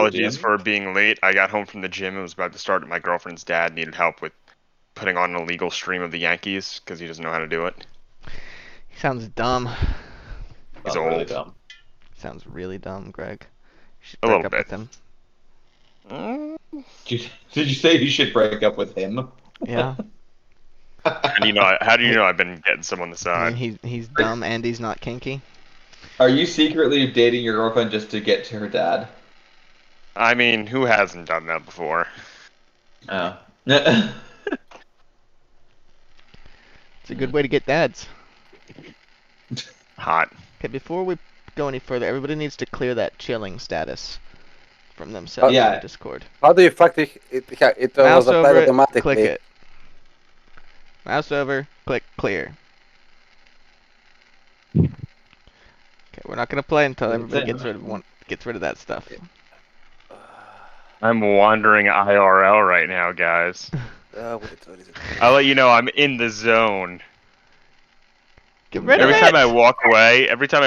apologies gym? for being late. I got home from the gym and was about to start. My girlfriend's dad needed help with putting on an illegal stream of the Yankees because he doesn't know how to do it. He sounds dumb. He's Sounds really old. dumb. Sounds really dumb, Greg. You should A break little up bit. with him. Did you say you should break up with him? Yeah. How do you know? How do you know I've been getting some on the I side? mean, he's dumb and he's not kinky. Are you secretly dating your girlfriend just to get to her dad? I mean, who hasn't done that before? Oh. It's a good way to get dads. Hot. Okay, before we go any further, everybody needs to clear that chilling status from themselves Yeah. in the Discord. How do you fuck it? It Mouse was applied over it, automatically. click it. Mouse over, click clear. Okay, we're not gonna play until everybody gets rid of that stuff. I'm wandering IRL right now, guys. What is it? I'll let you know I'm in the zone. Get rid of Every it. time I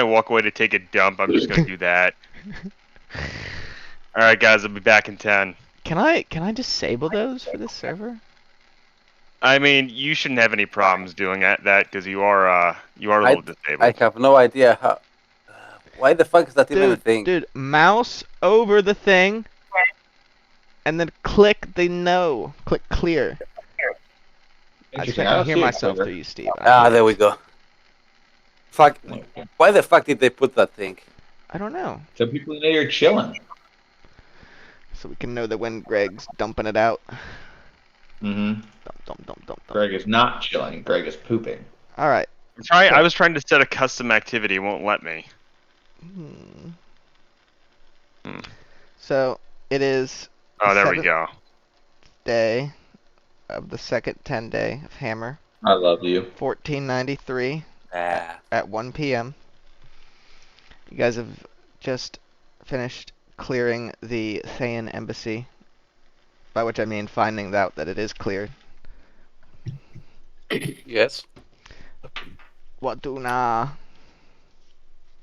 walk away to take a dump, I'm just gonna do that. All right, guys, I'll be back in 10. Can I disable those for this server? I mean, you shouldn't have any problems doing that because you are a little disabled. I have no idea how. Why the fuck is that even a thing? Dude, mouse over the thing, and then click the no. Click clear. I just Interesting. I can don't hear see it myself clear. through you, Steve. There we go. Fuck. Why the fuck did they put that thing? I don't know. So people know you're chilling. So we can know that when Greg's dumping it out. Mm-hmm. Dump. Greg is not chilling. Greg is pooping. All right. I was trying to set a custom activity, it won't let me. So it is. Oh, the there we 7th go. day of the second 10 day of Hammer. I love you. 1493 Ah. at 1 p.m. You guys have just finished clearing the Thayan embassy, by which I mean finding out that it is cleared. Yes. Waduna.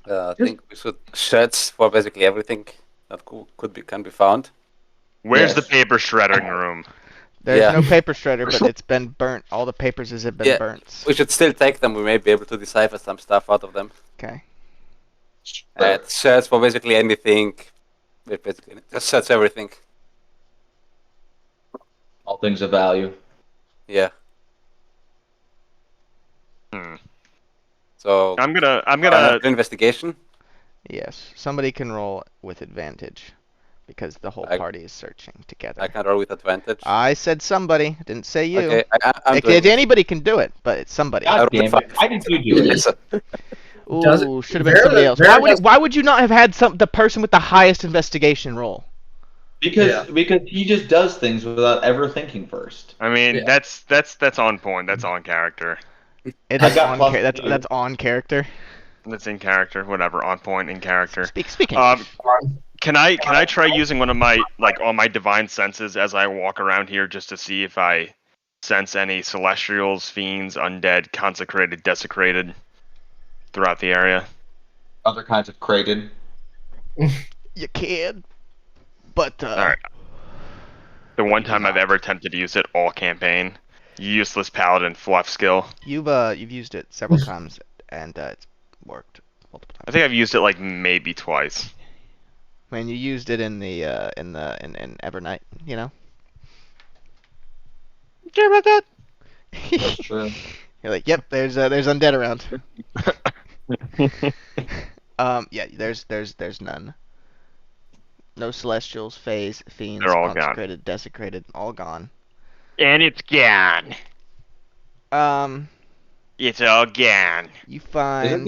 I think we should search for basically everything that can be found. Where's Yes. the paper shredding room? There's Yeah. no paper shredder, but it's been burnt. All the papers have been Yeah. burnt. We should still take them. We may be able to decipher some stuff out of them. Okay. Search for basically anything. Basically, just search everything. All things of value. Yeah. Hmm. So I'm gonna investigation. Yes. Somebody can roll with advantage because the whole I- party is searching together. I can roll with advantage. I said somebody. I didn't say you. Okay, I'm doing it. Anybody can do it, but it's somebody. God rolled a damn it. 5. Why did you do it? Yes. Ooh, should have been somebody else. Why would you not have had the person with the highest investigation roll? Because he just does things without ever thinking first. I mean, Yeah. that's on point. That's on character. That's got on plus that's 2. that's on character. That's in character. Whatever. On point in character. Speak Um, English. Can I try using one of my all my divine senses as I walk around here just to see if I sense any celestials, fiends, undead, consecrated, desecrated throughout the area? Other kinds of crated. You can, but All right. The one time I've ever attempted to use it all campaign, useless paladin fluff skill. you've used it several times and it's worked multiple I times. think I've used it like maybe twice. Man, you used it in Evernight, you know. Care about that? That's true. You're like, yep, there's undead around. Yeah, there's none. No celestials, phase, fiends, They're all gone. consecrated, desecrated, all gone. And it's gone. It's all gone. You Isn't find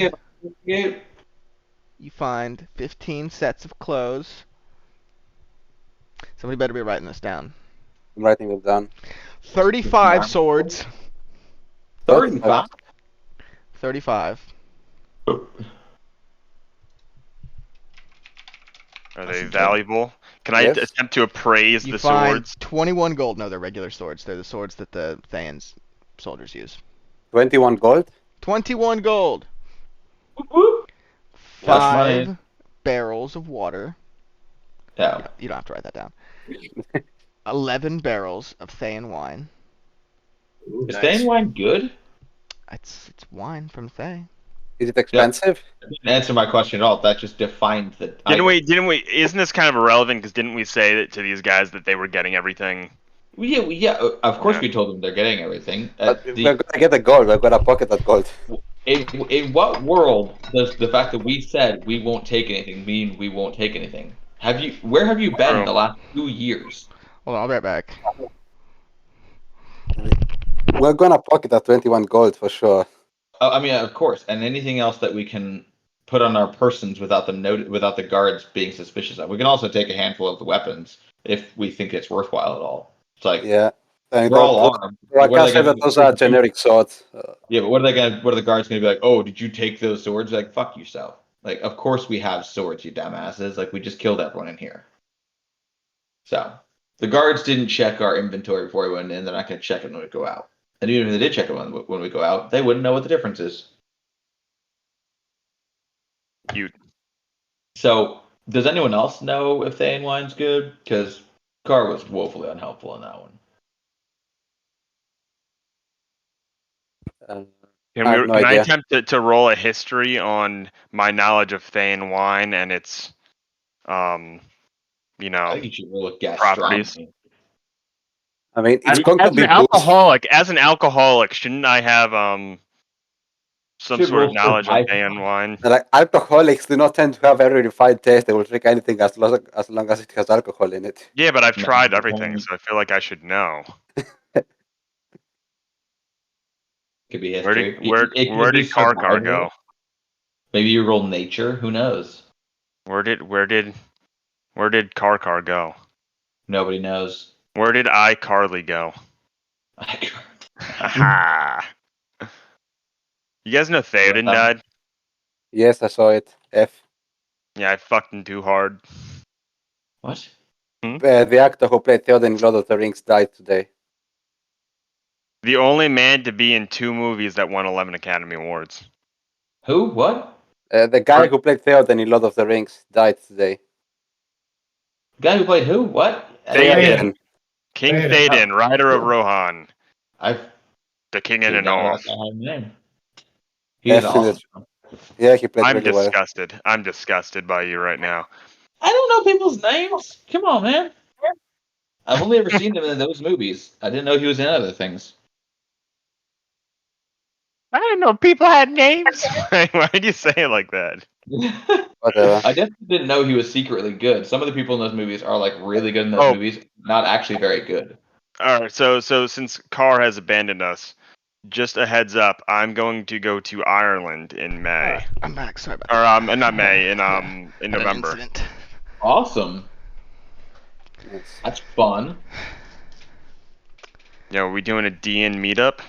the you find 15 sets of clothes. Somebody better be writing this down. I'm writing it down. 35 swords. 35? 35. Are they valuable? Can Yes. I attempt to appraise You the find swords? 21 gold. No, they're regular swords. They're the swords that the Thayan's soldiers use. 21 gold. 21 gold. Woo-woo. That's 5 money. barrels of water. Yeah. You don't have to write that down. 11 barrels of Thayan wine. Is Nice. Thayan wine good? It's wine from Thay. Is it expensive? That didn't answer my question at all. That just defined the Didn't item. we? Isn't this kind of irrelevant? Because didn't we say that to these guys that they were getting everything? Yeah, of course Yeah. we told them they're getting everything. But we're gonna get the gold. We're gonna pocket that gold. In what world does the fact that we said we won't take anything mean we won't take anything? Where have you been True. the last 2 years? Hold on, I'll be right back. We're gonna pocket that 21 gold for sure. I mean, of course, and anything else that we can put on our persons without without the guards being suspicious of. We can also take a handful of the weapons if we think it's worthwhile at all. It's like Yeah. And we're all armed. I What are can't they say gonna that those are generic swords. Yeah, but what are the guards gonna be like? Oh, did you take those swords? Like, fuck yourself. Like, of course we have swords, you dumbasses. Like, we just killed everyone in here. So the guards didn't check our inventory before we went in. They're not gonna check it when we go out. And even if they did check it when we go out, they wouldn't know what the difference is. Cute. So, does anyone else know if Thayan wine's good? Because Gar was woefully unhelpful in that one. Can I have no I idea. attempt to roll a history on my knowledge of Thayan wine and its, I think you should roll a properties. gastronomy. I mean, it's as going to an be boost. alcoholic, shouldn't I have some Should sort of roll knowledge on survival. Thayan wine? Like alcoholics do not tend to have very refined taste. They will drink anything as long as it has alcohol in it. Yeah, but I've No, tried no, everything, so I feel like I should know. Could be Where history. did where did Karkar go? Maybe you roll nature. Who knows? Where did Karkar go? Nobody knows. Where did iCarly go? Haha. You guys know Theoden Well, died? Yes, I saw it. F. Yeah, I fucked him too hard. What? The actor who played Theoden in Lord of the Rings died today. The only man to be in 2 movies that won 11 Academy Awards. Who? What? The guy who played Theoden in Lord of the Rings died today. The guy who played who? What? Theoden. King Theoden. Theoden, Rider of Rohan, I've the King in the forgotten North. that name. He's Yes, awesome. Yeah, he played I'm really well. disgusted. I'm disgusted by you right now. I don't know people's names. Come on, man. I've only ever seen him in those movies. I didn't know he was in other things. I didn't know people had names. Why did you say it like that? Whatever. I definitely didn't know he was secretly good. Some of the people in those movies are like really good in those Oh. movies, not actually very good. All right, so since Carr has abandoned us, just a heads up, I'm going to go to Ireland in May. Alright, I'm back. Sorry about that. Or not May, in Had an November. incident. Awesome. Yes. That's fun. Yeah, are we doing a DN meetup?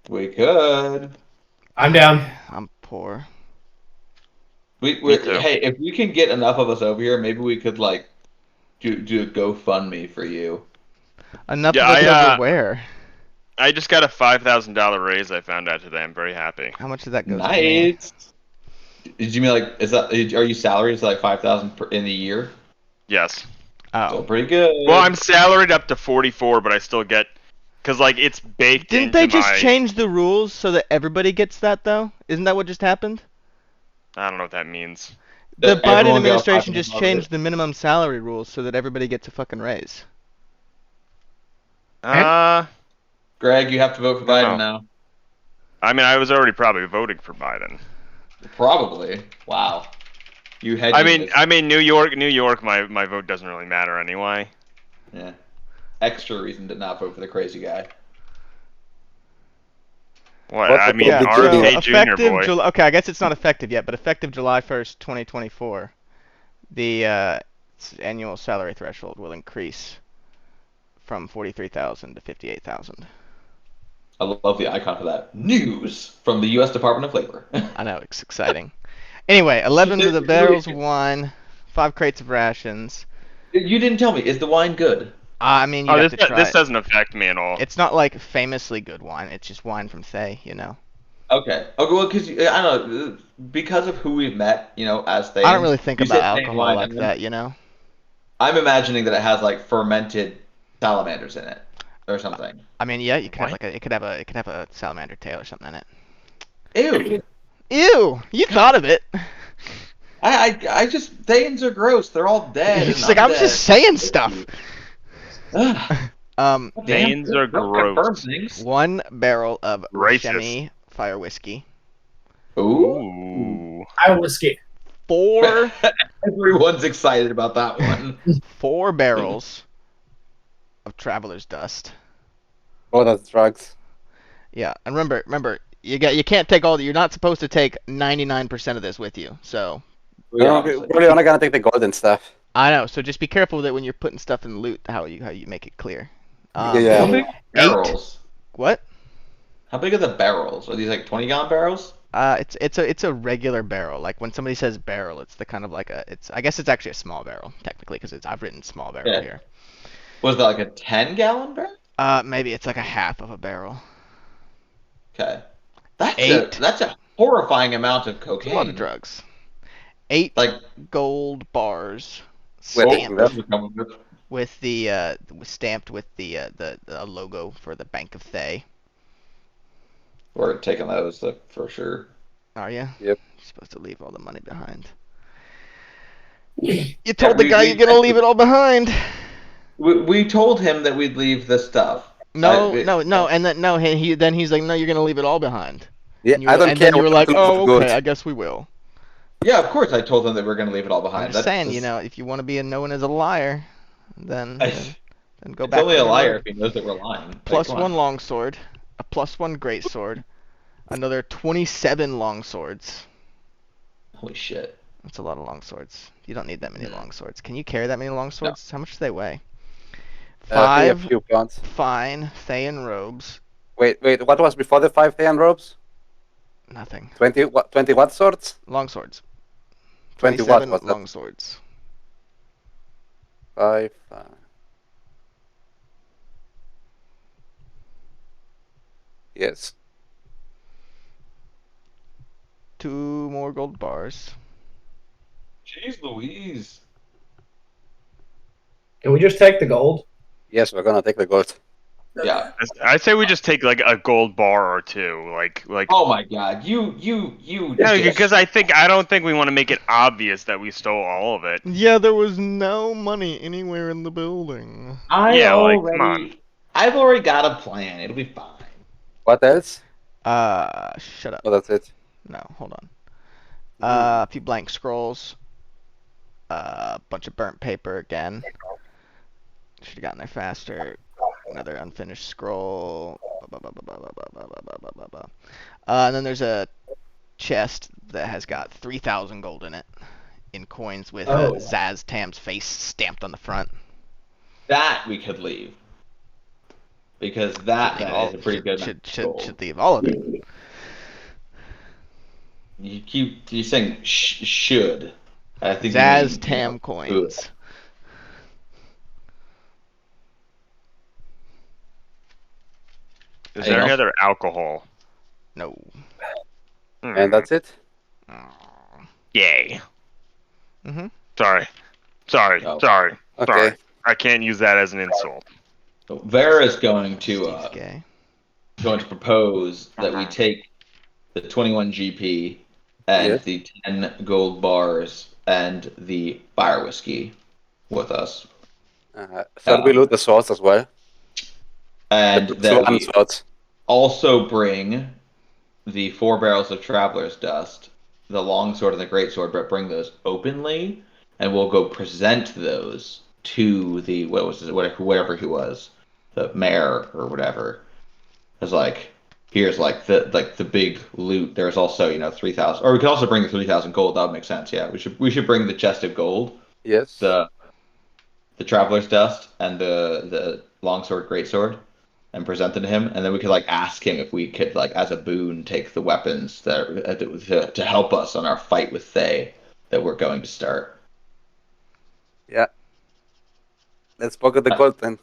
We could. I'm down. I'm poor. We Me too. hey, if we can get enough of us over here, maybe we could like do a GoFundMe for you. Enough Yeah, of us I, over where? I just got a $5,000 raise. I found out today. I'm very happy. How much of that goes to me? Nice. Did you mean like are you salaried to like 5,000 in a year? Yes. Still Oh. pretty good. Well, I'm salaried up to 44, but I still get, cause like it's baked Didn't into they just my. change the rules so that everybody gets that though? Isn't that what just happened? I don't know what that means. The That Biden everyone got administration 5,000 just above changed the minimum salary rules so that everybody gets a fucking raise. Greg, you have to vote for I Biden don't now. I mean, I was already probably voting for Biden. Probably. Wow. You had. I mean, New York. My vote doesn't really matter anyway. Yeah. Extra reason to not vote for the crazy guy. What? What I the mean, fuck? Yeah, so RFK Jr. effective boy. okay, I guess it's not effective yet, but effective July 1st, 2024, the annual salary threshold will increase from 43,000 to 58,000. I love the icon for that. News from the U.S. Department of Labor. I know, it's exciting. Anyway, 11 of the barrels of wine, 5 crates of rations. You didn't tell me. Is the wine good? I mean, you Oh, have to try this it. doesn't affect me at all. It's not like famously good wine. It's just wine from Thay, you know. Okay. Okay. Well, because I don't know, because of who we've met, as they. I don't really think you about said Thay alcohol wine, like and that, you know. I'm imagining that it has like fermented salamanders in it or something. I mean, yeah, you could have What? like it could have a salamander tail or something in it. Ew. Ew! You thought of it. I just Thanes are gross. They're all dead. He's and like, I'm undead. just saying stuff. Ugh. Um, Thanes are Don't gross. confirm things. 1 barrel of Racist. Rashemi fire whiskey. Ooh. Ooh. I whiskey. 4 Everyone's excited about that one. 4 barrels of traveler's dust. Oh, that's drugs. Yeah, and remember, you can't take all. You're not supposed to take 99% of this with you. So Yeah, We're obviously. only gonna take the golden stuff. I know. So just be careful with it when you're putting stuff in loot. How you make it clear. Yeah. How big are the barrels? What? How big are the barrels? Are these like 20-gallon barrels? It's a regular barrel. Like when somebody says barrel, it's the kind of like I guess it's actually a small barrel technically because I've written small barrel Yeah. here. Was that like a 10-gallon barrel? Maybe it's like a half of a barrel. Okay. That's 8. that's a horrifying amount of It's cocaine. a lot of drugs. 8 Like gold bars Wait, stamped that's- with the stamped with the logo for the Bank of Thay. we're taking those for sure. Are you? Yep. You're supposed to leave all the money behind. You told we- the guy we- you're gonna leave it all behind. We told him that we'd leave the stuff. No, I- no, and then he's like, no, you're gonna leave it all behind. Yeah, And you, I don't and care. then you were like, what oh, good. okay, I guess we will. Yeah, of course I told him that we're going to leave it all behind. I'm just saying, you know, if you want to be known as a liar, then go It's back. only on a your liar word. if he knows that we're lying. Like, Plus come on. 1 longsword, a plus 1 greatsword, another 27 longswords. Holy shit. That's a lot of longswords. You don't need that many longswords. Can you carry that many longswords? How much do they weigh? I think 5 a few pounds. fine Thayan robes. Wait, what was before the 5 Thayan robes? Nothing. 20 what swords? Longswords. 20 what 27 was that? longswords. 5. Yes. 2 more gold bars. Jeez Louise. Can we just take the gold? Yes, we're gonna take the gold. Yeah. I say we just take like a gold bar or two, like. Oh my god. You. Yeah, just- because I don't think we want to make it obvious that we stole all of it. Yeah, there was no money anywhere in the building. Yeah, like, come on. I've already got a plan. It'll be fine. What else? Shut up. Oh, that's it. No, hold on. A few blank scrolls. A bunch of burnt paper again. Should have gotten there faster. Another unfinished scroll. And then there's a chest that has got 3,000 gold in it, in coins with Zaz Tam's face stamped on the front. That we could leave. Because that is a pretty good goal. Should leave all of it. You saying should. I think Zaz you Tam mean, coins. Is there any other alcohol? No. And that's it? Yay. Mm-hmm. Sorry. Oh. Sorry. Okay. I can't use that as an insult. Vera is going Steve's to gay. propose that we take the 21 GP and Yes. the 10 gold bars and the fire whiskey with us, Shall we loot the swords as well? and The that Swan we swords. also bring the 4 barrels of traveler's dust, the longsword and the greatsword, but bring those openly, and we'll go present those to the whatever he was, the mayor or whatever. It's like, here's like the big loot. There's also 3,000, or we could also bring the 3,000 gold. That would make sense. Yeah, we should bring the chest of gold, Yes. the traveler's dust, and the longsword greatsword, and present them to him, and then we could like ask him if we could like as a boon take the weapons that to help us on our fight with Thay that we're going to start. Yeah. Let's pocket the gold then.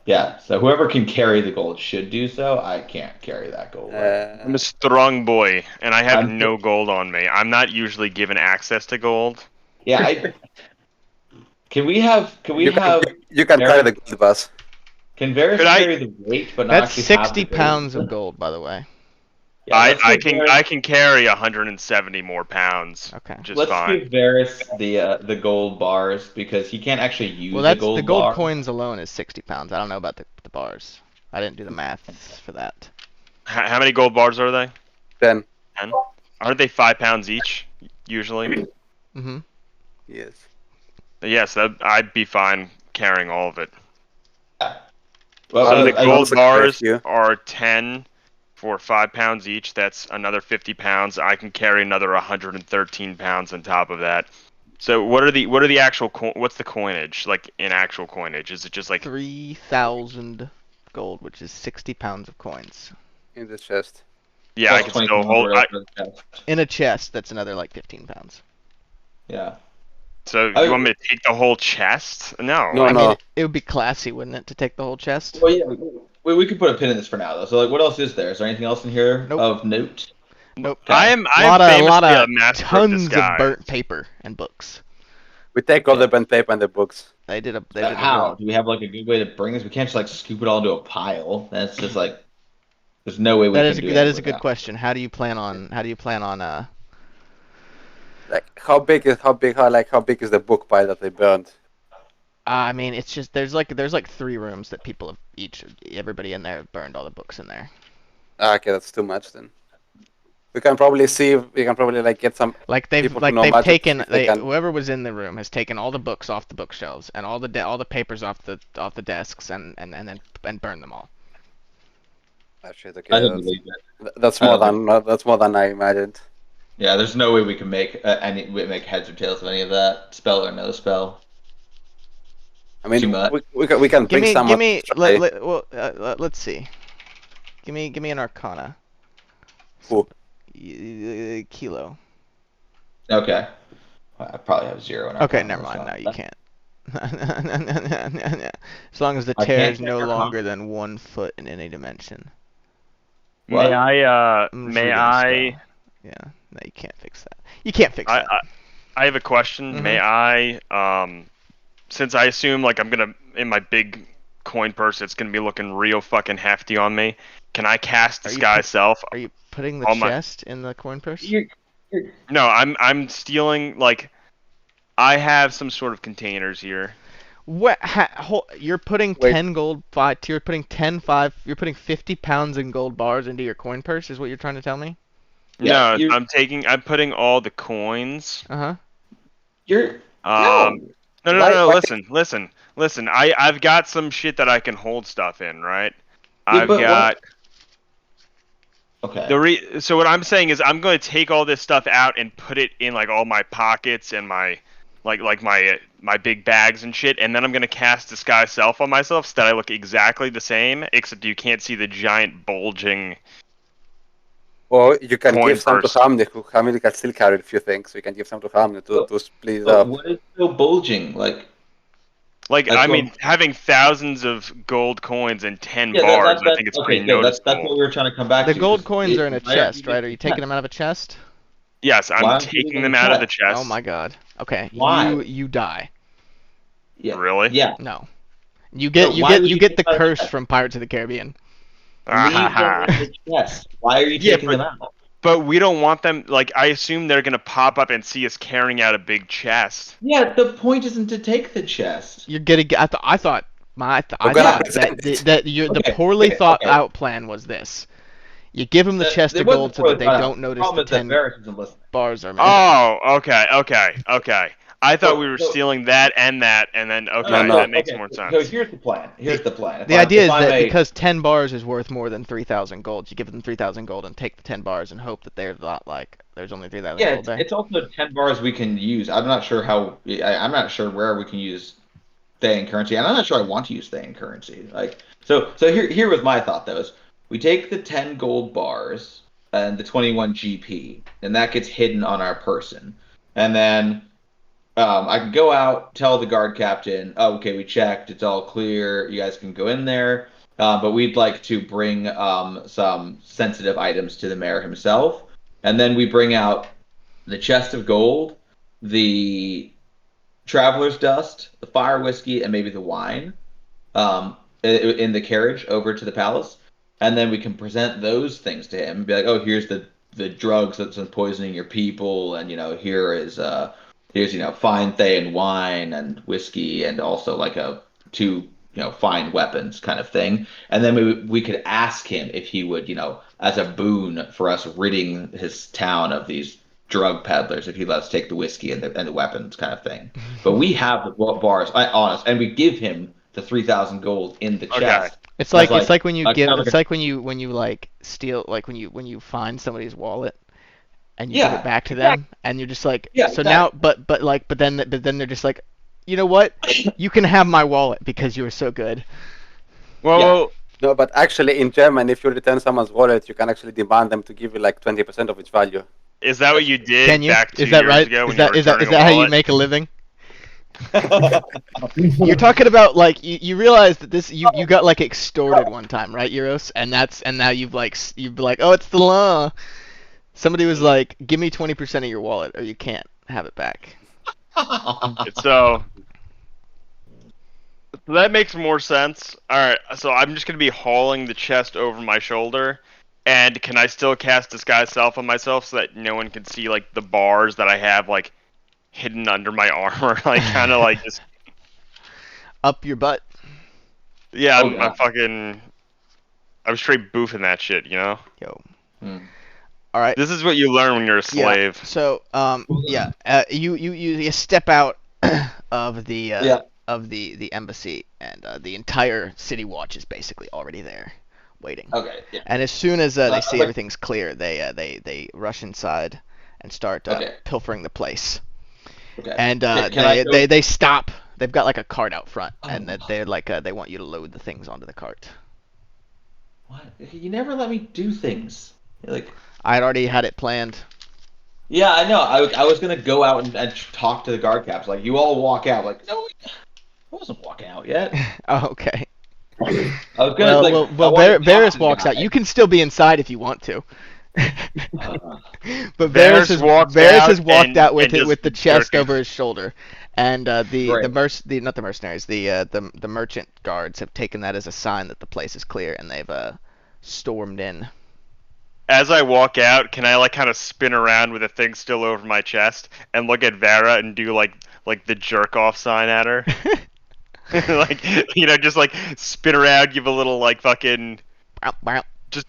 Yeah, so whoever can carry the gold should do so. I can't carry that gold. I'm a strong boy, and I have I'm- no gold on me. I'm not usually given access to gold. Yeah, Can we have? You can carry the gold bars. Can Varys Could I- carry the weight, but not That's actually have 60 the gold? pounds of gold, by the way. Yeah, let's I give Varys- can carry 170 more pounds. Okay. Just Let's fine. give Varys the gold bars because he can't actually use Well, the that's gold the gold bar. coins alone is 60 pounds. I don't know about the bars. I didn't do the math for that. How many gold bars are they? Then 10? Aren't they 5 pounds each usually? Mm-hmm. yes. Yes, I'd be fine carrying all of it. Well, So the I- gold also bars carry a few. are 10 for 5 pounds each. That's another 50 pounds. I can carry another 113 pounds on top of that. So what are the actual what's the coinage like in actual coinage? Is it just like 3,000 gold, which is 60 pounds of coins. In the chest. yeah? I plus can still 20 hold. for the chest. In a chest, that's another like 15 pounds. Yeah. So I- you want me to take the whole chest? No. No, I no. mean, it would be classy, wouldn't it, to take the whole chest? Well, yeah. We could put a pin in this for now, though. So, like, what else is there? Is there anything else in here Nope. of note? Nope. I'm lot famously of a master of tons of disguise. burnt paper and books. We take all the burnt paper and the books. They did a How? real- Do we have like a good way to bring this? We can't just like scoop it all into a pile. That's just like there's no way we That can is a do good, that anything is a with good that. question. How do you plan on Like how big is the book pile that they burned? I mean, it's just there's like 3 rooms that people have everybody in there have burned all the books in there. Ah, okay, that's too much then. We can probably like get some. Like they've People who know they've magic, taken if they can- whoever was in the room has taken all the books off the bookshelves and all the papers off the desks and burned them all. Ah, shit, I okay, don't believe it. that's I more don't than I imagined. Yeah, there's no way we can make make heads or tails of any of that, spell or no spell. I mean, Too much. we can bring some. Give me to try. let's see. Give me an Arcana. Cool. Kilo. Okay. I probably have 0 in Okay, Arcana, never that's mind. fine. No, you can't. As long as the I tear can't is take no Arcana? longer than 1 foot in any dimension. What? May I? I'm just May reading a I? spell. Yeah. No, you can't fix that. You can't fix that. I have a question. May I? Since I assume like I'm gonna in my big coin purse, it's gonna be looking real fucking hefty on me. Can I cast Are you Disguise Self? Are you putting the all my- chest in the coin purse? No, I'm stealing like. I have some sort of containers here. What? You're putting Wait. 10 gold. You're putting you're putting 50 pounds in gold bars into your coin purse. Is what you're trying to tell me? Yeah, No, I'm putting all the coins. Uh huh. You're No. No. Why- Listen. I've got some shit that I can hold stuff in, right? Yeah, I've but got. okay. So what I'm saying is I'm going to take all this stuff out and put it in like all my pockets and my my big bags and shit, and then I'm going to cast Disguise Self on myself so that I look exactly the same, except you can't see the giant bulging. Or you can Coin give some to purse. Hamni, who Hamni can still carry a few things. We can give some to Hamni to split it But up. what is so bulging? Like Like That's I mean, what- having thousands of gold coins and 10 yeah, bars, I think it's okay, pretty good. That's noticeable. what we were trying to come back The to. gold Just- coins are in a why aren't chest, you right? Are you taking chest? them out of a chest? Yes, Why I'm aren't you taking leaving them the out of the chest? chest. Oh my god. Okay. Why? You die. Yeah. Really? Yeah. No. You get So why would you get take the them out of the curse chest? from Pirates of the Caribbean. Leave them in the chest. Why are you Yeah, taking them out? But we don't want them. Like I assume they're gonna pop up and see us carrying out a big chest. Yeah, the point isn't to take the chest. You're getting. I thought I gonna thought present that it. the Okay, poorly okay, thought okay. out plan was this. You give them the chest It of wasn't gold so poorly that they thought out. don't notice Problem the is that 10 Varys isn't listening. bars are missing. Oh, okay. I thought we were So- stealing that, and then okay, no. that makes Okay, more sense. So here's the plan. The idea is that because 10 bars is worth more than 3,000 gold, you give them 3,000 gold and take the 10 bars and hope that they're not like there's only 3,000 yeah, gold there. it's also 10 bars we can use. I'm not sure how. I'm not sure where we can use Thayan currency, and I'm not sure I want to use Thayan currency. Like, so here was my thought though: is we take the 10 gold bars and the 21 GP, and that gets hidden on our person, and then I can go out, tell the guard captain, oh, okay, we checked, it's all clear, you guys can go in there, but we'd like to bring some sensitive items to the mayor himself, and then we bring out the chest of gold, the traveler's dust, the fire whiskey, and maybe the wine in the carriage over to the palace, and then we can present those things to him and be like, oh, here's the drugs that's been poisoning your people, and here's fine Thayan wine and whiskey, and also like two fine weapons kind of thing. And then we could ask him if he would, as a boon for us ridding his town of these drug peddlers, if he lets us take the whiskey and the weapons kind of thing. But we have the bars on us, and we give him the 3,000 gold in the Okay. chest. It's like That's when you like give another- it's like when you like steal, like when you find somebody's wallet and you give Yeah, it back to them, and you're just like, Yeah, so now but then they're just like, you know what, you can have my wallet because you were so good. Well, No, but actually in German, if you return someone's wallet, you can actually demand them to give you like 20% of its value. is that what you did Can you? back 2 Is that years right? ago Is when that you is were that is returning that a how you wallet? make a living? You're talking about like you realize that this you got like extorted one time, right, Euros? And now you've like oh, it's the law. Somebody was like, give me 20% of your wallet or you can't have it back. So that makes more sense. All right, so I'm just gonna be hauling the chest over my shoulder, and can I still cast disguise self on myself so that no one can see like the bars that I have like hidden under my armor, like kind of like just Up your butt. yeah, Oh, I'm yeah. fucking I'm straight boofing that shit, you know. Yo. Hmm. All right. This is what you learn when you're a slave. Yeah. So you step out of the Yeah. of the embassy, and the entire city watch is basically already there, waiting. Okay. Yeah. And as soon as they see like- everything's clear, they rush inside and start Okay. pilfering the place. Okay. And Can I go- they stop. They've got like a cart out front, Oh. and that they're like they want you to load the things onto the cart. What? You never let me do things. Like, I had already had it planned. yeah, I know. I was gonna go out and talk to the guard caps. Like, you all walk out. Like, no, I wasn't walking out yet. Oh, okay. I was gonna Well, like. well, I well wanted to talk Varys to the walks guy. out. You can still be inside if you want to. Uh, But Varys Varys walked has walked and- out with and it with the just chest jerking. over his shoulder, and not the mercenaries, the merchant guards have taken that as a sign that the place is clear, and they've stormed in. As I walk out, can I like kind of spin around with the thing still over my chest and look at Vera and do like the jerk off sign at her? Like just like spin around, give a little like fucking Bow, bow. just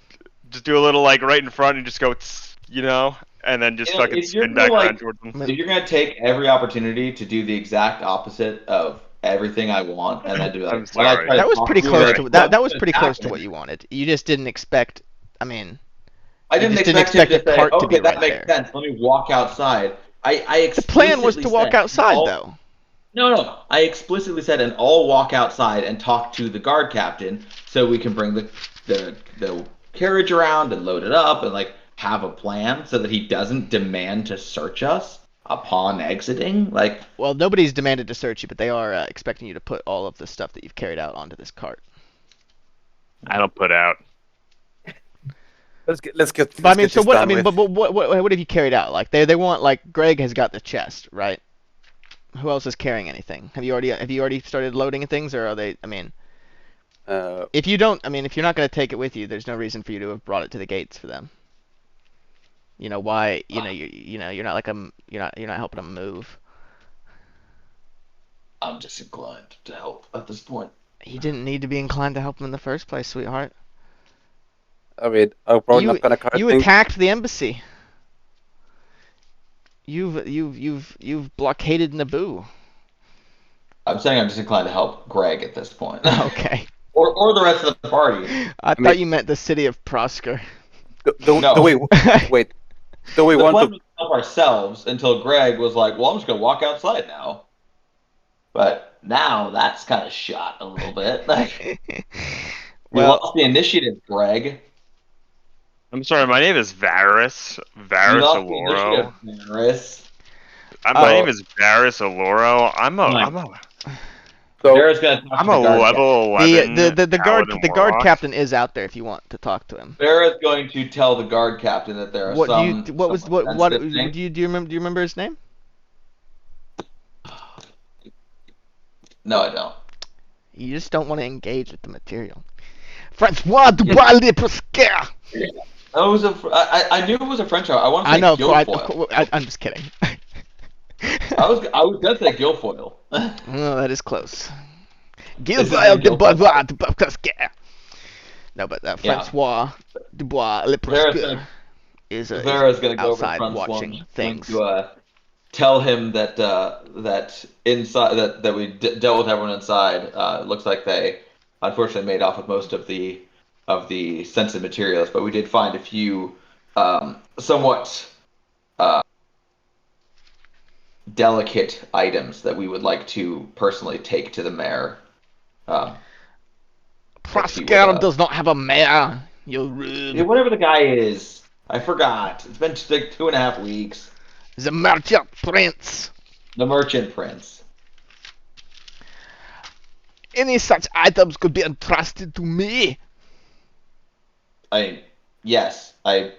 do a little like right in front and just go and then just You know, fucking if you're spin back gonna, like- around towards them. if you're gonna take every opportunity to do the exact opposite of everything I want, and then do like, I'm when I sorry. try to That was talk pretty to you, close like, to that. That was what's pretty close to happening? what you wanted. You just didn't expect. I mean, I didn't just didn't expect him expect to the say, cart to okay, be that right makes there. sense. Let me walk outside. the plan was to walk outside, though. No. I explicitly said, and all walk outside and talk to the guard captain, so we can bring the carriage around and load it up and like have a plan, so that he doesn't demand to search us upon exiting. Like, Well, nobody's demanded to search you, but they are expecting you to put all of the stuff that you've carried out onto this cart. I don't put out. Let's get. But I mean, let's so get what? this I mean, done but what have you carried out? Like they want, like, Greg has got the chest, right? Who else is carrying anything? Have you already started loading things, or are they? I mean, with. if you don't, I mean, if you're not going to take it with you, there's no reason for you to have brought it to the gates for them. You know why? You're not like you're not helping them move. I'm disinclined to help at this point. You didn't need to be inclined to help them in the first place, sweetheart. I mean, I'm probably not gonna cart You things. attacked the embassy. You've blockaded Naboo. I'm saying I'm disinclined to help Greg at this point. Okay. or the rest of the party. I mean- thought you meant the city of Prosker. No. Do we wait? Do we The want plan to? was to help ourselves until Greg was like, well, I'm just going to walk outside now. But now that's kind of shot a little bit. Like, you Well, lost the initiative, Greg. I'm sorry, my name is Varys. You Varys lost the Aloro. initiative, Varys. My name is Varys Aloro. I'm So Vera's going to talk I'm to a the guard captain. level 11. the guard paladin guard warlock. captain is out there if you want to talk to him. Vera's going to tell the guard captain that there are What do some. you what was some what sensitive do things. you remember his name? No, I don't. You just don't want to engage with the material. Francois Dubois Le Presque. Oh, it was I knew it was a French. I want to say I know. Guilfoyle. I'm just kidding. I was gonna say Guilfoyle. Oh, that is close. Is his Guilfoyle name Guilfoyle? Dubois Le Presque. No, but Yeah. Francois Dubois Le Vera's Presque gonna, is Vera's gonna go over outside to Francois watching things. to tell him that that inside that we dealt with everyone inside. It looks like they unfortunately made off with most of the sensitive materials, but we did find a few somewhat delicate items that we would like to personally take to the mayor. Proscar does not have a mayor. You're Yeah, rude. whatever the guy is, I forgot. It's been like 2.5 weeks. The merchant prince. The merchant prince. Any such items could be entrusted to me. Yes, I'm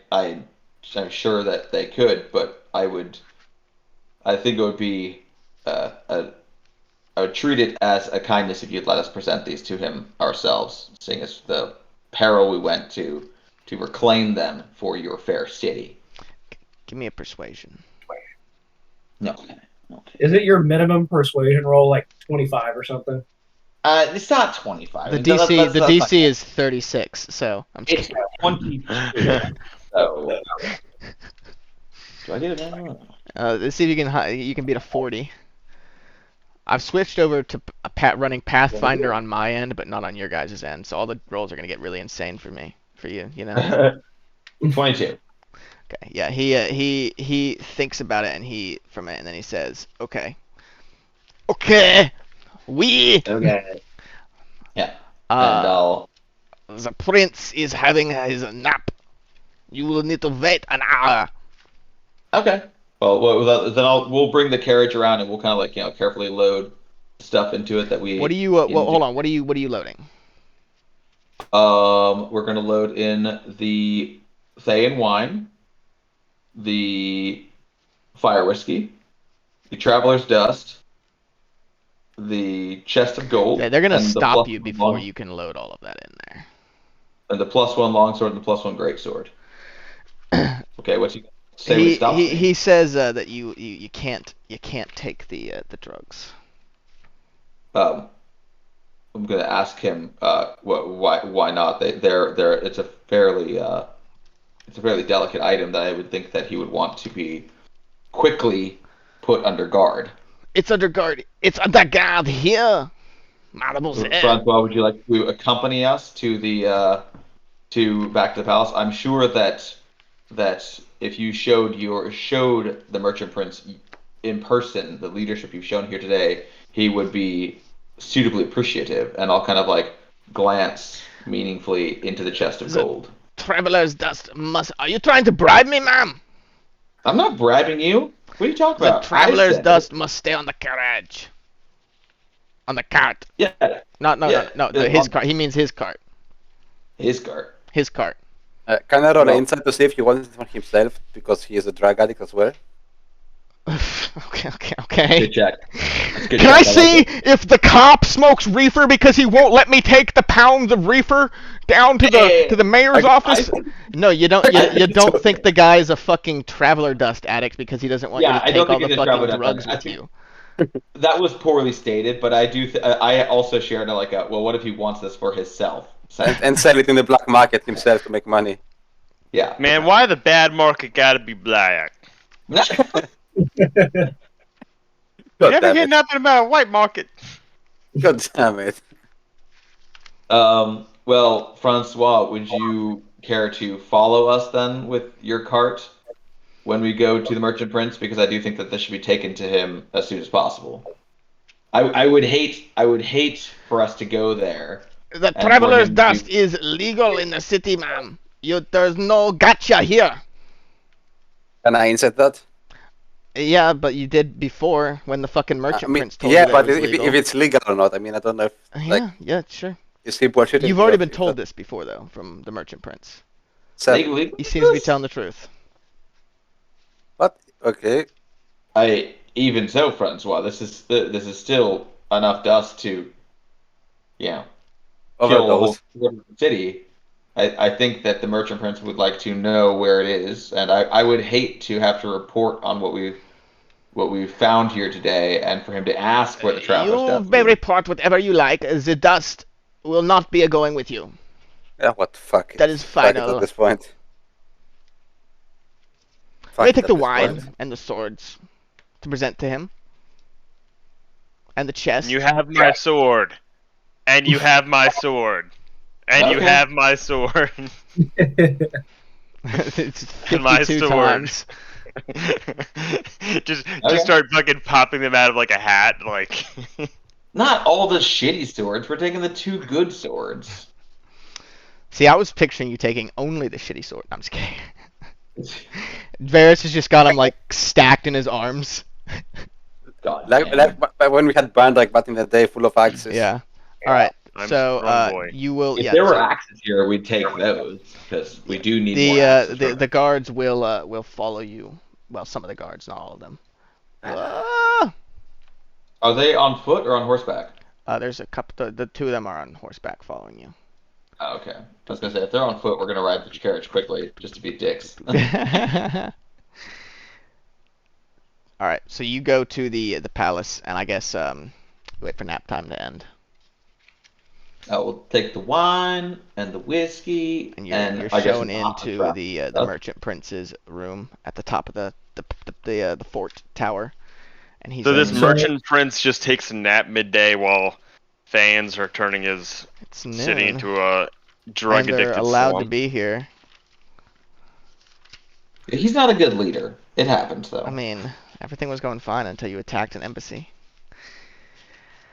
sure that they could, but I think it would be I would treat it as a kindness if you'd let us present these to him ourselves, seeing as the peril we went to reclaim them for your fair city. Give me a persuasion. No. Is it your minimum persuasion roll like 25 or something? It's not 25. The That's- DC that's the not- DC is 36, so I'm It's kidding. 22. So, do I get it? Let's see if you can beat a 40. I've switched over to running Pathfinder on my end, but not on your guys' end. So all the rolls are gonna get really insane for you, you know. 22. Okay, yeah, he thinks about it and then he says, okay, we. Okay. Yeah. And Uh, I'll. the prince is having his nap. You will need to wait an hour. Okay. Well, then we'll bring the carriage around and we'll kind of like carefully load stuff into it that we. What are you? Hold on. What are you loading? We're gonna load in the Thayan wine, the fire whiskey, the traveler's dust, the chest of gold. They're gonna and the stop plus you one before long- you can load all of that in there. And the +1 longsword and the +1 greatsword. Okay, what's he say? We stop. He says that you can't take the drugs. I'm gonna ask him why not? They're it's a fairly delicate item that I would think that he would want to be quickly put under guard. It's under guard. It's under guard here, mademoiselle. Francois, would you like to accompany us to the back to the palace? I'm sure that if you showed the merchant prince in person the leadership you've shown here today, he would be suitably appreciative. And I'll kind of like glance meaningfully into the chest of gold. Traveler's dust must. Are you trying to bribe me, ma'am? I'm not bribing you. What are you talking The about? traveler's I said- dust must stay on the carriage. On the cart. Yeah. No. His cart. He means his cart. His cart. His cart. Can I roll No. an insight to see if he wants it for himself because he is a drug addict as well? Okay. Good check. Good Can I check, see like it. if the cop smokes reefer because he won't let me take the pounds of reefer down to the mayor's office? No, you don't. You don't think the guy is a fucking traveler dust addict because he doesn't want you Yeah, to I take don't all think the he's a traveler fucking dust drugs addict. with I you. That was poorly stated, but I do. I also shared well, what if he wants this for himself? And sell it in the black market himself to make money. Yeah. Man, why the bad market gotta be black? God Never damn hear it. nothing about a white market. God damn it. Well, Francois, would you care to follow us then with your cart when we go to the Merchant Prince? Because I do think that this should be taken to him as soon as possible. I would hate for us to go there. The And traveler's for him to- dust is legal in the city, ma'am. There's no gotcha here. Can I insight that? Yeah, but you did before when the fucking merchant prince told yeah, you that but it was if legal. it's legal or not, I mean, I don't know if, like, Yeah, sure. is he bullshitting? You've already been told this before, though, from the merchant prince. So, Legally, He seems to be telling the truth. what? Okay. Even so, Francois, this is still enough dust to, you know, Over kill the whole those. city. I think that the Merchant Prince would like to know where it is, and I would hate to have to report on what we've found here today, and for him to ask where the traveler's You dust may is. report whatever you like. The dust will not be going with you. Yeah, what the fuck? That is Fuck it final. at this point. You Fuck may it take at the this wine point. and the swords to present to him. And the chest. And you have my sword. And you have my sword. And you Okay. have my sword. It's And my 52 sword. times. just Okay. start fucking popping them out of like a hat, like. Not all the shitty swords. We're taking the 2 good swords. See, I was picturing you taking only the shitty sword. I'm just kidding. Varys has just got him like stacked in his arms. God Like, damn. like when we had band like back in the day, full of axes. Yeah. All right. I'm So strong boy. you will. If Yeah. there were so axes here, we'd take those because we do need more the axes. the guards will follow you. Well, some of the guards, not all of them. Are they on foot or on horseback? There's a couple. The 2 of them are on horseback following you. Oh, okay. I was gonna say if they're on foot, we're gonna ride the carriage quickly just to be dicks. All right. So you go to the palace, and I guess wait for nap time to end. We'll take the wine and the whiskey, And and you're I guess shown not the into trap the stuff. merchant prince's room at the top of the fort tower, and he's So this in- merchant prince just takes a nap midday while fans are turning his it's city noon, into a and drug-addicted they're allowed to slum. be here. He's not a good leader. It happens though. I mean, everything was going fine until you attacked an embassy.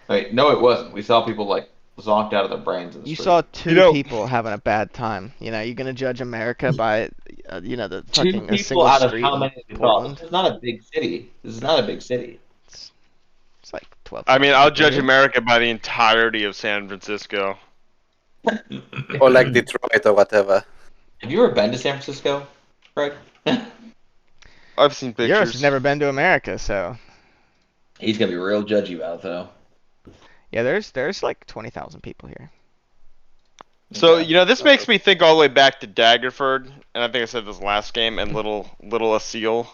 Wait, no, it wasn't. We saw people like zonked out of their brains. In the You street. saw 2 You know- people having a bad time. You know, you're gonna judge America by, the 2 fucking a people single out of street how in many we saw? Portland. This is not a big city. This is not a big city. It's like 12. I mean, I'll people judge here. America by the entirety of San Francisco. Or like Detroit or whatever. Have you ever been to San Francisco, Craig? I've seen pictures. Eurus has never been to America, so He's gonna be real judgy about it, though. yeah, there's like 20,000 people here. So Okay. this makes me think all the way back to Daggerford, and I think I said this last game, and little Aseel.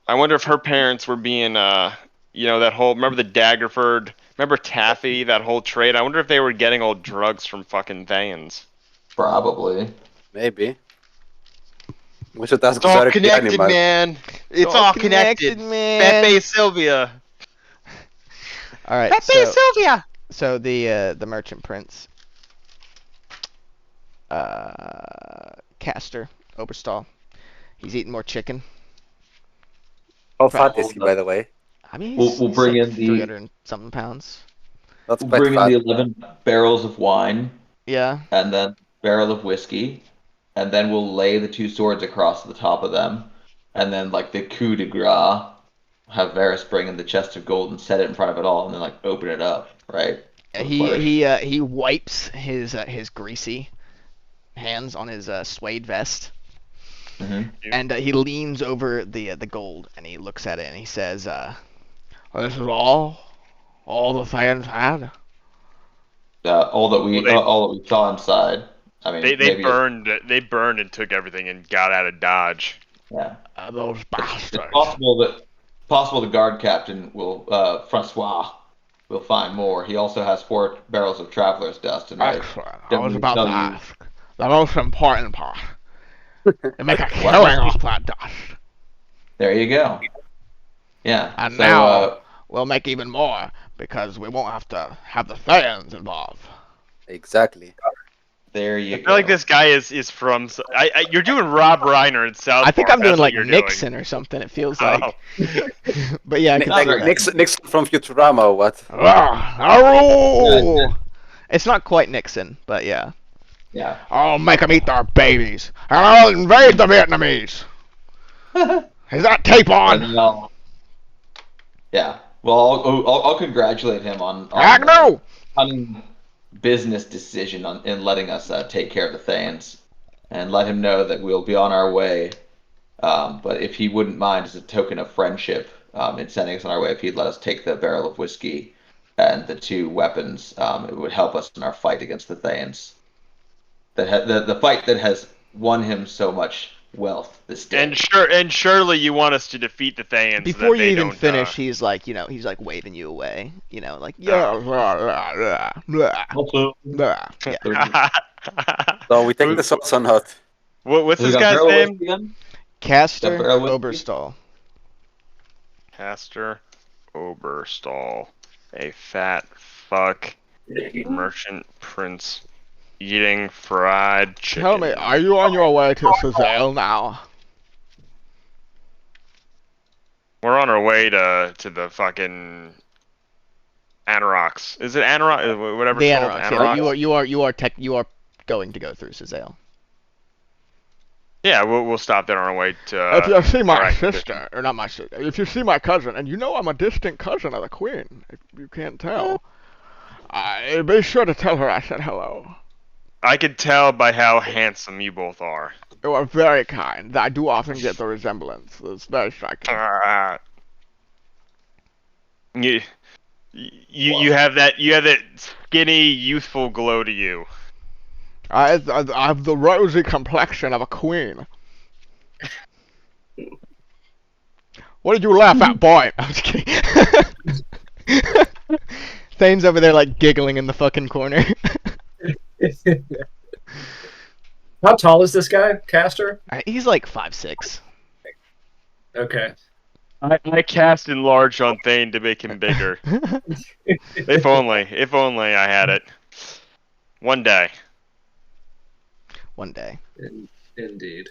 I wonder if her parents were being, that whole remember the Daggerford, remember Taffy, that whole trade. I wonder if they were getting all drugs from fucking Thayans. Probably. Maybe. We should ask It's all Zarek the connected, animal. man. It's all connected. man. Pepe Sylvia. All right, Pepe Sylvia. so the merchant prince, Castor Oberstall, he's eating more chicken. How fat is he, by the way? I mean, We'll he's bring like in the- 300 and something pounds. That's We'll quite bring in fat. the 11 barrels of wine Yeah. and then barrel of whiskey, and then we'll lay the 2 swords across the top of them, and then like the coup de grace, have Varys bring in the chest of gold and set it in front of it all, and then like open it up, right? With a flourish. He wipes his greasy hands on his suede vest, Mhm. and he leans over the gold and he looks at it and he says, "This is all the fans had." All that we Well, all that we saw inside. I mean, They maybe burned and took everything and got out of Dodge. yeah. Those It's bastards. possible the guard captain will Francois will find more. He also has 4 barrels of traveler's dust, and right? Excellent. I Don't was we about to tell you- ask. The most important part. To make a killing off that dust. There you go. Yeah. And so, now we'll make even more because we won't have to have the fans involved. Exactly. there you I go. feel like this guy is from. You're doing Rob Reiner in South I think Park. I'm doing That's what like you're Nixon or something. It feels like. Oh. But yeah, I can see Like that. Nixon from Futurama or what? Aroo! It's not quite Nixon, but yeah. Yeah. I'll make them eat their babies, and I'll invade the Vietnamese. Is that tape And on? then yeah. Well, I'll congratulate him on Agnew! on business decision in letting us take care of the Thans, and let him know that we'll be on our way. But if he wouldn't mind, as a token of friendship, in sending us on our way, if he'd let us take the barrel of whiskey and the 2 weapons, it would help us in our fight against the Thanes. The fight that has won him so much wealth this day. And surely you want us to defeat the Thayans. Before so that you they even don't, finish, he's like, he's like waving you away. Like, yeah, blah, blah, blah, blah, Also, blah. Yeah. So we take the swords or not? What's we this got guy's barrel name? whiskey again? Castor Got barrel whiskey? Oberstall. Castor Oberstall, a fat fuck merchant prince eating fried chicken. Tell me, are you on your way to Sazale now? We're on our way to the fucking Anorax. Is it Anorak? Whatever The it's called. Anorax. Anorax? Yeah, you are going to go through Sazale. Yeah, we'll stop there on our way to. If you see my alright, sister, or not my sister, if you see my cousin, and I'm a distant cousin of the queen, if you can't tell, be sure to tell her I said hello. I could tell by how handsome you both are. You are very kind. I do often get the resemblance. It's very striking. You have that skinny, youthful glow to you. I have the rosy complexion of a queen. What did you laugh at, boy? I'm just kidding. Thane's over there like giggling in the fucking corner. How tall is this guy, Castor? He's like 5'6". Okay. I cast enlarge on Thane to make him bigger. If only I had it. One day. One day. Indeed.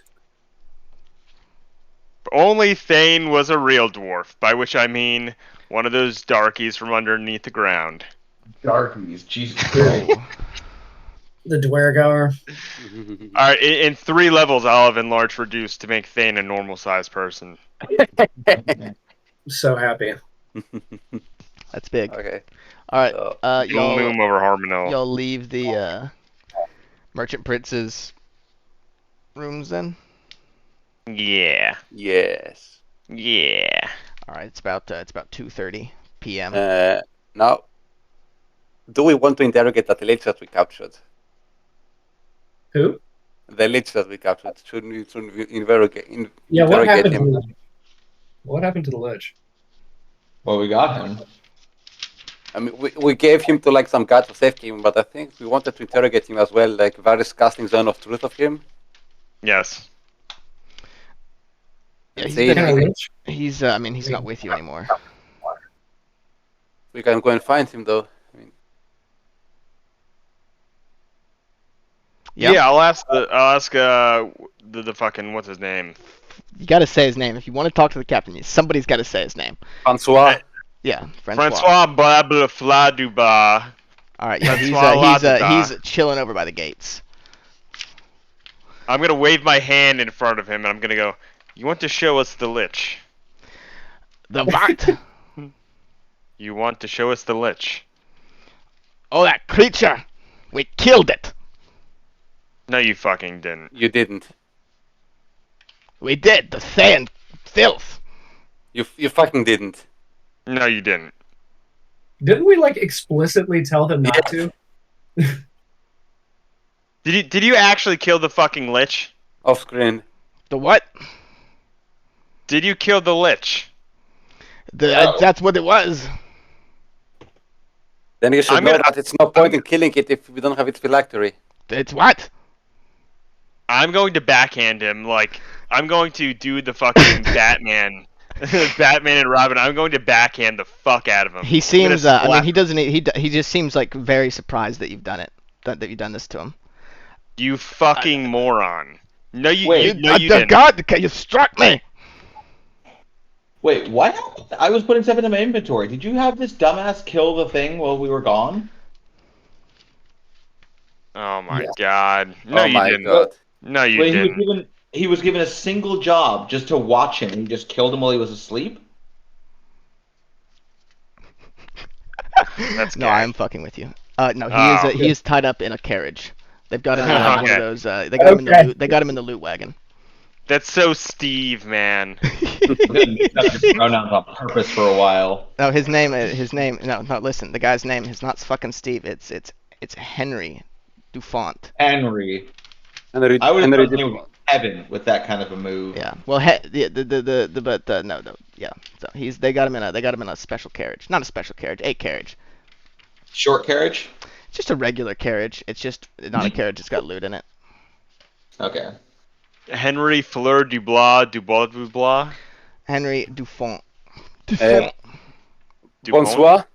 If only Thane was a real dwarf, by which I mean one of those darkies from underneath the ground. Darkies, Jesus Christ. The Dwergar. Alright, in 3 levels I'll have enlarged reduced to make Thane a normal sized person. So happy. That's big. Okay. Alright, So, You'll loom over Harmonell. y'all leave the Merchant Prince's rooms then? Yeah. yes. Yeah. Alright, it's about 2:30 p.m. Now, do we want to interrogate that lich that we captured? Who? The lich that we captured. Should we interrogate Yeah, what happened him? to what happened to the Lich? Well, we got him. I mean, we gave him to like some guy to save him, but I think we wanted to interrogate him as well, like various casting zone of truth of him. Yes. Yeah, And he's see been- if He's he's not with you anymore. we can go and find him though. I mean, Yep. Yeah, I'll ask the fucking what's his name? You gotta say his name. If you want to talk to the captain, somebody's gotta say his name. Francois. Yeah, Francois. Francois Blablafladuba. Alright, yeah, Francois he's Laduba. chilling over by the gates. I'm gonna wave my hand in front of him and I'm gonna go, you want to show us the lich? The what? You want to show us the lich? Oh, that creature! We killed it! No, you fucking didn't. You didn't. We did! The sand filth! You fucking didn't. No, you didn't. Didn't we like explicitly tell him not to? Did you actually kill the fucking lich? Off screen. The what? Did you kill the lich? That's what it was. Then you should I'm know gonna- that it's no point in killing it if we don't have its phylactery. It's what? I'm going to backhand him like I'm going to do the fucking Batman. Batman and Robin. I'm going to backhand the fuck out of him. He I'm seems. gonna I mean, slap- he doesn't. He just seems like very surprised that you've done it. That you've done this to him. You fucking moron. No, you. Wait, no, you the didn't. God, you struck me. Wait, what happened? I was putting stuff into my inventory. Did you have this dumbass kill the thing while we were gone? Oh my Yeah. god. No, Oh you my didn't. god. No, you Wait, didn't. he was given a single job just to watch him, and you just killed him while he was asleep? That's No, gay. I'm fucking with you. No, Oh. he is tied up in a carriage. They've got him in one Okay. of those. They got him in the Okay. loot. They got him in the loot wagon. That's so Steve, man. I'm gonna mix up your pronouns on purpose for a while. No, his name. No, listen. The guy's name is not fucking Steve. It's Henry Dufont. Henry. Henry, I would have Henry thought his name was Evan with that kind of a move. Yeah. Well, no. Yeah. So they got him in a special carriage. Not a special carriage. A carriage. Short carriage? Just a regular carriage. It's just not a carriage. It's got loot in it. Okay. Henry Fleur Dubois. Henry Dufont. Uh, Dupont? Bonsoir.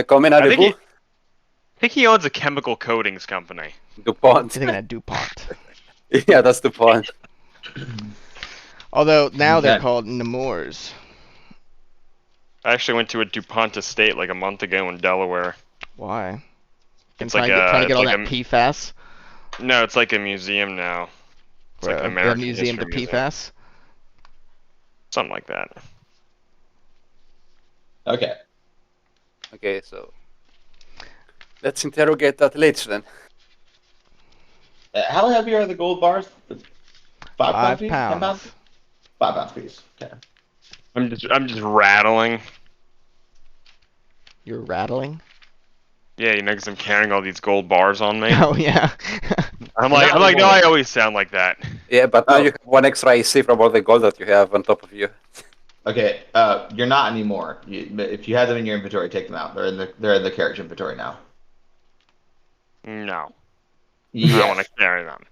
Comment I think, avez-vous? I think he owns a chemical coatings company. DuPont. You're thinking of DuPont. Yeah, that's the point. Although now they're Okay. called Nemours. I actually went to a DuPont estate like a month ago in Delaware. Why? It's trying like to get all like that PFAS. No, it's like a museum now. It's like an The American museum to History Museum. PFAS. Something like that. Okay. Okay, so let's interrogate that later then. How heavy are the gold bars? 5 pounds 5 piece? 10 pounds? pounds. 5 pounds piece. Okay. I'm just rattling. You're rattling. Yeah, you know, because I'm carrying all these gold bars on me. Oh yeah. I'm like, no, I always sound like that. Yeah, but now Oh. you have one extra AC from all the gold that you have on top of you. Okay. You're not anymore. If you had them in your inventory, take them out. They're in the carriage inventory now. No, I Yes. don't want to carry them.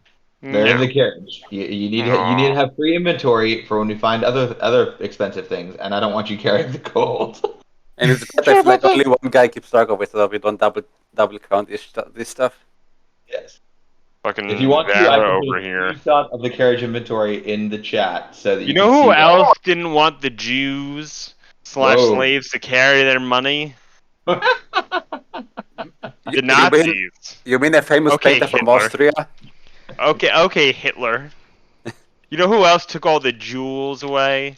They're in No. the carriage. You need to have free inventory for when we find other expensive things, and I don't want you carrying the gold. And it's better if like only one guy keeps track of it so that we don't double count this stuff. Yes. Fucking If you want to, I Vara can over put a here. screenshot of the carriage inventory in the chat so that You you know can who see that. else didn't want the Jews / Whoa. slaves to carry their money? The You mean, Nazis. you mean a famous Okay, painter from Hitler. Austria? Okay, Hitler. You know who else took all the jewels away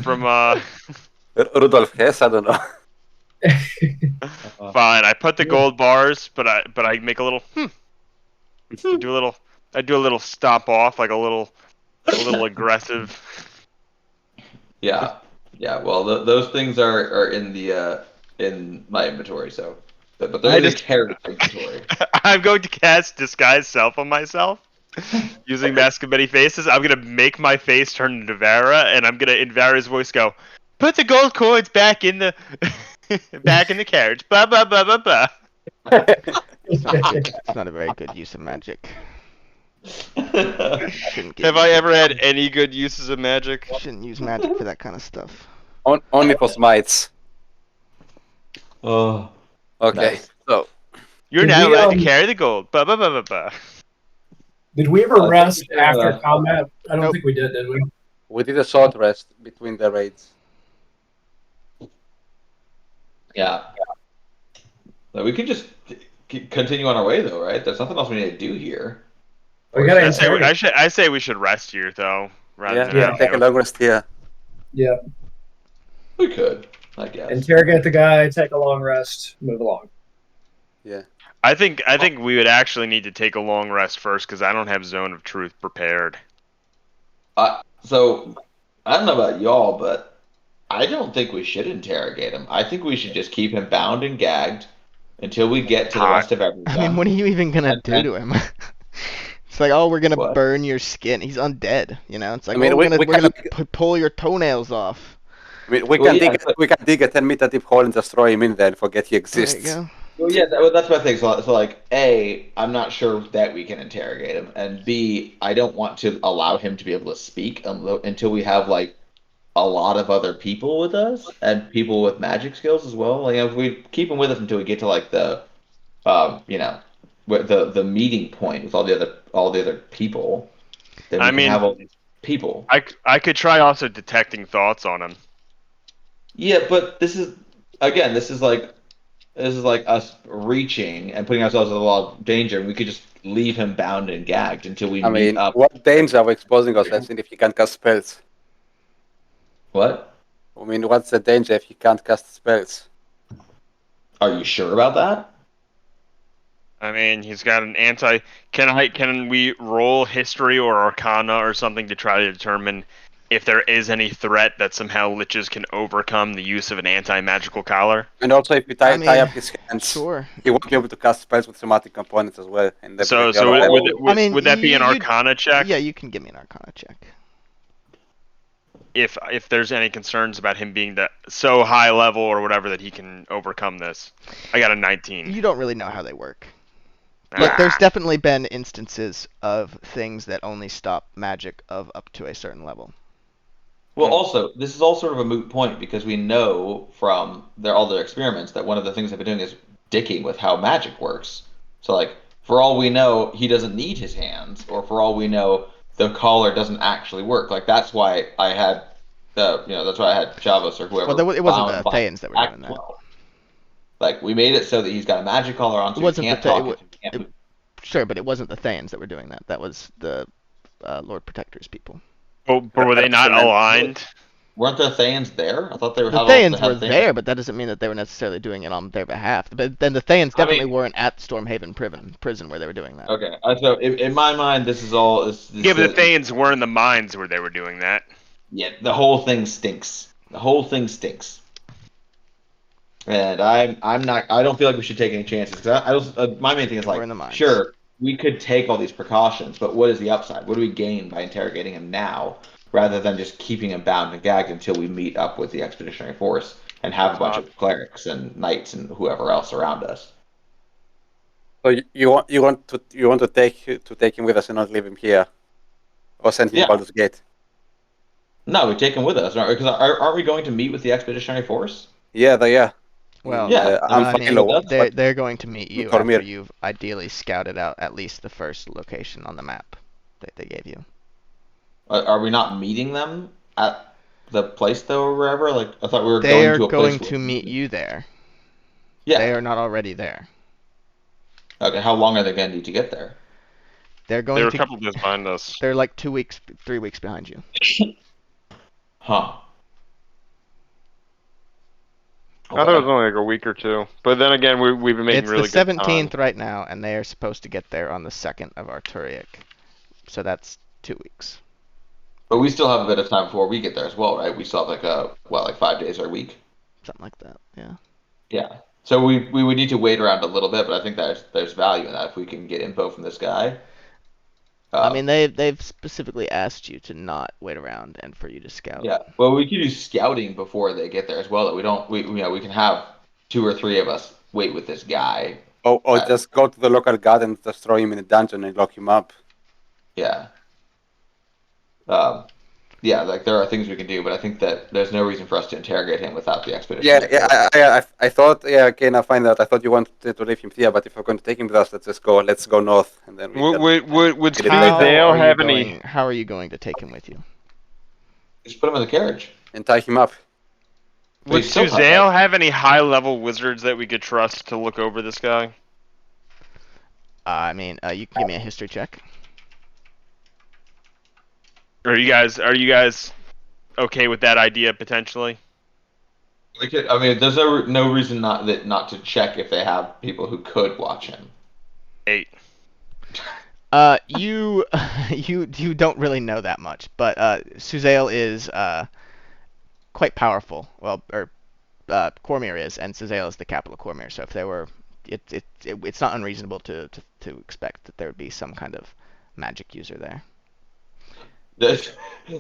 from Rudolf Hess? I don't know. Fine, I put the gold bars, but I make a little I do a little stop off, like a little aggressive. Yeah. Well, those things are in the in my inventory, so but they're I in the just- carriage inventory. I'm going to cast disguise self on myself using Mask of Many Faces. I'm gonna make my face turn into Vara, and I'm gonna in Vara's voice go, "Put the gold coins back in the carriage." Ba ba ba ba ba. It's not a very good use of magic. Shouldn't get Have I ever had any good uses of magic? Shouldn't use magic for that kind of stuff. Only for smites. Oh. Okay, Nice. so You're Did now we, allowed to um, carry the gold. Ba ba ba ba ba. Did we ever I rest think we did, after combat? I don't Nope. think we did we? we did a short rest between the raids. Yeah. But we could just continue on our way, though, right? There's nothing else we need to do here. We gotta I say, interrogate. I say we should rest here though, rather Yeah, than Yeah. take a long rest here. Yeah, We could, I guess. interrogate the guy, take a long rest, move along. Yeah. I think we would actually need to take a long rest first because I don't have Zone of Truth prepared. So, I don't know about y'all, but I don't think we should interrogate him. I think we should just keep him bound and gagged until we get to the rest of everything. I mean, what are you even gonna do to him? It's like, oh, we're gonna What? burn your skin. He's undead, you know. It's like, I mean, oh, we we're can gonna pull your toenails off. I mean, we Well, can yeah, dig we can dig a 10-meter deep hole and destroy him in there and forget he There you exists. go. Well, yeah, that's my thing. So, like, A, I'm not sure that we can interrogate him, and B, I don't want to allow him to be able to speak until we have like a lot of other people with us and people with magic skills as well. Like, if we keep him with us until we get to like the, the meeting point with all the other people, then we I can mean- have all these people. I could try also detecting thoughts on him. Yeah, but this is like us reaching and putting ourselves in a lot of danger, and we could just leave him bound and gagged until we I meet mean, up. what danger are we exposing ourselves in if he can't cast spells? What? I mean, what's the danger if he can't cast spells? Are you sure about that? I mean, he's got an anti. Can we roll history or arcana or something to try to determine if there is any threat that somehow liches can overcome the use of an anti-magical collar? And also, if we I tie mean, up his hands, Sure. he won't be able to cast spells with somatic components as well. And So, definitely so all of would, them. would, I mean, would that be an you- arcana check? Yeah, you can give me an Arcana check. If there's any concerns about him being so high level or whatever that he can overcome this. I got a 19. You don't really know how they work. But there's definitely been instances of things that only stop magic of up to a certain level. Well, also, this is all sort of a moot point because we know from all their experiments that one of the things they've been doing is dicking with how magic works. So, like, for all we know, he doesn't need his hands, or for all we know, the collar doesn't actually work. Like, that's why I had that's why I had Chavos or whoever. Well, it wasn't bound the by Thayans that were Act doing that. 12. Like, we made it so that he's got a magic collar on, so It wasn't he can't the talk. Thay- he can't move. Sure, but it wasn't the Thayans that were doing that. That was the Lord Protector's people. But were they not aligned? Weren't the Thayans there? I thought they were. The Thayans were there, but that doesn't mean that they were necessarily doing it on their behalf. But then the Thayans definitely weren't at Stormhaven prison where they were doing that. Okay, so in my mind, this is all. Yeah, but the Thayans were in the mines where they were doing that. Yeah, the whole thing stinks. The whole thing stinks. And I'm not. I don't feel like we should take any chances because my main thing is We're in the like, mines. sure, we could take all these precautions, but what is the upside? What do we gain by interrogating him now, rather than just keeping him bound and gagged until we meet up with the expeditionary force and have a bunch of clerics and knights and whoever else around us? So you want to take him with us and not leave him here, or send him to Baldur's Gate? No, we take him with us, because aren't we going to meet with the expeditionary force? Yeah, they are. Well, Yeah, I mean, Philo, they're going to meet you Cormyr. after you've ideally scouted out at least the first location on the map that they gave you. Are we not meeting them at the place though, or wherever? Like, I thought we were They are going to a going place to meet you there. Yeah. They are not already there. Okay, how long are they going to need to get there? They're going They were to. a couple days behind us. They're like 3 weeks behind you. Huh. I thought it was only like a week or two. But then again, we've been making It's really the good 17th time. right now, and they are supposed to get there on the 2nd of Arturic. So that's 2 weeks. But we still have a bit of time before we get there as well, right? We still have like 5 days or a week. Something like that, yeah. Yeah. So we would need to wait around a little bit, but I think there's value in that if we can get info from this guy. I mean, they've specifically asked you to not wait around and for you to scout. Yeah. Well, we could do scouting before they get there as well. That we can have 2 or 3 of us wait with this guy. Or just go to the local guard and just throw him in a dungeon and lock him up. Yeah. Yeah, like there are things we can do, but I think that there's no reason for us to interrogate him without the expedition. I thought, again, I find that I thought you wanted to leave him here, but if we're going to take him with us, let's go north, and then Would get it How Dale are you have going- any? How are you going to take him with you? Just put him in the carriage. and tie him up. But Would he's still Suzale have any high-level wizards that we could trust to look over this guy? I mean, you can give me a history check. Are you guys okay with that idea potentially? I mean, there's no reason not to check if they have people who could watch him. 8. You you don't really know that much, but Suzale is quite powerful. Well, or Cormyr is, and Suzale is the capital of Cormyr. So if there were, it's not unreasonable to expect that there would be some kind of magic user there. They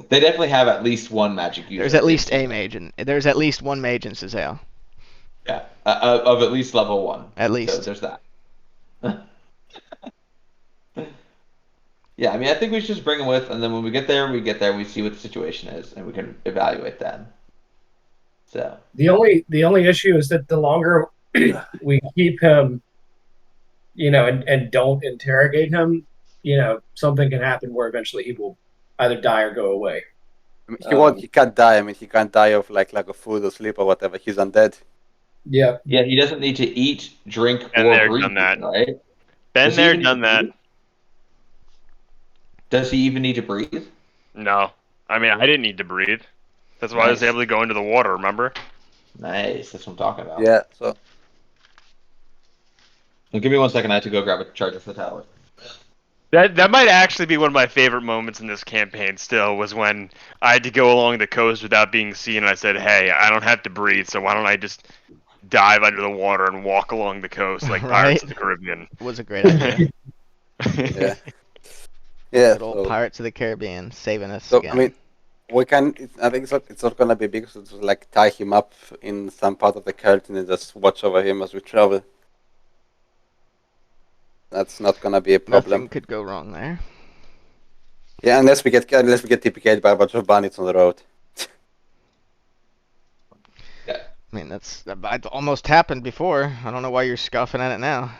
definitely have at least one magic user. There's at least a mage, and there's at least one mage in Suzale. Yeah, of at least level 1. At least. So there's that. Yeah, I mean, I think we should just bring him with, and then when we get there, we see what the situation is, and we can evaluate then. So The only issue is that the longer we keep him, and don't interrogate him, something can happen where eventually he will either die or go away. I mean, he can't die. I mean, he can't die of lack of food or sleep or whatever. He's undead. Yeah. yeah, he doesn't need to eat, drink, Been or there, breathe, done that. right? Been Does he there, even done need to that. breathe? Does he even need to breathe? No, I mean I didn't need to breathe. That's why I was Nice. able to go into the water. Remember? Nice, that's what I'm talking about. Yeah. So Well, give me 1 second. I have to go grab a charger for the tablet. That might actually be one of my favorite moments in this campaign. Still, was when I had to go along the coast without being seen, and I said, "Hey, I don't have to breathe, so why don't I just dive under the water and walk along the coast like Pirates Right? of the Caribbean?" It was a great idea. Yeah. Yeah. Good old So, Pirates of the Caribbean saving us so again. I mean, we can. I think it's not gonna be big. So just like tie him up in some part of the curtain and just watch over him as we travel. That's not gonna be a problem. Nothing could go wrong there. Yeah, unless we get TPK'd by a bunch of bandits on the road. I mean, that almost happened before. I don't know why you're scoffing at it now.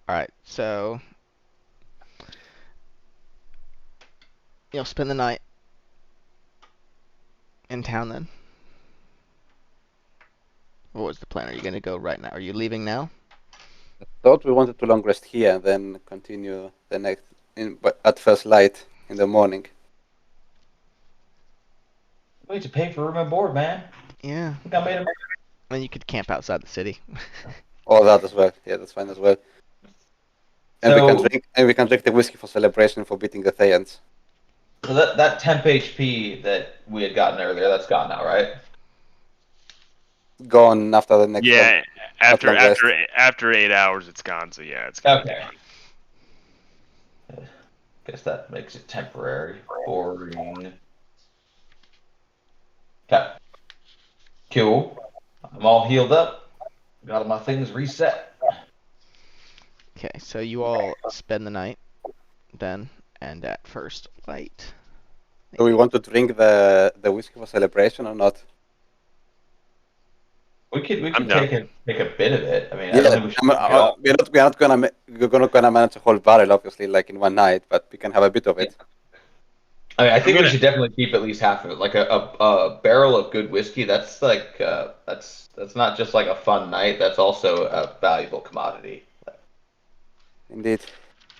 Alright, so you'll spend the night in town then? What was the plan? Are you gonna go right now? Are you leaving now? Thought we wanted to long rest here and then continue the next but at first light in the morning. We need to pay for room and board, man. Yeah. I think I made a. I mean, you could camp outside the city. All that as well. Yeah, that's fine as well. And we can drink the whiskey for celebration for beating the Thayans. So that temp HP that we had gotten earlier, that's gone now, right? Gone after the next Yeah, one. after 8 hours, it's gone. So yeah, it's gone. Okay. Guess that makes it temporary. Boring. Okay. Cool. I'm all healed up. Got all my things reset. Okay, so you all spend the night then, and at first light. Do we want to drink the whiskey for celebration or not? We could I'm down. take a bit of it. I mean, I Yeah, don't think we should drink it all. we're not gonna manage a whole barrel, obviously, like in one night, but we can have a bit of it. I mean, I think we gonna- should definitely keep at least half of it. Like a barrel of good whiskey. That's like that's not just like a fun night. That's also a valuable commodity. Indeed.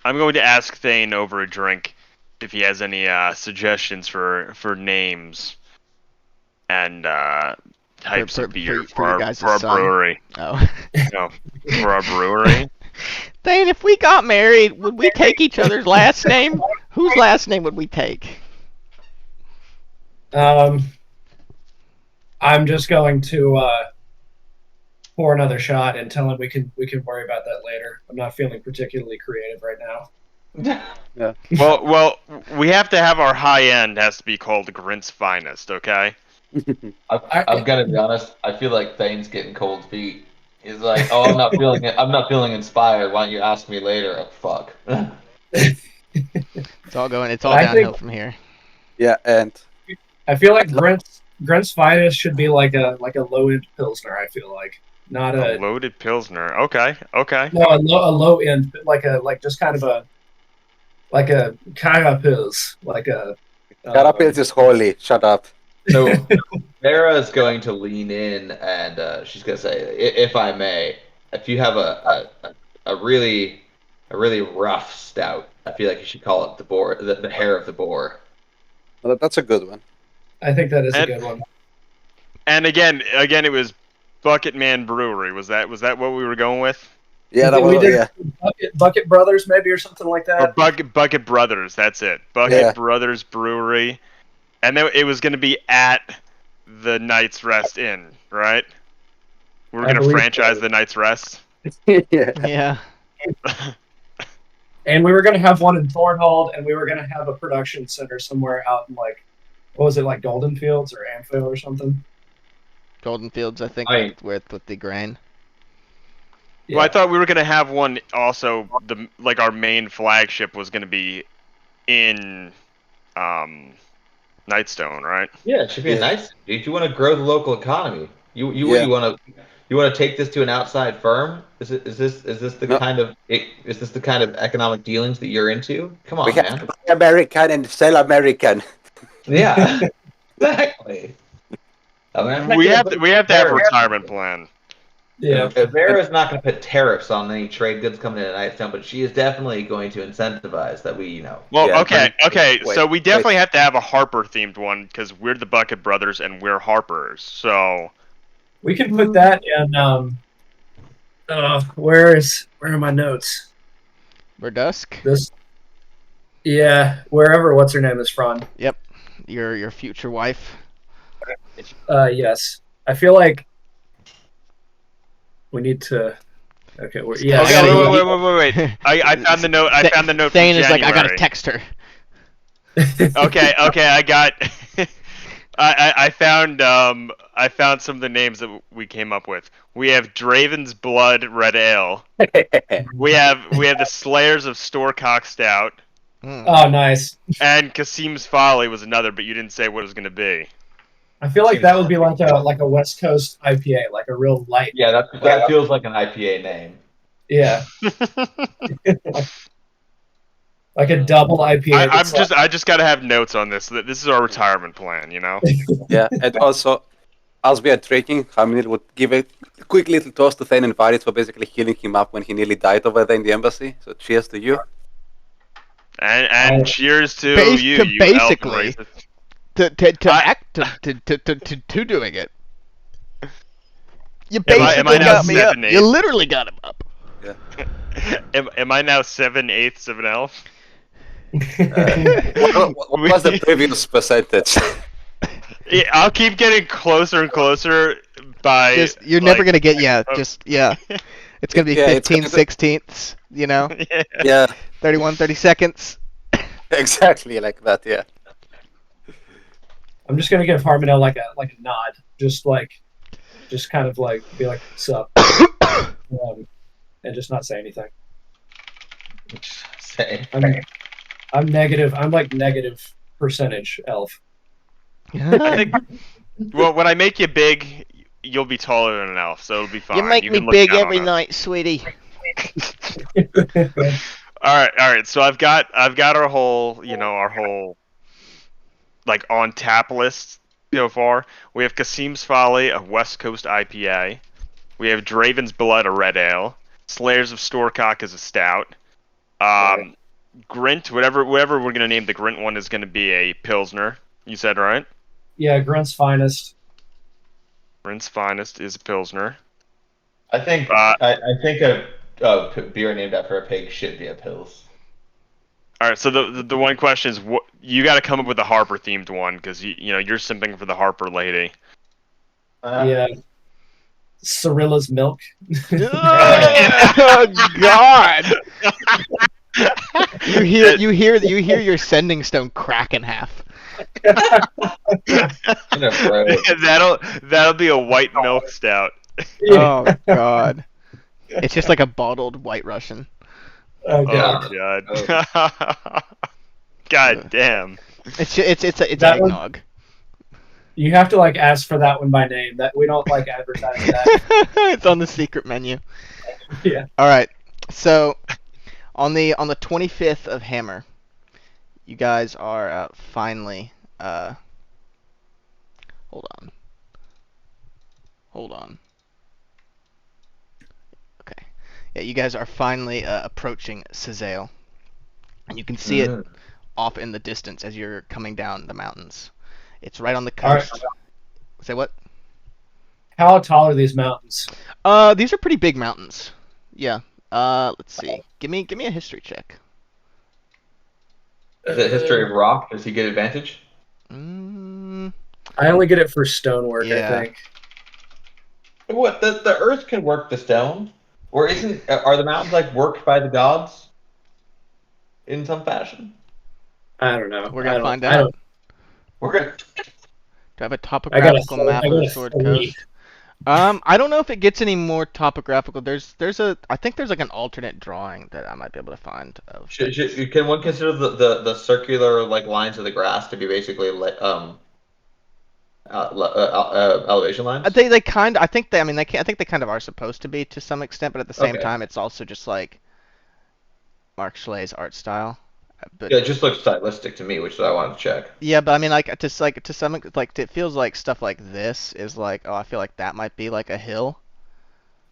I'm going to ask Thane over a drink if he has any suggestions for names and types For- of beer for your guys' for our son. brewery. Oh. No, for our brewery. Thane, if we got married, would we take each other's last name? Whose last name would we take? I'm just going to pour another shot and tell him we can worry about that later. I'm not feeling particularly creative right now. Well, we have to have our high end has to be called Grint's Finest, okay? I've got to be honest. I feel like Thane's getting cold feet. He's like, "Oh, I'm not feeling it. I'm not feeling inspired. Why don't you ask me later?" Oh, fuck. It's all I downhill think- from here. Yeah, and I feel like Grant's Finest should be like a low end pilsner. I feel like not A a loaded pilsner. Okay. no a low end like just kind of a carapils like a Carapils is holy. Shut up. So Vera is going to lean in and she's going to say, "If I may, if you have a really rough stout, I feel like you should call it the boar, the hair of the boar." Well, that's a good one. I think that is a And- good one. And again, it was Bucket Man Brewery. Was that what we were going with? Yeah, I that think we was did yeah. Bucket Brothers maybe or something like Or that. Bucket Brothers. That's it. Bucket Yeah. Brothers Brewery, and then it was going to be at the Knight's Rest Inn, right? We were I going to believe franchise so. the Knight's Rest. Yeah. Yeah. And we were going to have one in Thornhold, and we were going to have a production center somewhere out in like, what was it, like Golden Fields or Anfield or something? Golden Fields, I think, I- with the grain. Yeah. Well, I thought we were going to have one also. Our main flagship was going to be in Nightstone, right? Yeah, it should be Yeah. a nice. If you want to grow the local economy, you Yeah. want to take this to an outside firm. Is this the No. kind of is this the kind of economic dealings that you're into? Come on, We have man. to buy American and sell American. Yeah, exactly. I mean, We have to have a Vera- retirement plan. Yeah. Vera's not going to put tariffs on any trade goods coming in at Nightstone, but she is definitely going to incentivize that we, Well, Yeah, okay. wait, So we definitely have to have a Harper themed one because we're the Bucket Brothers and we're Harpers. So We can put that in. Where are my notes? Verdusk. This. Yeah, wherever what's her name is from. Yep. Your future wife. Yes. I feel like we need to. Okay. Yeah. I Okay, gotta- wait. I found the note. I found the note. Thane from is like, I gotta January. text her. Okay, I got. I found some of the names that we came up with. We have Draven's Blood Red Ale. We have the Slayers of Storecock Stout, Hmm. Oh, nice. and Kasim's Folly was another, but you didn't say what it was going to be. I feel like that would be like a West Coast IPA, like a real light. Yeah, that feels like an IPA name. Yeah, like a double IPA. I just got to have notes on this. This is our retirement plan, you know. Yeah, and also, as we are drinking, Hamil would give a quick little toast to Thane and Varys for basically healing him up when he nearly died over there in the embassy. So cheers to you. And cheers to Bas- you, to you basically- elf To doing it. You Am I basically now got me up. 7/8? You literally got him up. am I now 7/8 of an elf? What was the previous percentage? Yeah, I'll keep getting closer and closer by. You're never gonna get It's gonna be Yeah, it's 15 gonna- sixteenths. You know, Yeah, 31 30 seconds. exactly like that. Yeah. I'm just gonna give Harmonel like a nod, just kind of like be like, "Sup," and just not say anything. Say. I'm negative. I'm like negative percentage elf. I think. Well, when I make you big, you'll be taller than an elf, so it'll be fine. You make me can look big down every on us. night, sweetie. All right. So I've got our whole like on tap list so far. We have Kasim's Folly, a West Coast IPA. We have Draven's Blood, a red ale. Slayers of Storecock is a stout. Grint, whatever we're gonna name the Grint one, is gonna be a pilsner. You said right? Yeah, Grunt's finest. Grint's Finest is a pilsner. I think I think a beer named after a pig should be a Pils. All right. So the one question is, what you got to come up with a Harper themed one because you're simping for the Harper lady. Yeah. Cirilla's milk. Oh God! You hear your sending stone crack in half. That'll be a white milk stout. Oh God! It's just like a bottled White Russian. Oh Oh god. god. God damn. It's That one- eggnog. You have to like ask for that one by name. That we don't like advertise that. It's on the secret menu. Yeah. All right. So on the 25th of Hammer, you guys are finally hold on. Okay. Yeah, you guys are finally approaching Sazale. And you can see it off in the distance as you're coming down the mountains. It's right on the All right. coast. Say what? How tall are these mountains? These are pretty big mountains. Yeah. Let's see. Give me a history check. Is it history of rock? Does he get advantage? I only get it for stonework, Yeah. I think. What the earth can work the stone, or are the mountains like worked by the gods in some fashion? I don't know. We're gonna find I out. don't- We're gonna. Do I have a I got topographical map I of got the a Sword 3. Coast? I don't know if it gets any more topographical. I think there's like an alternate drawing that I might be able to find. Can one consider the circular like lines of the grass to be basically elevation lines? I think they kind of are supposed to be to some extent, but at the same Okay. time, it's also just like Mark Schle's art style. But Yeah, it just looks stylistic to me, which is what I wanted to check. yeah, but I mean, like to some like it feels like stuff like this is like, oh, I feel like that might be like a hill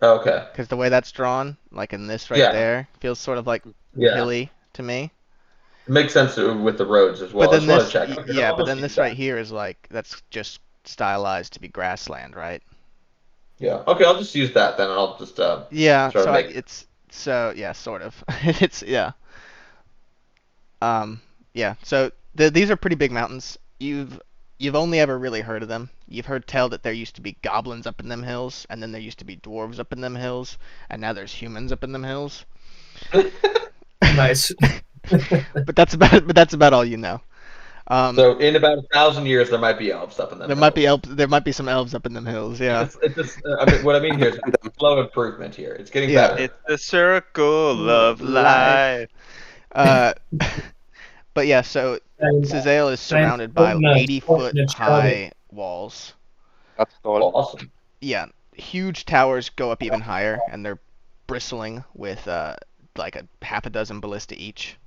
Oh, okay. because the way that's drawn, like in this right Yeah. there, feels sort of like Yeah, hilly to me. it makes sense with the roads as well. But I then just wanted this, to check. yeah, but then this right here is like that's just stylized to be grassland, right? Yeah. Okay, I'll just use that then, and I'll just Yeah, sort of make. it's so yeah, sort of. It's yeah. Yeah. So these are pretty big mountains. You've only ever really heard of them. You've heard tell that there used to be goblins up in them hills, and then there used to be dwarves up in them hills, and now there's humans up in them hills. Nice. But that's about all you know. So in about 1,000 years, there might be elves up in them. There might be some elves up in them hills. Yeah. It's just, I mean, what I mean here is slow improvement here. It's getting Yeah. better. It's the circle of life. Uh, but yeah, so And, Cizale is surrounded by putting a 80-foot fortune high walls. That's all. Awesome. Yeah, huge towers go up even higher, and they're bristling with like a half a dozen ballista each.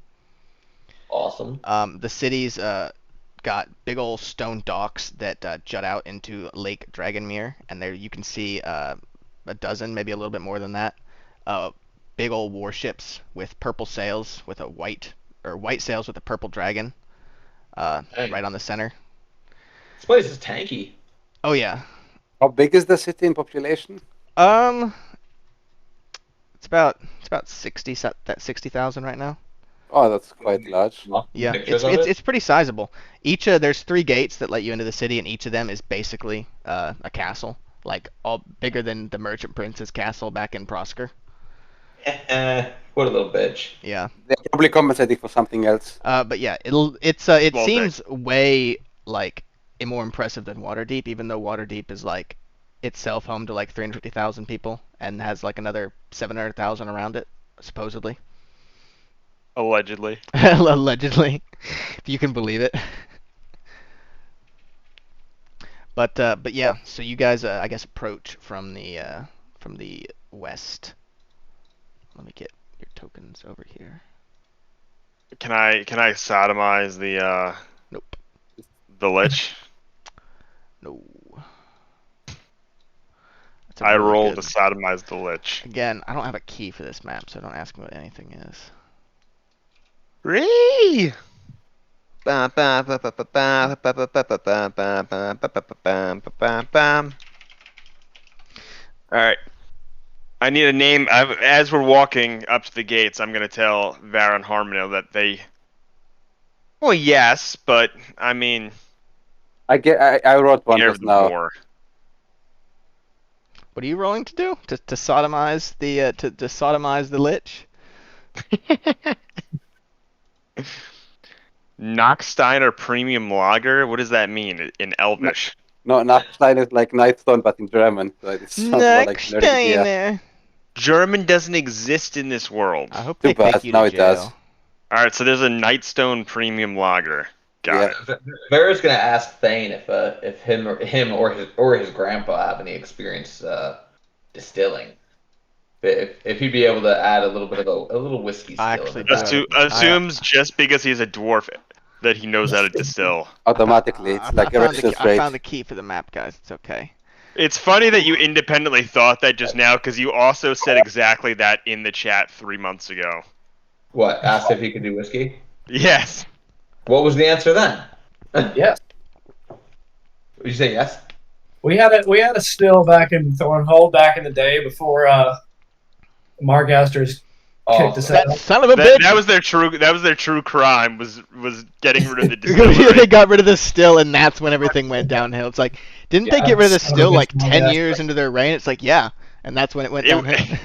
Awesome. The city's got big old stone docks that jut out into Lake Dragonmere, and there you can see a dozen, maybe a little bit more than that, big old warships with purple sails with a white sails with a purple dragon Dang. right on the center. This place is tanky. Oh yeah. How big is the city in population? It's about 60,000 right now. Oh, that's quite large. Yeah, Pictures of it? it's pretty sizable. There's 3 gates that let you into the city, and each of them is basically a castle, like all bigger than the Merchant Prince's castle back in Prosker. What a little bitch. Yeah. They're probably compensating for something else. But yeah, it Well, seems way like more impressive than Waterdeep, even though Waterdeep is like itself home to like 350,000 people and has like another 700,000 around it, supposedly. Allegedly. Allegedly, if you can believe it. But yeah, so you guys I guess approach from the west. Let me get your tokens over here. Can I sodomize the Nope. the lich? No. That's a I really rolled good- to sodomize the lich. Again, I don't have a key for this map, so don't ask me what anything is. Ree! Alright. I need a name. As we're walking up to the gates, I'm going to tell Varen Harmonil that they... Well, yes, but, I mean... I wrote one There's just now. more. What are you rolling to do? To sodomize the to sodomize the lich? Nocksteiner Premium Lager? What does that mean in Elvish? No, Nachstein is like Nightstone, but in German. So it sounds more like nerdy, yeah. Necksteiner. German doesn't exist in this world. I hope Too they bad, take you now to it jail. does. Alright, so there's a Nightstone Premium Lager. Got it. Vera's gonna ask Thane if him or his grandpa have any experience distilling. If he'd be able to add a little bit of a little whiskey I skill. actually in there. do. Assumes just because he's a dwarf that he knows how to distill. Automatically, it's like a resistance I rate. found the key for the map, guys. It's okay. It's funny that you independently thought that just now because you also said exactly that in the chat 3 months ago. What? Asked if he could do whiskey? Yes. What was the answer then? Yes. Did you say yes? We had a still back in Thornhold back in the day before Mark Astor's kicked us That out. son of a bitch. That was their true crime was getting rid of the distillery. They got rid of the still, and that's when everything went downhill. It's like, didn't they Yeah, get rid of the son of a still bitch, like my 10 bad. years into their reign? It's like, yeah, and that's when it went downhill.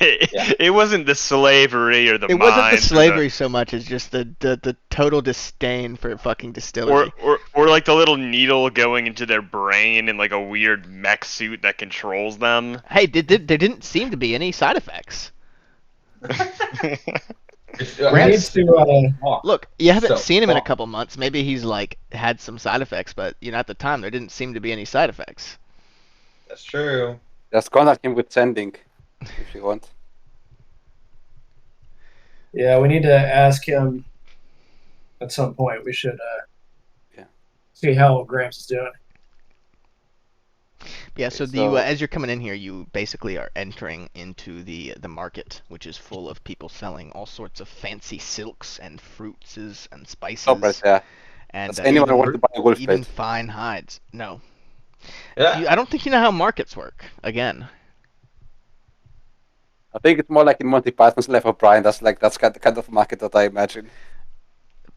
It wasn't the slavery or the It wasn't the mines or slavery so much as just the total disdain for fucking distillery. or like the little needle going into their brain in like a weird mech suit that controls them. Hey, there didn't seem to be any side effects. We need to Look, you haven't So, seen him in a well- couple months. Maybe he's like had some side effects, but at the time there didn't seem to be any side effects. That's true. Just contact him with sending, if you want. yeah, we need to ask him at some point. We should Yeah. see how Gramps is doing. Yeah, so So- as you're coming in here, you basically are entering into the market, which is full of people selling all sorts of fancy silks and fruits and spices Stop right there. and Does anyone even, want to buy a wolf even bait? fine hides. No. Yeah. I don't think you know how markets work. Again, I think it's more like in Monty Python's Life of Brian. That's kind of market that I imagine.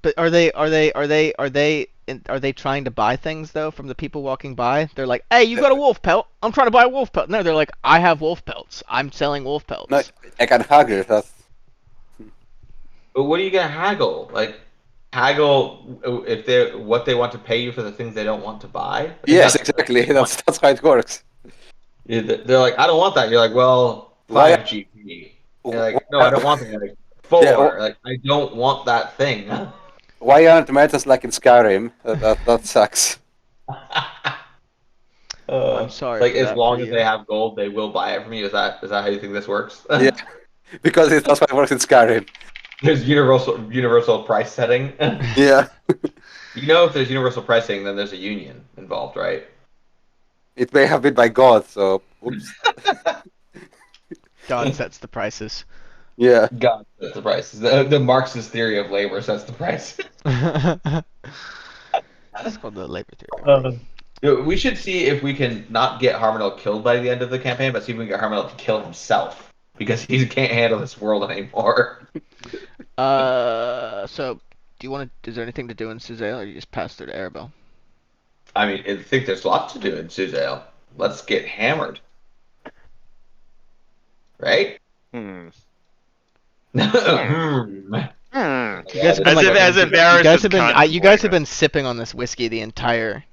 but are they trying to buy things though from the people walking by? They're like, "Hey, you got a wolf pelt? I'm trying to buy a wolf pelt." No, they're like, "I have wolf pelts. I'm selling wolf pelts." No, I can haggle. That's But what are you gonna haggle? Like haggle if they what they want to pay you for the things they don't want to buy? I think yes, that's exactly. That's how it works. they're like, I don't want that. You're like, well, Why? 5 GP. You're like, no, I don't want that. You're like, Yeah, 4. Like, I don't want that thing. why aren't merchants like in Skyrim? That sucks. I'm sorry like for as that long for as you. they have gold, they will buy it from you. Is that how you think this works? Yeah, because that's how it works in Skyrim. There's universal price setting. Yeah, If there's universal pricing, then there's a union involved, right? it may have been by God. So, oops. God sets the prices. Yeah. God sets the prices. The Marxist theory of labor sets the price. It's called the labor theory. We should see if we can not get Harmonel killed by the end of the campaign, but see if we can get Harmonel to kill himself because he can't handle this world anymore. So do you want to? Is there anything to do in Suzale, or you just pass through to Erebel? I mean, I think there's lots to do in Suzale. Let's get hammered, right? Hmm. Hmm. Hmm. You guys have been As like, if as you embarrassed guys as have been, you guys have contemplating been sipping on this whiskey the entire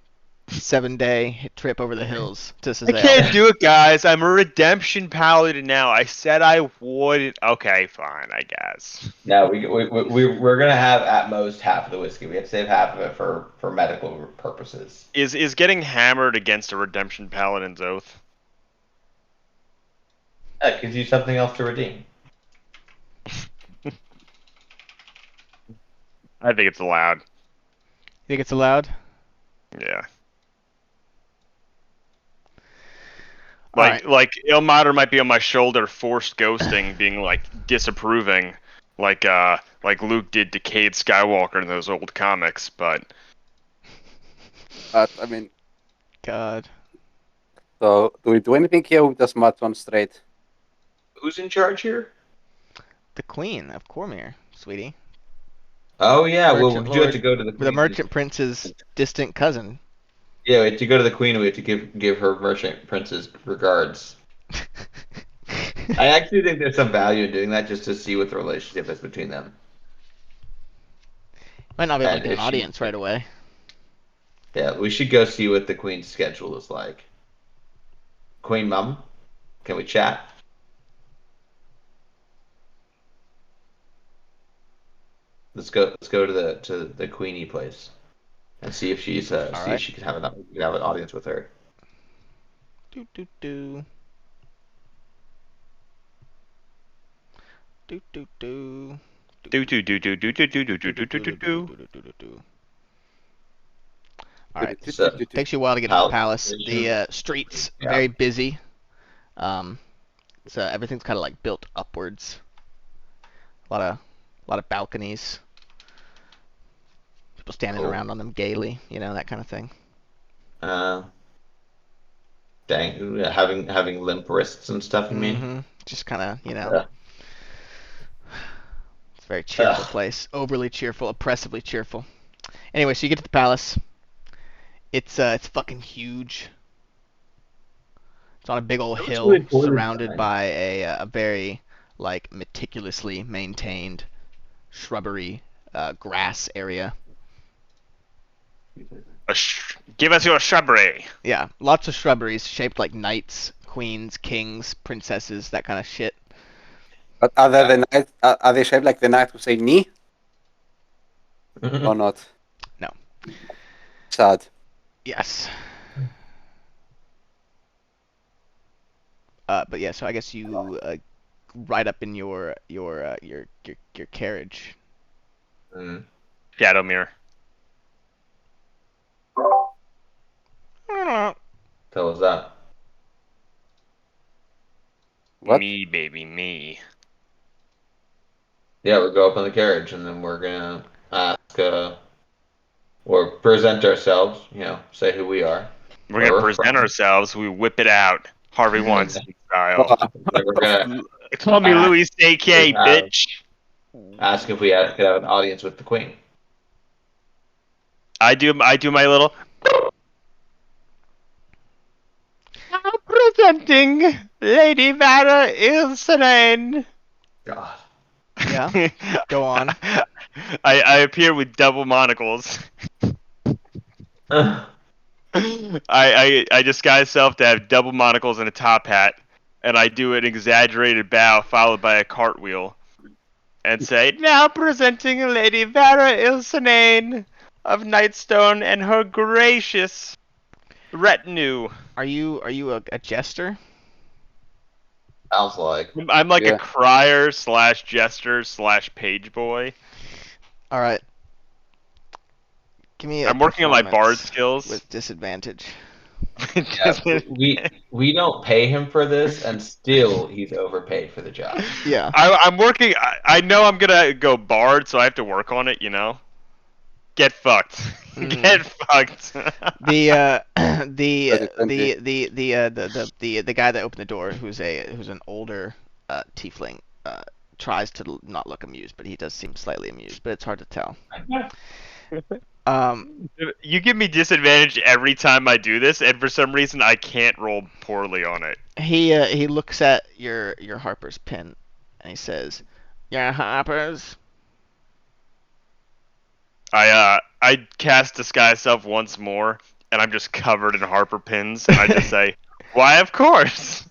7-day trip over the hills to I Suzale. can't do it, guys. I'm a redemption paladin now. I said I wouldn't. Okay, fine, I guess. No, we're gonna have at most half of the whiskey. We have to save half of it for medical purposes. Is getting hammered against a redemption paladin's oath? That gives you something else to redeem. I think it's allowed. You think it's allowed? Yeah. All Like right. like Ilmater might be on my shoulder, forced ghosting, being like disapproving, like Luke did to Cade Skywalker in those old comics, but But I mean, God. so do we do anything here with just march on straight? Who's in charge here? The Queen of Cormyr, sweetie. Oh yeah, well Merchant we do have Lord, to go to the the queen. Merchant Prince's distant cousin. Yeah, we have to go to the queen. And we have to give her merchant prince's regards. I actually think there's some value in doing that just to see what the relationship is between them. Might not be able to And get an if she- audience right away. Yeah, we should go see what the queen's schedule is like. Queen Mum, can we chat? Let's go to the Queenie place and see if she's see Alright. if she can have an audience with her. Do do do. Do do do. do do do do do do do do do do do do do. Alright. So, Takes you a while to get to the palace. Palace. The streets Yeah. very busy. So everything's kind of like built upwards. A lot of balconies. People standing Cool. around on them gaily, that kind of thing. Dang, having limp wrists and stuff. You mean? Mm-hmm. Just kind of, Yeah. It's a very cheerful Ugh. place. Overly cheerful, oppressively cheerful. Anyway, so you get to the palace. It's fucking huge. It's on a big old Looks hill really cool surrounded design. by a very like meticulously maintained shrubbery grass area. Give us your shrubbery. Yeah, lots of shrubberies shaped like knights, queens, kings, princesses, that kind of shit. But are they shaped like the knight who say "ni" or not? No. Sad. Yes. But yeah, so I guess you ride up in your carriage. Mm. Shadowmere. Tell us that. What? Me, baby, me. Yeah, we'll go up on the carriage and then we're gonna ask or present ourselves. Say who we are. We're Where gonna we're present from. ourselves. We whip it out, Harvey Weinstein style. Then we're gonna Call me ask Louis C.K. if we have, bitch. ask if we could have an audience with the Queen. I do my little. Now presenting Lady Vara Ilsanane. God. Yeah. Go on. I appear with double monocles. I disguise self to have double monocles and a top hat, and I do an exaggerated bow followed by a cartwheel, and say, "Now presenting Lady Vara Ilsanane of Nightstone and her gracious retinue." Are you a jester? Sounds like. I'm like a Yeah. crier slash jester slash page boy. All right. Give me a I'm working on my bard performance skills. with disadvantage. Yeah, we don't pay him for this, and still he's overpaid for the job. Yeah. I'm working. I know I'm gonna go bard, so I have to work on it. Get fucked. Mm. Get fucked. The guy that opened the door, who's an older tiefling, tries to not look amused, but he does seem slightly amused, but it's hard to tell. You give me disadvantage every time I do this, and for some reason I can't roll poorly on it. He looks at your Harper's pin, and he says, "Your Harper's." I cast disguise self once more, and I'm just covered in Harper pins, and I just say, "Why, of course."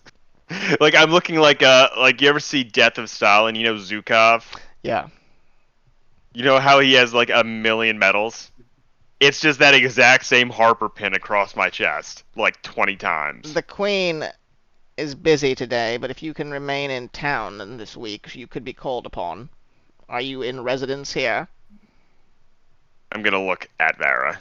Like I'm looking like you ever see Death of Stalin? You know Zhukov? Yeah. You know how he has like a million medals? It's just that exact same Harper pin across my chest, like 20 times. The Queen is busy today, but if you can remain in town this week, you could be called upon. Are you in residence here? I'm gonna look at Vara.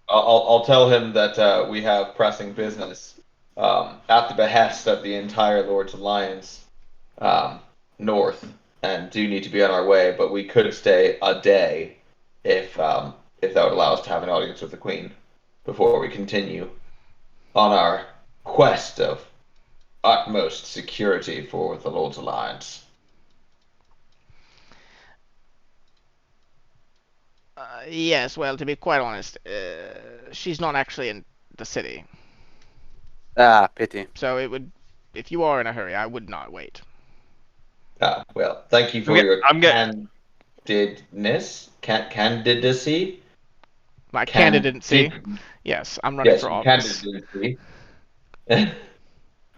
I'll tell him that we have pressing business at the behest of the entire Lord's Alliance north, and do need to be on our way. But we could stay a day if that would allow us to have an audience with the Queen before we continue on our quest of utmost security for the Lord's Alliance. Yes, well, to be quite honest, she's not actually in the city. Ah, pity. So if you are in a hurry, I would not wait. Well, thank you for your candidacy. My candidacy. Yes, I'm running for office. Candidacy.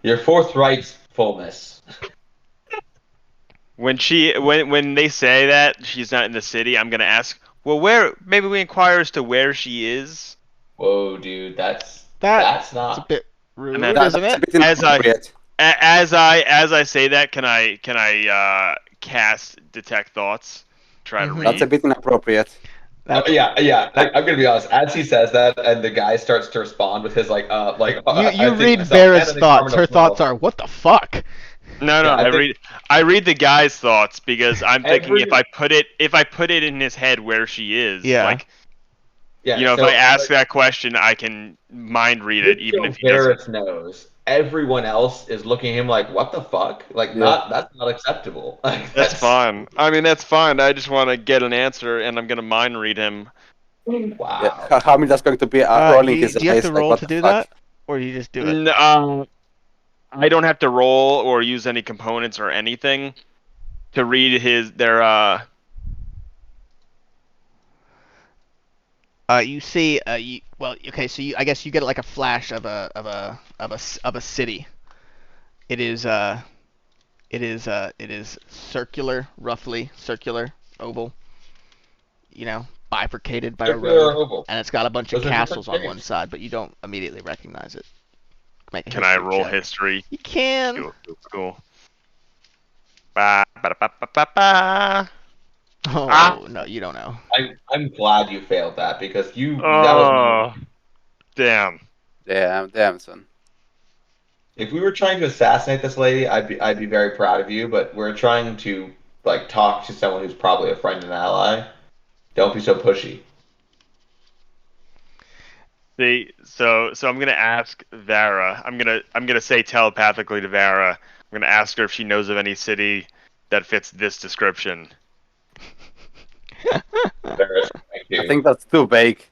Your forthrightfulness. When they say that she's not in the city, I'm gonna ask, well, where? Maybe we inquire as to where she is. Whoa, dude, that's That's not. a bit rude, And isn't That's a it? bit inappropriate. As I say that, can I cast detect thoughts? Try to Mhm. read. That's a bit inappropriate. Yeah. I'm gonna be honest. As he says that, and the guy starts to respond with his You I think read myself Vera's and an thoughts. Her incarnate thoughts model. are, "What the fuck?" No, Yeah, I read the guy's thoughts because I'm thinking Every- if I put it in his head where she is, Yeah. like Yeah, if so, I ask that question, I can mind read it even if he doesn't. Varys knows. Everyone else is looking at him like, "What the fuck?" Like, Yeah. that's not acceptable. Like, That's fine. I mean, that's fine. I just want to get an answer, and I'm gonna mind read him. Wow. Yeah. How many that's going to be rolling his do you have eyes to like, roll what to the do fuck? that, or do you just do it? No, I don't have to roll or use any components or anything to read their. You see, okay, so I guess you get like a flash of a city. It is circular, roughly circular, oval. Bifurcated by a Circular or road, oval? and it's got a bunch of Those are different castles on one shapes. side, but you don't immediately recognize it. Make a Can I history roll check. history? You can. Cool. Ba, ba, ba, ba, ba, ba. Oh no, you don't know. I'm glad you failed that because that Oh, was. damn. Damn, son. If we were trying to assassinate this lady, I'd be very proud of you. But we're trying to talk to someone who's probably a friend and ally. Don't be so pushy. So I'm gonna ask Vara. I'm gonna say telepathically to Vara. I'm gonna ask her if she knows of any city that fits this description. Vera's going I to. think that's too vague.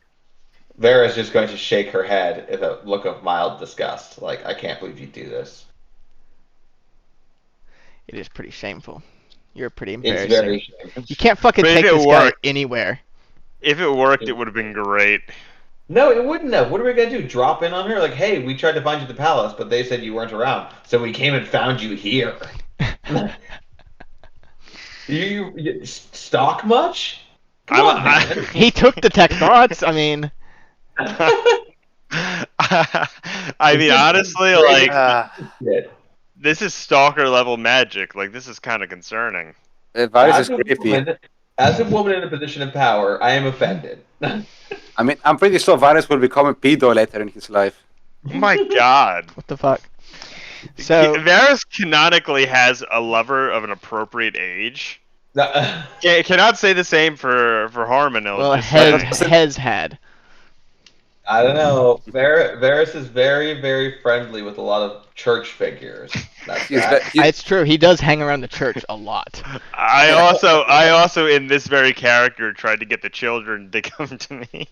Vera's just going to shake her head with a look of mild disgust. Like, I can't believe you do this. It is pretty shameful. You're pretty It's embarrassing. very shameful. You can't fucking But if take it this guy worked- anywhere. If it worked, it would have been great. No, it wouldn't have. What are we gonna do? Drop in on her? Like, hey, we tried to find you at the palace, but they said you weren't around, so we came and found you here. You stalk much? Come on, man. He took the Technots. I mean, I mean, honestly, like Yeah. this is stalker level magic. Like this is kind of concerning. Varys As is a creepy. woman, as a woman in a position of power, I am offended. I mean, I'm pretty sure Varys will become a pedo later in his life. Oh my god. what the fuck? So Varys canonically has a lover of an appropriate age. I Cannot say the same for Harmon. well, just saying. Hez had. don't know. Varys is very, very friendly with a lot of church figures. That's He's that. It's true. He does hang around the church a lot. I also in this very character tried to get the children to come to me.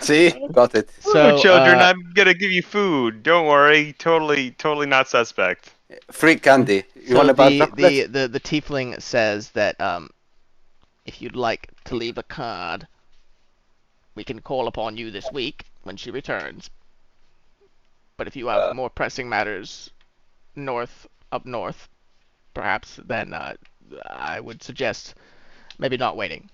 See, got it. So, children, I'm gonna give you food. Don't worry. Totally not suspect. Free candy. You So want to buy the chocolate? the tiefling says that if you'd like to leave a card, we can call upon you this week when she returns. But if you have more pressing matters up north, perhaps, then I would suggest maybe not waiting.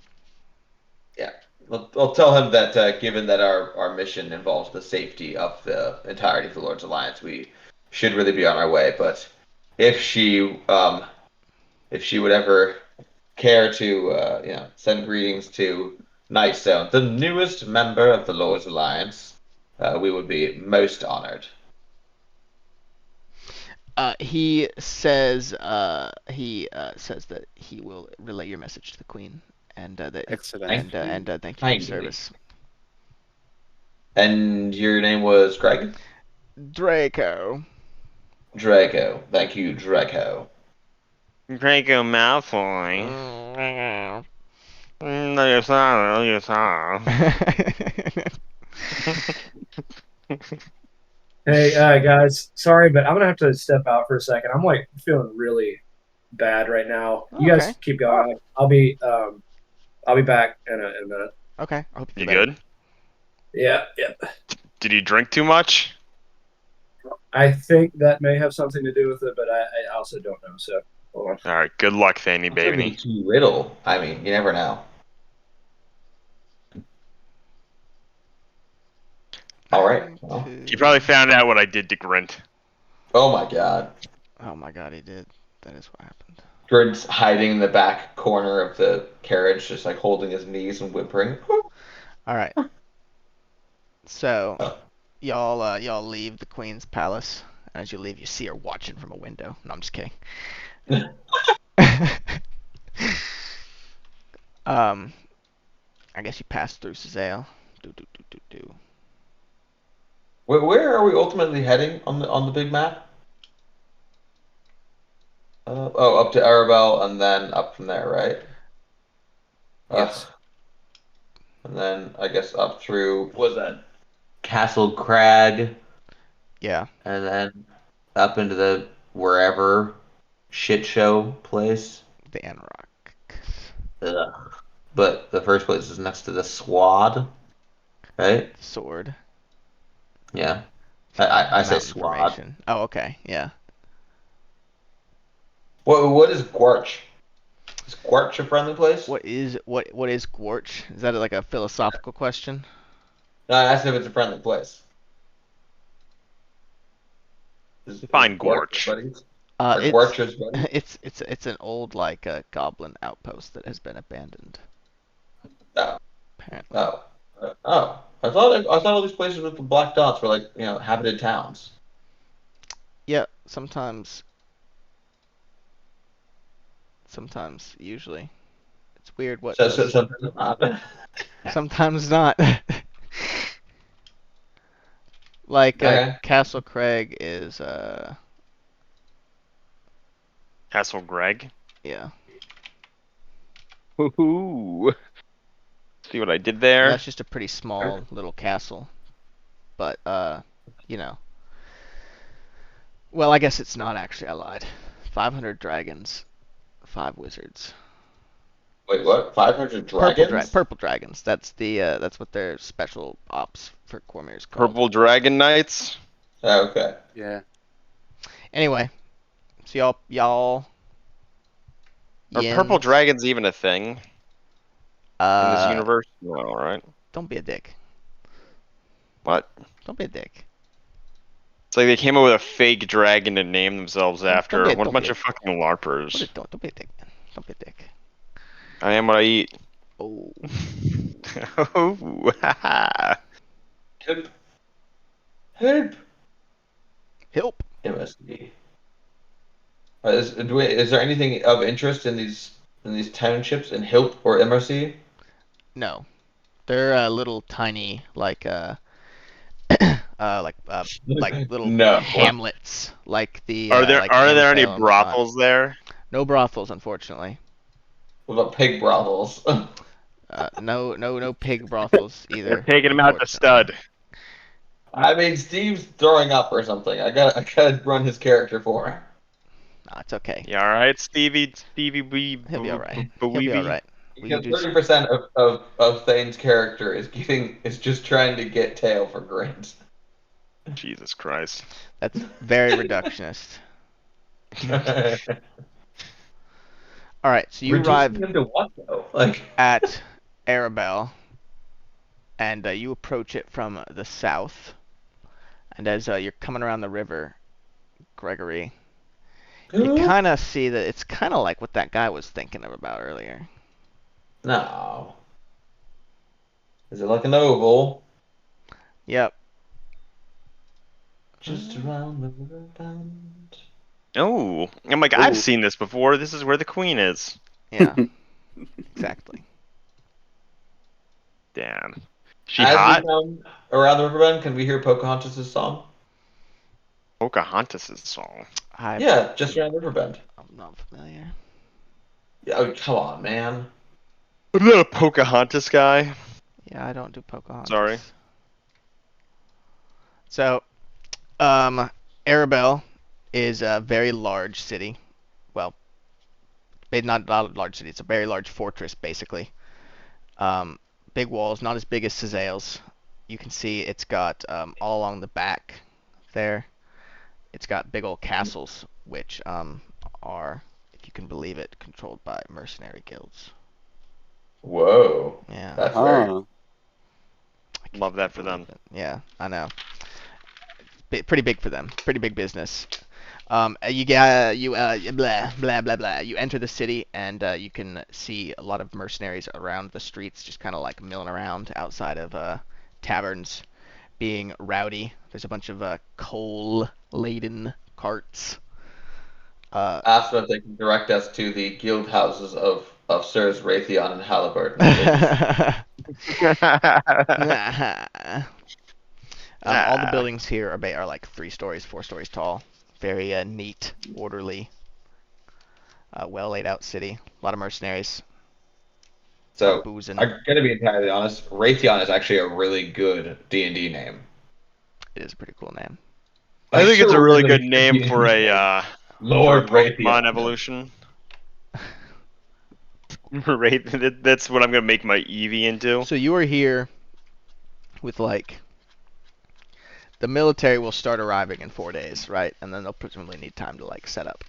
Yeah. I'll tell him that given that our mission involves the safety of the entirety of the Lord's Alliance, we should really be on our way. But if she would ever care to send greetings to Nightstone, the newest member of the Lord's Alliance, we would be most honored. He says that he will relay your message to the Queen, and Excellent. thank you for your Kindly. service. And your name was Greg? Draco. Draco. Thank you, Draco. Draco Malfoy. No, you're sorry. You're sorry. Hey, guys, sorry, but I'm gonna have to step out for a second. I'm like feeling really bad right now. You guys Okay. keep going. I'll be back in a minute. Okay, I hope You feel better. good? Yeah. Did you drink too much? I think that may have something to do with it, but I also don't know. So hold on. All right. Good luck, Fanny baby. To Riddle. I mean, you never know. All right. Well, You probably found out what I did to Grint. oh my God. Oh my god, he did. That is what happened. Gordon's hiding in the back corner of the carriage, just like holding his knees and whimpering. All right. So, y'all leave the Queen's palace. As you leave, you see her watching from a window. No, I'm just kidding. I guess you pass through Sazale. Do. Where are we ultimately heading on the big map? Up to Arabelle and then up from there, right? Yes. And then I guess up through what was that Castle Crag, Yeah. and then up into the wherever shit show place. The Anrock. Ugh. But the first place is next to the Swad, right? Sword. Yeah. I say Mountain Swad. formation. Oh, okay. Yeah. What is Gwarch? Is Gwarch a friendly place? What is Gwarch? Is that like a philosophical question? No, I asked if it's a friendly place. Define Gwarch. Buddies? Are It's Gwarch's buddies? it's an old like goblin outpost that has been abandoned. Oh. Apparently. Oh. I thought all these places with the black dots were like, habited towns. Yeah. Sometimes. Usually. It's weird what. So sometimes not. Sometimes not. Like Okay. Castle Craig is Castle Greg. yeah. Ooh. See what I did And there? that's just a pretty small little castle. But you know. Well, I guess it's not actually. I lied. 500 dragons, 5 wizards. Wait, what? 500 dragons? Purple dragons. That's the that's what their special ops for Cormyr's called. Purple Dragon Knights. Oh, okay. Yeah. Anyway, so y'all. Are purple Yins, dragons even a thing in this universe? No, right? Don't be a dick. What? Don't be a dick. It's like they came up with a fake dragon to name themselves Don't after. be a- What a don't bunch be a- of fucking larpers. Don't be a dick, man. Don't be a dick. I am what I eat. Oh. Oh, haha. Help. Help. Help. MSD. Is there anything of interest in these townships in Hilp or MRC? No. They're little tiny like like little No. hamlets like the Are there like are there any Amsdale and whatnot. brothels there? No brothels, unfortunately. What about pig brothels? No pig brothels either. They're taking him out to unfortunately. stud. I mean, Steve's throwing up or something. I gotta run his character for him. No, it's okay. You all right, Stevie? Stevie Wee? He'll be alright. Boo- He'll be Weeby? alright. We can Because just 30% of Thane's character is just trying to get tail for grins. Jesus Christ. that's very reductionist. Alright, so you arrive Reducing him to what though? Like at Arabelle, and you approach it from the south. And as you're coming around the river, Gregory, you kind of see that it's kind of like what that guy was thinking of about earlier. no. Is it like an oval? Yep. Just around the river bend. Oh, I'm like, I've Ooh. seen this before. This is where the queen is. Yeah. Exactly. Damn. She As hot? we come around the river bend, can we hear Pocahontas' song? Pocahontas' song. Yeah, just around the river bend. I'm not familiar. Yeah, oh, come on, man. I'm not a Pocahontas guy. Yeah, I don't do Pocahontas. Sorry. So, Arabelle is a very large city. Well, not a large city. It's a very large fortress, basically. Big walls, not as big as Cizales. You can see it's got all along the back there. It's got big old castles, which are, if you can believe it, controlled by mercenary guilds. Whoa. Yeah. That's very. Oh. Love that for them. Yeah, I know. Pretty big for them. Pretty big business. You blah blah blah blah. You enter the city and you can see a lot of mercenaries around the streets, just kind of like milling around outside of taverns, being rowdy. There's a bunch of coal-laden carts. Ask if they can direct us to the guild houses of Sirs Raytheon and Halliburton. All the buildings here are like 3 stories, 4 stories tall. Very neat, orderly, well laid out city. A lot of mercenaries. So, Boozing. I'm gonna be entirely honest. Raytheon is actually a really good D&D name. It is a pretty cool name. I think it's a really good name D&D for a Lord for a Pokemon Raytheon. evolution. That's what I'm gonna make my Eevee into. So you are here with like the military will start arriving in 4 days, right? And then they'll presumably need time to like set up.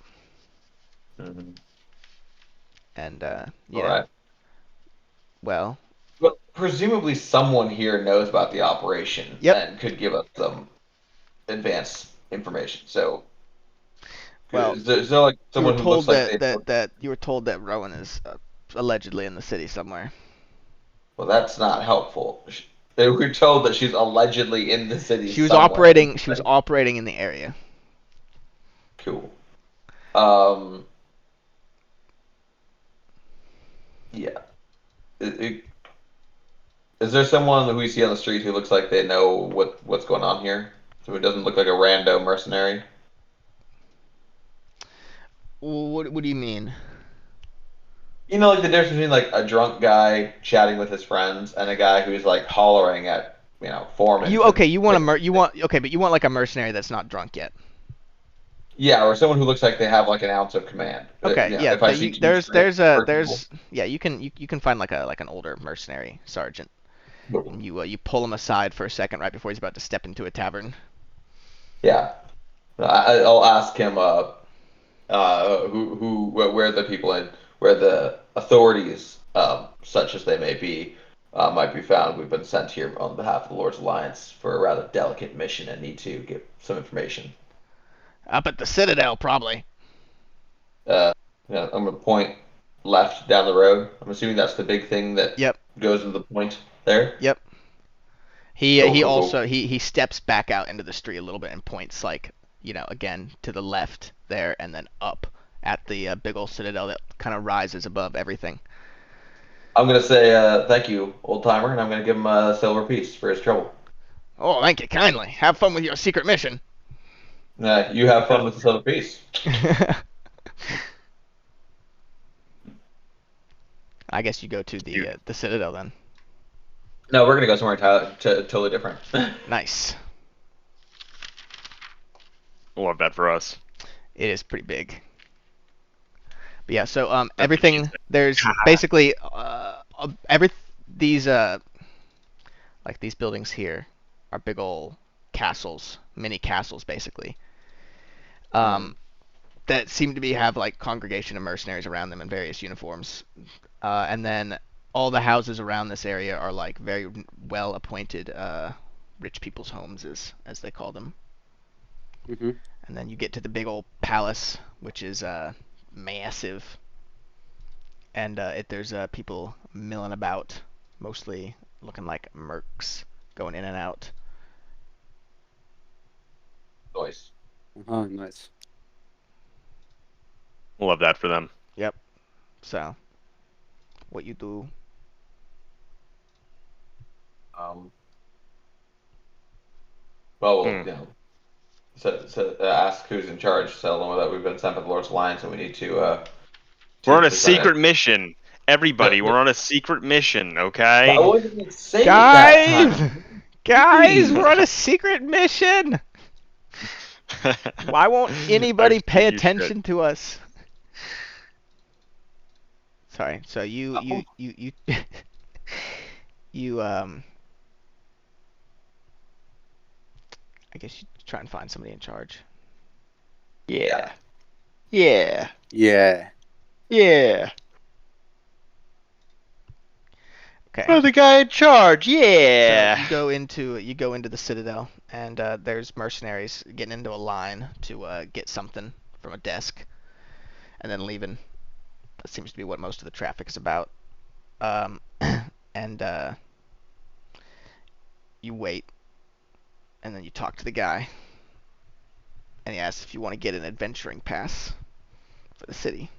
Mhm. And All right. well, But presumably someone here knows about the operation Yep. and could give us some advanced information. So, Well, is there like you someone were who told looks like that you were told that Rowan is allegedly in the city somewhere. Well, that's not helpful. They were told that she's allegedly in the city. She was somewhere. operating. She was operating in the area. Cool. Yeah. Is there someone who we see on the street who looks like they know what's going on here? So it doesn't look like a rando mercenary. What do you mean? You know, like the difference between like a drunk guy chatting with his friends and a guy who's like hollering at foremen. You want but you want like a mercenary that's not drunk yet. Yeah, or someone who looks like they have like an ounce of command. Okay, yeah. If I see You can find like an older mercenary sergeant. And you pull him aside for a second right before he's about to step into a tavern. Yeah, I'll ask him where the people in where the authorities, such as they may be, might be found. We've been sent here on behalf of the Lord's Alliance for a rather delicate mission and need to get some information. Up at the Citadel, probably. I'm gonna point left down the road. I'm assuming that's the big thing that goes to the point there. Yep. He Cool. he steps back out into the street a little bit and points like again to the left there and then up at the big old Citadel that kind of rises above everything. I'm gonna say thank you, old timer, and I'm gonna give him a silver piece for his trouble. Oh, thank you kindly. Have fun with your secret mission. You have fun with the silver piece. I guess you go to the Citadel then. No, we're gonna go somewhere totally different. Nice. Love that for us. It is pretty big. But yeah, so everything there's basically these like these buildings here are big old castles, mini castles basically. That seem to have like congregation of mercenaries around them in various uniforms. And then all the houses around this area are like very well appointed rich people's homes as they call them. Mm-hmm. And then you get to the big old palace, which is massive. And there's people milling about, mostly looking like mercs, going in and out. Nice. Oh, nice. Love that for them. Yep. So, what you do? Well, so ask who's in charge. Tell them that we've been sent by the Lord's Alliance and we need to. We're on a secret mission. Everybody, we're on a secret mission, okay? I wasn't saying that time. Guys, we're on a secret mission. Why won't anybody pay attention to us? Sorry. So you I guess you try and find somebody in charge. Yeah. Yeah. Yeah. Okay. Oh, the guy in charge. Yeah. So you go into the Citadel, and there's mercenaries getting into a line to get something from a desk, and then leaving. That seems to be what most of the traffic is about. And you wait, and then you talk to the guy, and he asks if you want to get an adventuring pass for the city.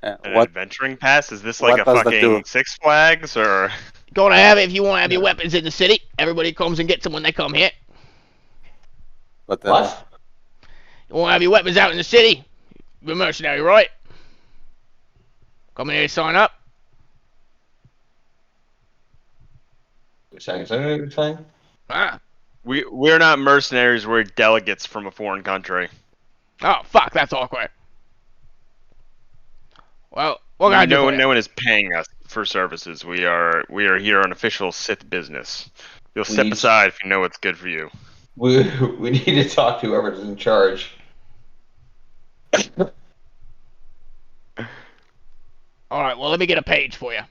An What adventuring pass? Is this like what a does that do? fucking Six Flags or? Gonna have it if you want to have your weapons in the city. Everybody comes and gets them when they come here. What? What? You want to have your weapons out in the city? You're a mercenary, right? Come in here to sign up. Saying? Ah. We're not mercenaries. We're delegates from a foreign country. Oh, fuck, that's awkward. Well, what can I do for you? No one is paying us for services. We are here on official Sith business. You'll step aside if you know what's good for you. We need to talk to whoever's in charge. All right, well, let me get a page for you.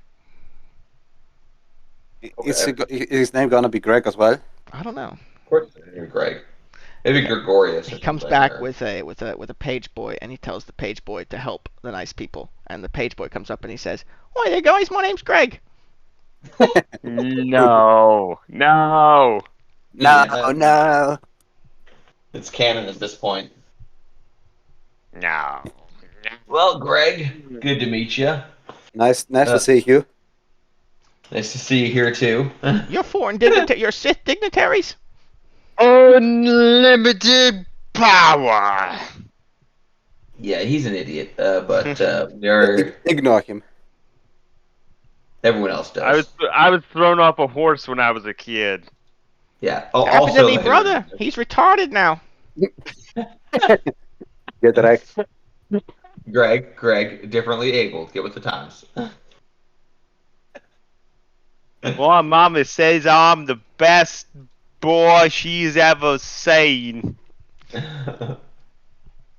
Is his name gonna be Greg as well? I don't know. Of course, Greg. Maybe Gregorius. He comes back with a page boy, and he tells the page boy to help the nice people. And the page boy comes up and he says, "Hi there, guys. My name's Greg." No. No. It's canon at this point. No. Well, Greg, good to meet you. Nice to see you. Nice to see you here too. You're foreign you're Sith dignitaries. Unlimited power. Yeah, he's an idiot. But Ignore him. everyone else does. I was thrown off a horse when I was a kid. Yeah. Happened to Also, me, brother. He's retarded now. Get right. Greg, differently abled. Get with the times. Well, Mama says I'm the best boy she's ever seen. You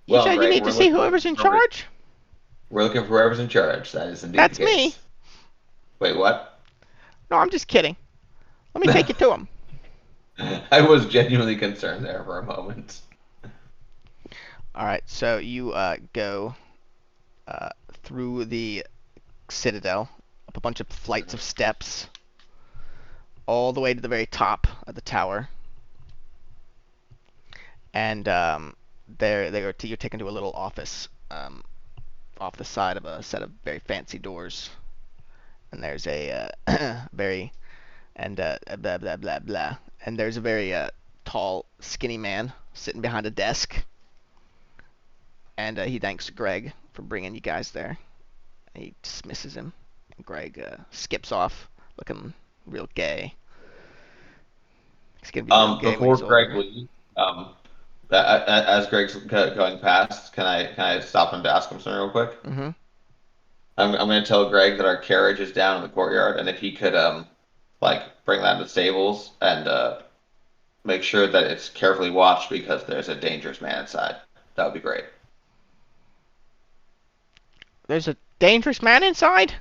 Well, said you Greg, need to see whoever's in charge? We're looking for whoever's in charge. That is indeed That's the case. me. Wait, what? No, I'm just kidding. Let me take you to him. I was genuinely concerned there for a moment. Alright, so you go through the citadel, up a bunch of flights of steps, all the way to the very top of the tower. And you're taken to a little office off the side of a set of very fancy doors. And there's a very blah blah blah blah. And there's a very tall, skinny man sitting behind a desk. And he thanks Greg for bringing you guys there. And he dismisses him. And Greg skips off, looking real gay. He's gonna be real gay when Before he's Greg older. leaves, as Greg's going past, can I stop him to ask him something real quick? Mm-hmm. I'm going to tell Greg that our carriage is down in the courtyard, and if he could bring that to the stables and make sure that it's carefully watched because there's a dangerous man inside. That would be great. There's a dangerous man inside?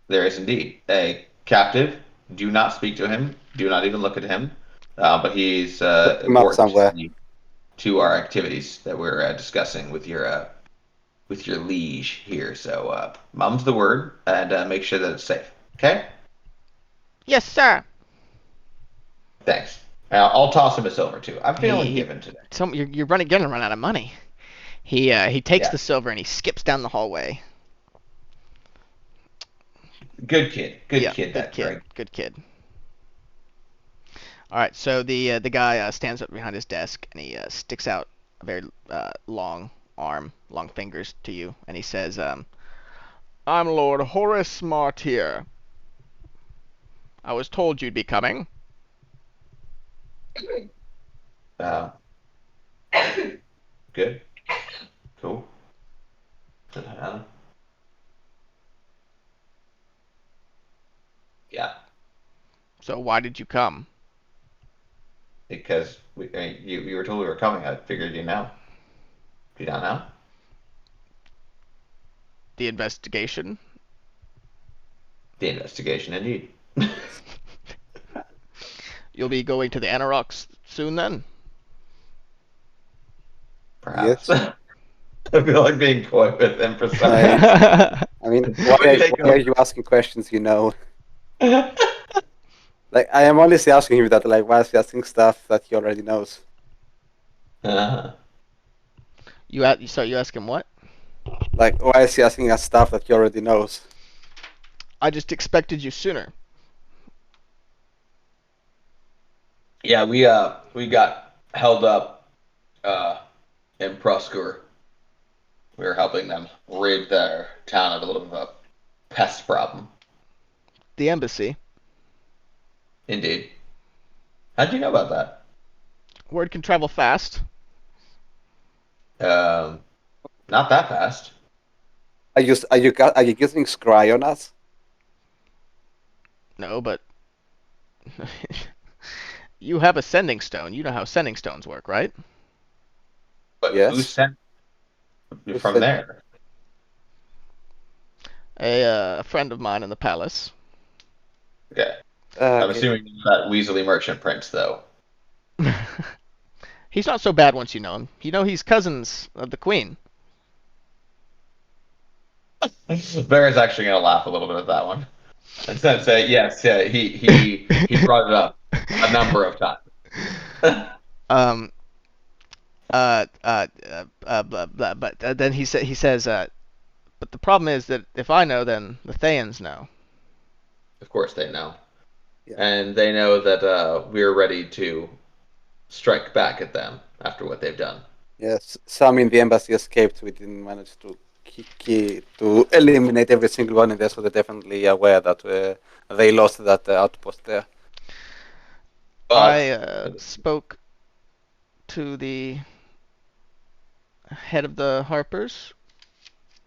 There is indeed a captive. Do not speak to him. Do not even look at him. But he's important somewhere. to our activities that we're discussing with your liege here. So mum's the word, and make sure that it's safe. Okay? Yes, sir. Thanks. I'll toss him a silver too. I'm feeling given today. You're gonna run out of money. He takes Yeah. the silver and he skips down the hallway. Good kid. Good Yeah, kid. That Greg. Good kid. All right, so the guy stands up behind his desk and he sticks out a very long arm, long fingers to you, and he says, "I'm Lord Horace Martyr. I was told you'd be coming." Good. Cool. Yeah, So why did you come? because you were told we were coming. I figured you know. Do you not know? The investigation? The investigation, indeed. You'll be going to the Anorax soon then? Perhaps. I feel like being coy with him for some Right. reason. I mean, why are you asking questions you know? Like, I am honestly asking him that, like, why is he asking stuff that he already knows? Uh-huh. So you ask him what? Like, why is he asking us stuff that he already knows? I just expected you sooner. Yeah, we got held up in Proskur. We were helping them rid their town of a little bit of a pest problem. The embassy. Indeed. How'd you know about that? Word can travel fast. Not that fast. Are you using scry on us? No, but you have a sending stone. You know how sending stones work, right? But Yes. who sent Who from sent- there? A friend of mine in the palace. Okay. I'm Okay. assuming that Weasley merchant prince, though. He's not so bad once you know him. You know he's cousins of the queen. Bear's actually gonna laugh a little bit at that one. And then say, yes, yeah, he brought it up a number of times. Blah, blah, but then he says, but the problem is that if I know, then the Thayans know. Of course they know. Yeah. And they know that we're ready to strike back at them after what they've done. Yes, some in the embassy escaped. We didn't manage to to eliminate every single one in there, so they're definitely aware that they lost that outpost there. But I spoke to the head of the Harpers.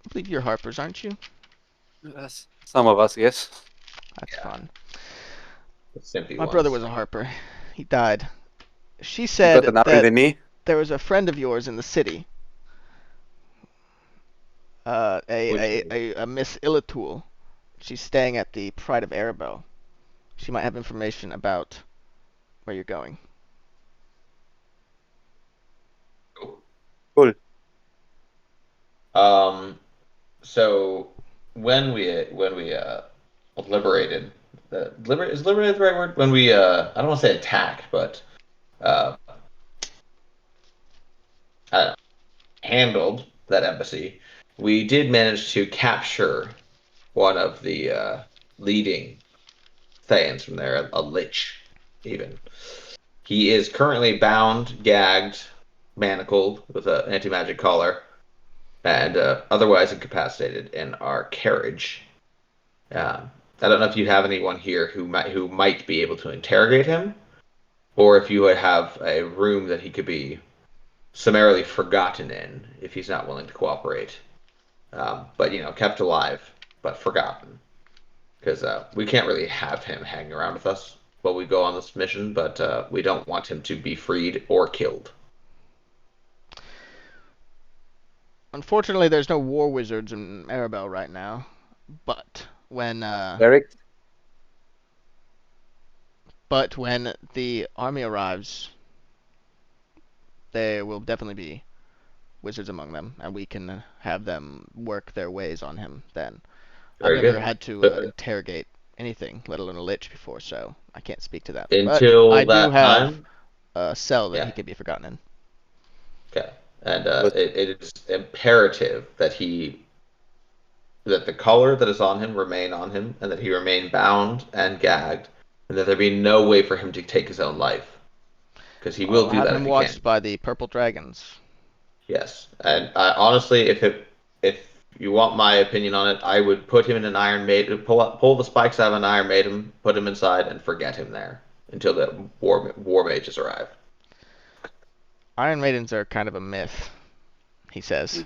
I believe you're Harpers, aren't you? Yes. Some of us, yes. That's Yeah. fun. simply My ones. brother was a Harper. He died. She You said got an arrow in that the knee. there was a friend of yours in the city, a Miss Illitool. She's staying at the Pride of Erebel. She might have information about where you're going. Cool. So when we liberated is liberated the right word? When we I don't want to say attack, but uh, I don't know, handled that embassy, we did manage to capture one of the leading Thayans from there, a lich, even. He is currently bound, gagged, manacled with an anti-magic collar, and otherwise incapacitated in our carriage. I don't know if you have anyone here who might be able to interrogate him, or if you would have a room that he could be summarily forgotten in if he's not willing to cooperate. But kept alive but forgotten, because we can't really have him hanging around with us while we go on this mission. But we don't want him to be freed or killed. Unfortunately, there's no war wizards in Erebel right now. But when Eric? the army arrives, there will definitely be wizards among them, and we can have them work their ways on him then. I've Very never good. had to interrogate anything, let alone a lich before, so I can't speak to that. But Until I do that have time, a cell that yeah. he could be forgotten in. Okay, and Good. it is imperative that the collar that is on him remain on him, and that he remain bound and gagged, and that there be no way for him to take his own life, because he will I'll do have that him if he watched can. by the purple dragons. Yes, and honestly, if you want my opinion on it, I would put him in an Iron Maiden, pull the spikes out of an Iron Maiden, put him inside, and forget him there until the war mages arrive. Iron Maidens are kind of a myth, he says.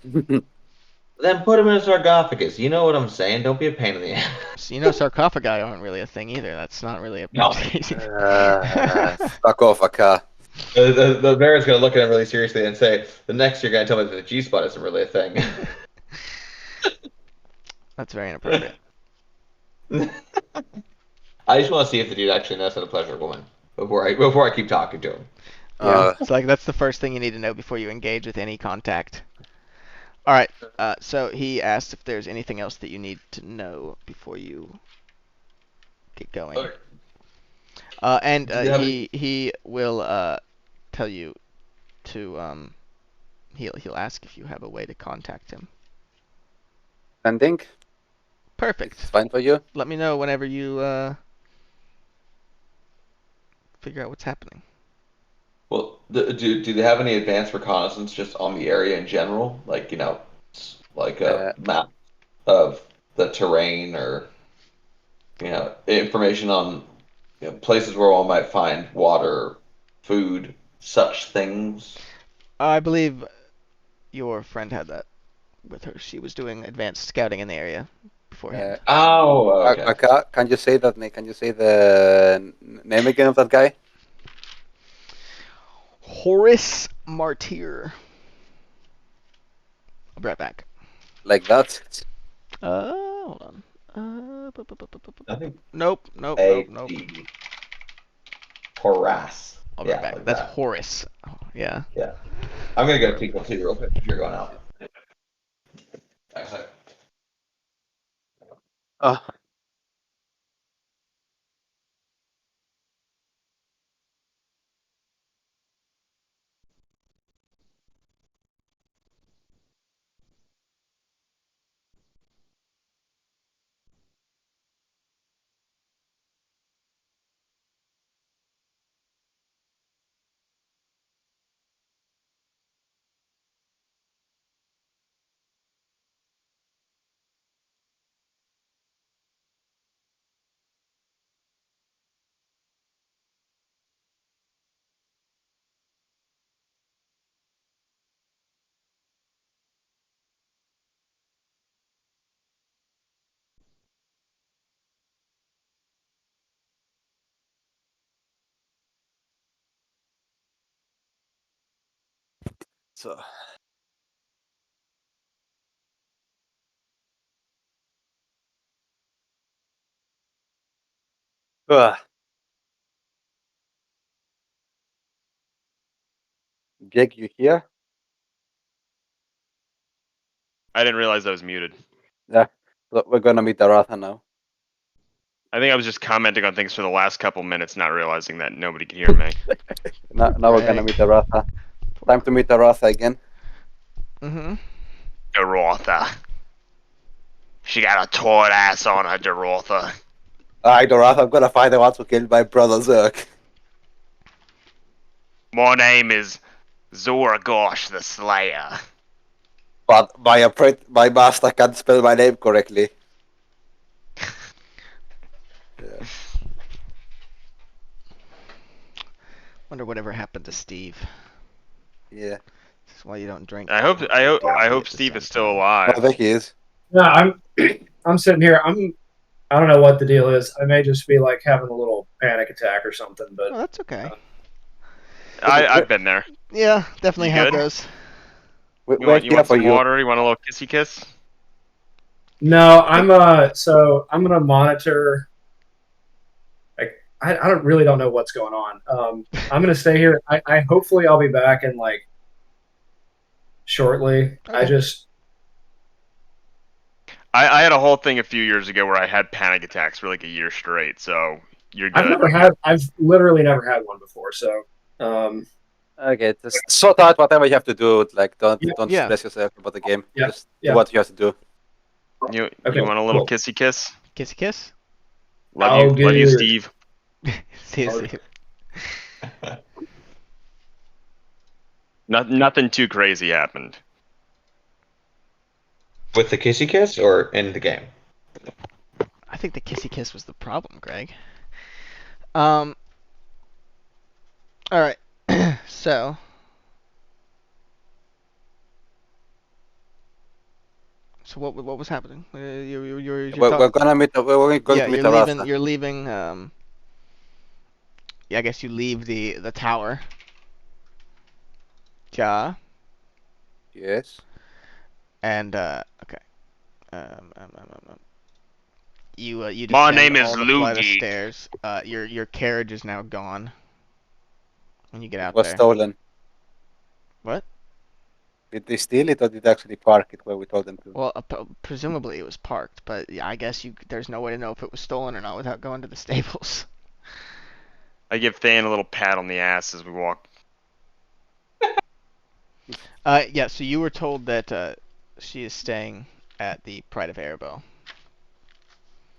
Then put him in a sarcophagus. You know what I'm saying? Don't be a pain in the ass. So, sarcophagi aren't really a thing either. That's not really a No. Fuck off, Aka. The mayor's gonna look at him really seriously and say, "The next you're gonna tell me that the G spot isn't really a thing." That's very inappropriate. I just want to see if the dude actually knows how to pleasure a woman before I keep talking to him. Yeah, it's like that's the first thing you need to know before you engage with any contact. All right. So he asked if there's anything else that you need to know before you get going. Okay. And Do you have he will tell you to he'll ask if you have a way to contact him. Ending? Perfect. It's fine for you? Let me know whenever you figure out what's happening. Well, do they have any advanced reconnaissance just on the area in general? Like, like a map of the terrain, or, information on places where one might find water, food, such things? I believe your friend had that with her. She was doing advanced scouting in the area beforehand. Oh, okay. Aka, can you say that? Can you say the name again of that guy? Horace Martyr. I'll be right back. Like that? Hold on. I think Nope. Horace. I'll be right back. Like That's that. Horace. Oh, yeah. Yeah. I'm gonna go T +2 real quick if you're going out. Actually, Oh, So. Ugh. Jake, you here? I didn't realize I was muted. Yeah. Look, we're gonna meet Aratha now. I think I was just commenting on things for the last couple minutes, not realizing that nobody could hear me. Now we're gonna Greg. meet Aratha. Time to meet Aratha again. Mm-hmm. Dorotha. She got a tall ass on her, Dorotha. Alright, Aratha, I'm gonna find out who killed my brother Zerk. My name is Zoragosh the Slayer. But my master can't spell my name correctly. Yeah. Wonder whatever happened to Steve. Yeah. That's why you don't drink. I hope D&D at the Steve same is still time. I alive. think he is. No, I'm sitting here. I don't know what the deal is. I may just be like having a little panic attack or something. But Oh, that's okay. I've been there. Yeah, definitely You had good? those. You We're want here for some you. water? You want a little kissy kiss? no, I'm so I'm gonna monitor. Like I really don't know what's going on. I'm gonna stay here. I hopefully I'll be back in like shortly. I Okay. just I had a whole thing a few years ago where I had panic attacks for like a year straight. So you're good. I've literally never had one before. So Okay, just sort out whatever you have to do. Like, don't Yeah. stress yourself about the game. Yeah, Just yeah. do what you have to do. You Okay, want a little cool. kissy kiss? Kissy kiss? Love you, Steve. See you, Okay. Steve. Nothing too crazy happened. With the kissy kiss or in the game? I think the kissy kiss was the problem, Greg. Alright. So. So what was happening? You're We're gonna meet. We're going yeah, to meet you're leaving. Aratha. You're leaving. Yeah, I guess you leave the tower. Ja. Yes. And okay. You My descend name is all the flight of Luigi. stairs. Your carriage is now gone. When you get out Was there. stolen. What? Did they steal it or did they actually park it where we told them to? Well, presumably it was parked, but yeah, I guess there's no way to know if it was stolen or not without going to the stables. I give Thane a little pat on the ass as we walk. Yeah. So you were told that she is staying at the Pride of Erebel.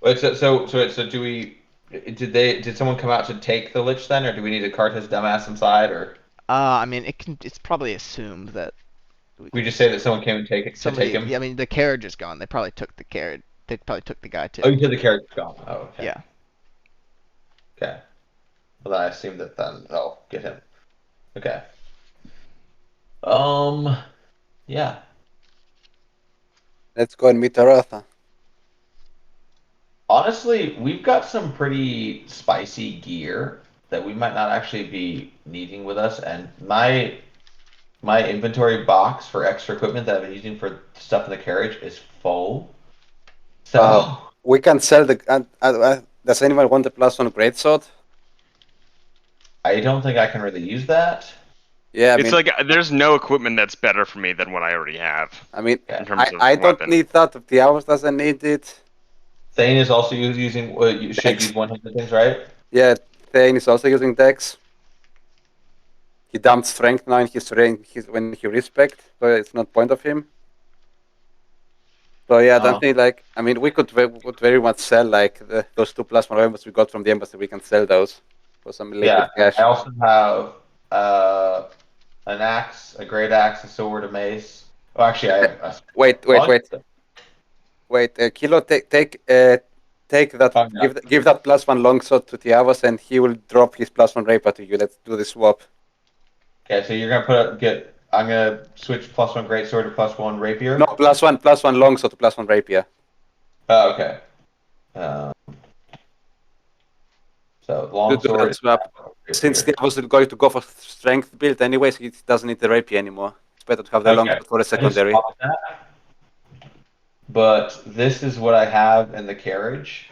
Wait, so do we? Did someone come out to take the lich then, or do we need to cart his dumbass inside, or I mean, it's probably assumed that we just say that someone came and take it to somebody. take him? Yeah, I mean, the carriage is gone. They probably took the carriage. They probably took the guy too. Oh, you said the carriage is gone. Oh, okay. Yeah. Okay. Well, then I assume that then I'll get him. Okay. Yeah. Let's go and meet Aratha. Honestly, we've got some pretty spicy gear that we might not actually be needing with us, and my inventory box for extra equipment that I've been using for stuff in the carriage is full. So We can sell the. Does anyone want the +1 greatsword? I don't think I can really use that. Yeah, I It's mean, like there's no equipment that's better for me than what I already have. Yeah. In terms of I don't weapon. need that. The hours doesn't need it. Thane is also using you should Thanks. use one-handed things, right? Yeah, Thane is also using Dex. He dumped strength now in his rank when he respect, so it's not point of him. So yeah, I don't think like we could very much sell like those 2 +1 weapons we got from the embassy. We can sell those for some liquid cash. I also have an axe, a great axe, a sword, a mace. Oh, actually, I have a Wait. Kilo, take that. Oh, no. Give that +1 longsword to Tiavos, and he will drop his +1 rapier to you. Let's do the swap. Okay, so you're gonna I'm gonna switch +1 greatsword to +1 rapier. No, +1 longsword to +1 rapier. Oh, okay. So longsword. that swap. Since Tiavos is going to go for strength build anyways, he doesn't need the rapier anymore. It's better to have the Okay. longsword for a I just secondary. swapped that. But this is what I have in the carriage.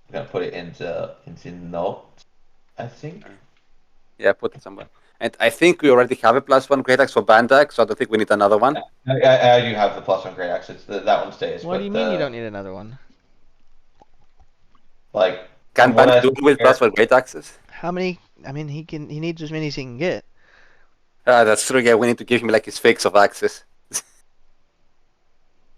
I'm gonna put it into notes, I think. Yeah, put it somewhere. And I think we already have a +1 great axe for Bandak, so I don't think we need another one. I do have the +1 great axe. That one stays. What but do you mean you don't need another one? Like, Can from what Bandak I do it with +1 great axes? How many? I mean, he needs as many as he can get. That's true. Yeah, we need to give him like his fix of axes.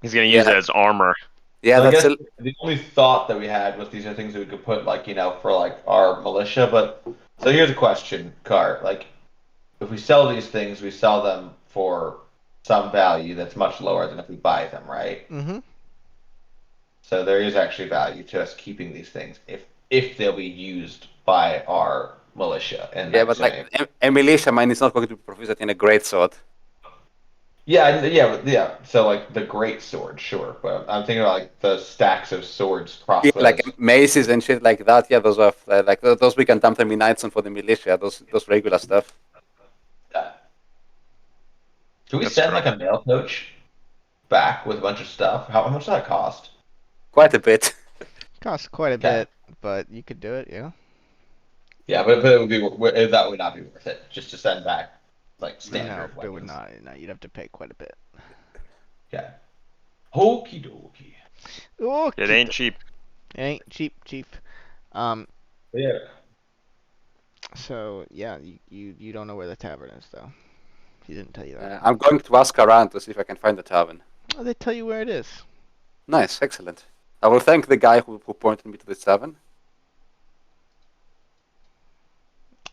He's gonna use Yeah. it as armor. Yeah, I that's guess the only thought that we had was these are things that we could put, like, for like our militia. But so here's a question, Car. Like, if we sell these things, we sell them for some value that's much lower than if we buy them, right? Mm-hmm. So there is actually value to us keeping these things if they'll be used by our militia. And yeah, but like a militia mine is not going to be proficient in a great sword. yeah. So like the great sword, sure, but I'm thinking about like the stacks of swords, Yeah, crossbows. like maces and shit like that. Yeah, those are like those we can dump them in knights on for the militia. Those regular stuff. Can we That's send true. like a mail coach back with a bunch of stuff? How much does that cost? Quite a bit. Costs quite a Okay. bit, but you could do it. Yeah. Yeah, but it would be that would not be worth it just to send back like No, standard it would weapons. not. No, you'd have to pay quite a bit. Okay. Hokey dokey. Oh, It ain't cheap. It ain't cheap. Yeah. So yeah, you don't know where the tavern is though. He didn't tell you that. I'm going to ask around to see if I can find the tavern. Oh, they tell you where it is. Nice, excellent. I will thank the guy who pointed me to the tavern.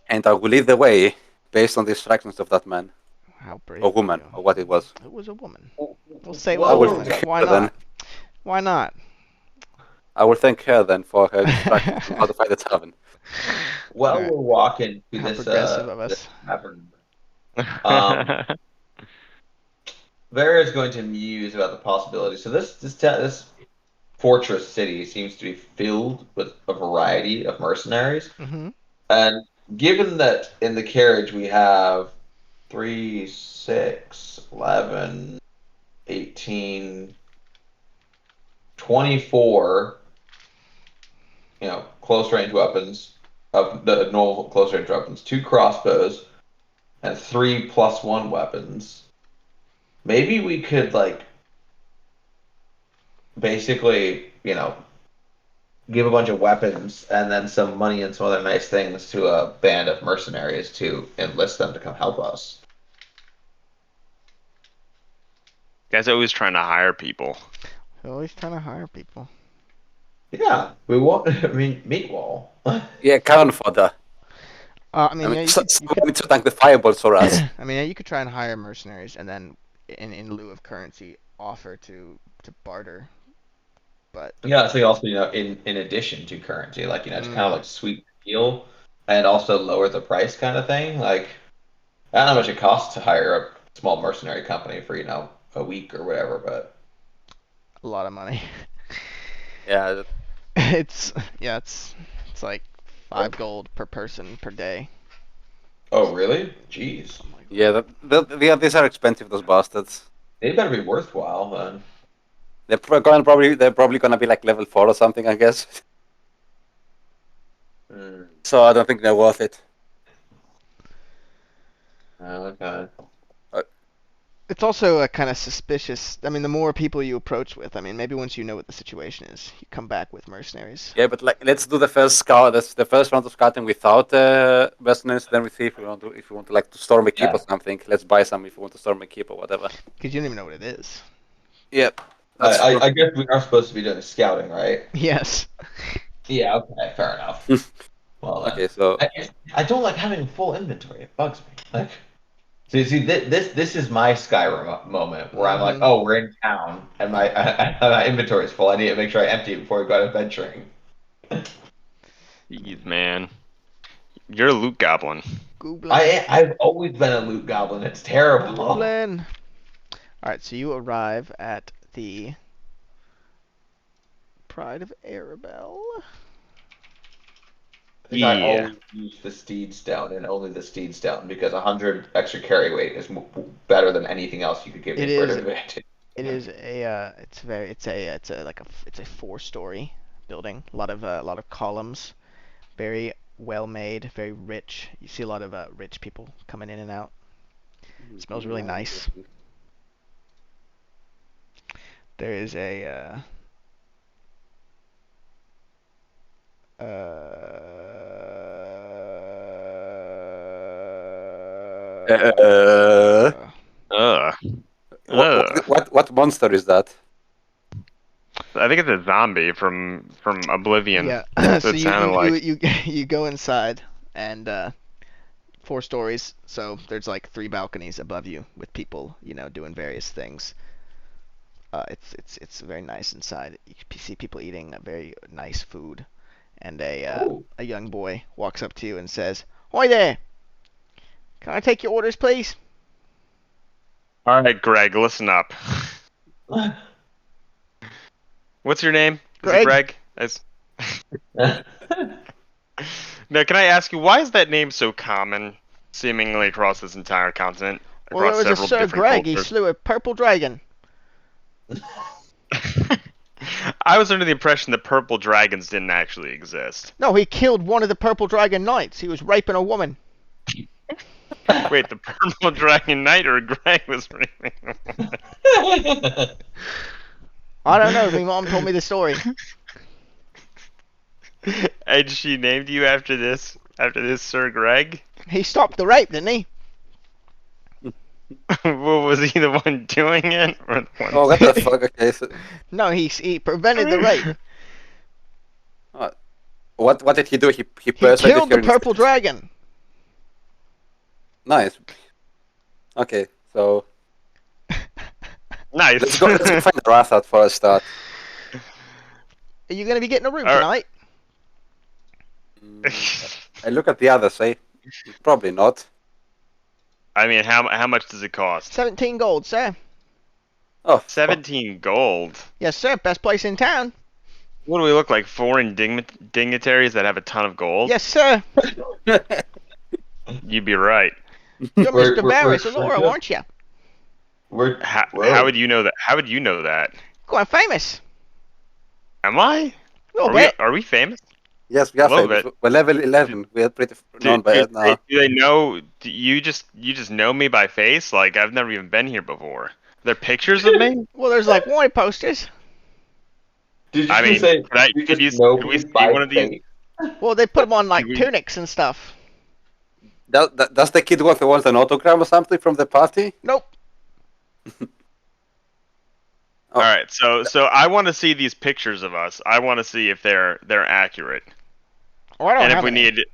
And I will lead the way based on the instructions of that man. How brave. Or woman, of you. or what it was. It was a woman. We'll say it Well, was a will woman. thank Why her then. not? Why not? I will thank her then for her instructions on how to find the tavern. While Alright. we're walking through How this progressive of this us. tavern, Vera is going to muse about the possibility. So this fortress city seems to be filled with a variety of mercenaries, Mm-hmm. and given that in the carriage we have 3, 6, 11, 18, 24, close range weapons of the normal close range weapons, 2 crossbows, and 3 +1 weapons. Maybe we could basically, give a bunch of weapons and then some money and some other nice things to a band of mercenaries to enlist them to come help us. Guy's always trying to hire people. Always trying to hire people. Yeah, we want. I mean, Meatwall. Yeah, cannon fodder. I mean, yeah, you could. Someone needs to tank the fireballs for us. I mean, yeah, you could try and hire mercenaries, and then in lieu of currency, offer to barter. But Yeah, so also in addition to currency, to kind of like sweep the deal and also lower the price kind of thing. Like, I don't know how much it costs to hire a small mercenary company for a week or whatever, but a lot of money. Yeah, it's like 5 gold per person per day. oh really? Jeez, Something like that. yeah, these are expensive, those bastards. they better be worthwhile then. They're probably gonna be like level 4 or something, I guess. So I don't think they're worth it. Okay. It's also a kind of suspicious. I mean, the more people you approach with, I mean, maybe once you know what the situation is, you come back with mercenaries. Yeah, but let's do the first scout. That's the first round of scouting without mercenaries. Then we see if we want to like to storm a keep or something. Let's buy some if we want to storm a keep or whatever. Because you don't even know what it is. Yep. That's true. I guess we are supposed to be doing scouting, right? Yes. Yeah. Okay. Fair enough. Well, then. Okay, so I don't like having a full inventory. It bugs me. Like, see, this is my Skyrim moment where I'm like, oh, we're in town and my inventory is full. I need to make sure I empty it before we go out adventuring. Jeez, man. You're a loot goblin. Goblin. I've always been a loot goblin. It's terrible. Goblin. All right, so you arrive at the Pride of Arabelle. think I Yeah. always use the Steed Stone and only the Steed Stone because 100 extra carry weight is better than anything else you could give It me for an is. advantage. It is a. It's a like it's a 4-story building. A lot of columns. Very well made. Very rich. You see a lot of rich people coming in and out. It smells really nice. There is a. Ugh. What monster is that? I think it's a zombie from Oblivion. Yeah. That's So what it sounded like. you go inside and 4 stories. So there's like 3 balconies above you with people, doing various things. It's very nice inside. You can see people eating very nice food, and a young boy walks up to you and says, "Hi there. Can I take your orders, please?" All right, Greg, listen up. What's your name? Is it Greg. Greg? Now, can I ask you, why is that name so common, seemingly across this entire continent? Well, there Across was a several Sir different Greg. He cultures? slew a purple dragon. I was under the impression that purple dragons didn't actually exist. No, he killed one of the purple dragon knights. He was raping a woman. Wait, the purple dragon knight or Greg was raping a woman? I don't know. My mom told me the story. And she named you after this Sir Greg? He stopped the rape, didn't he? Well, was he the one doing it? Or the one Oh, what the fuck? Okay, so, No, he prevented the rape. what did he do? He He persuaded killed the her purple dragon. Nice. Okay, so Nice. let's go find Rathad for a start. Are you gonna be getting a room Alright. tonight? I look at the others, eh? Probably not. I mean, how much does it cost? 17 gold, sir. Oh, 17 gold. Yes, sir. Best place in town. What do we look like? Foreign dignitaries that have a ton of gold? Yes, sir. You'd be right. You're We're- Mr. we're- Barris we're Alora, good. aren't you? How Whoa. would you know that? How would you know that? Quite famous. Am I? A little bit. Are we famous? yes, we are Little famous. bit. We're level 11. We are pretty known by it now. Do they know? Do you just know me by face? Like I've never even been here before. Are there pictures of me? Well, there's like wine posters. Did you I mean, just say could I- you could just you- know could me we see by one of these? face? Well, they put them on like We- tunics and stuff. Does the kid want an autogram or something from the party? Nope. All right, so I want to see these pictures of us. I want to see if they're accurate, Oh, I don't and have if we any.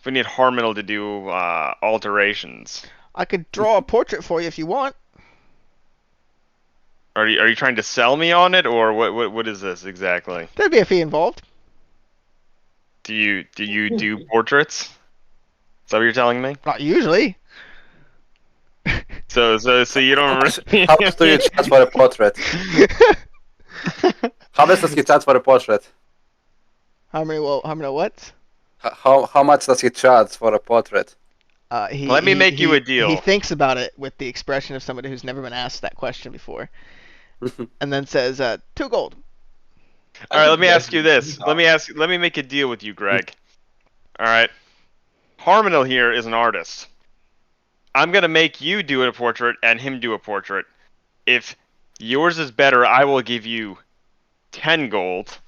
need Harminal to do alterations. I could draw a portrait for you if you want. Are you trying to sell me on it, or what is this exactly? There'd be a fee involved. Do you do portraits? Is that what you're telling me? Not usually. So you don't really... How much do you charge for a portrait? How much does he charge for a portrait? How many what? How much does he charge for a portrait? Let me make you a deal. He thinks about it with the expression of somebody who's never been asked that question before, and then says, 2 gold. All right, let me ask you this. Let me make a deal with you, Greg. All right. Harminal here is an artist. I'm gonna make you do a portrait and him do a portrait. If yours is better, I will give you 10 gold.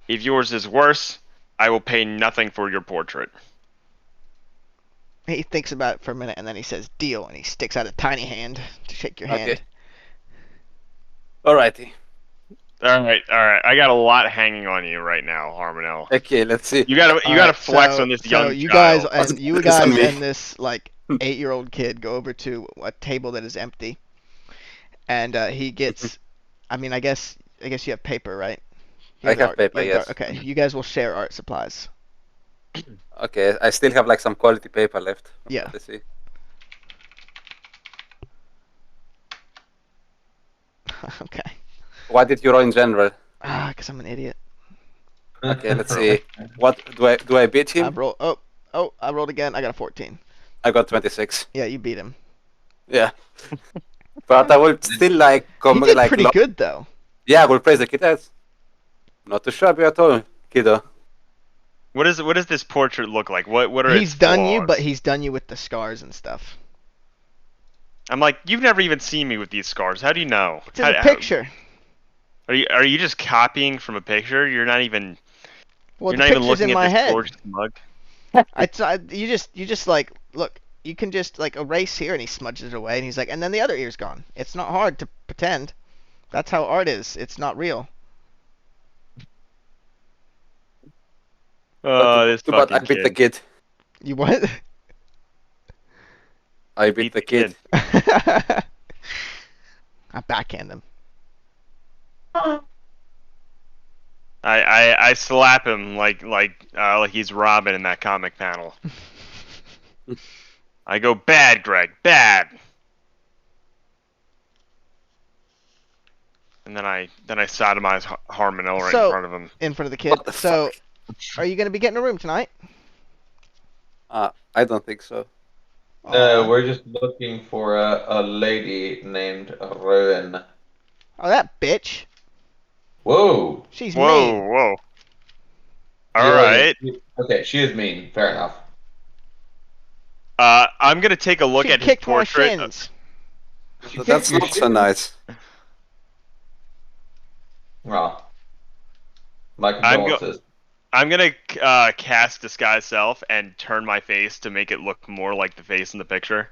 If yours is worse, I will pay nothing for your portrait. He thinks about it for a minute, and then he says, deal, and he sticks out a tiny hand to shake your hand. Okay. Alrighty. All right. I got a lot hanging on you right now, Harminel. Okay, let's see. You gotta Alright, flex so- on this so young you child. guys and you It's on guys me. and this like 8-year-old kid go over to a table that is empty, and he gets. I mean, I guess you have paper, right? You I have art- paper, you yes. Okay, you guys will share art supplies. Okay, I still have like some quality paper left. Yeah. Let's see. Okay. Why did you roll in general? Because I'm an idiot. Okay, let's see. What do I beat I him? roll. Oh, I rolled again. I got a 14. I got 26. Yeah, you beat him. Yeah. But I will still like He come did like pretty good though. Yeah, I will praise the kid. That's not too shabby at all, kiddo. What does this portrait look like? What are He's its done you, flaws? but he's done you with the scars and stuff. I'm like, you've never even seen me with these scars. How do you know? It's in the picture. Are you just copying from a picture? You're not even Well, you're the not even picture's looking in at my this head. gorgeous mug. You just like look. You can just like erase here, and he smudges it away, and he's like, and then the other ear's gone. It's not hard to pretend. That's how art is. It's not real. Oh, this Too bad I fucking beat the kid. kid. You what? I beat the kid. I backhand him. I slap him like he's Robin in that comic panel. I go, bad, Greg, bad. And then I sodomize Harmonel right in front of him. In front of the kid. What the So, fuck? are you gonna be getting a room tonight? I don't think so. We're just looking for a lady named Rowan. Oh, that bitch. Whoa. She's Whoa, mean. whoa. All Yeah, right. Okay, she is mean. Fair enough. I'm gonna take a look She at his kicked my portrait. shins. That's not so nice. Well, my I'm condolences. I'm gonna cast disguise self and turn my face to make it look more like the face in the picture.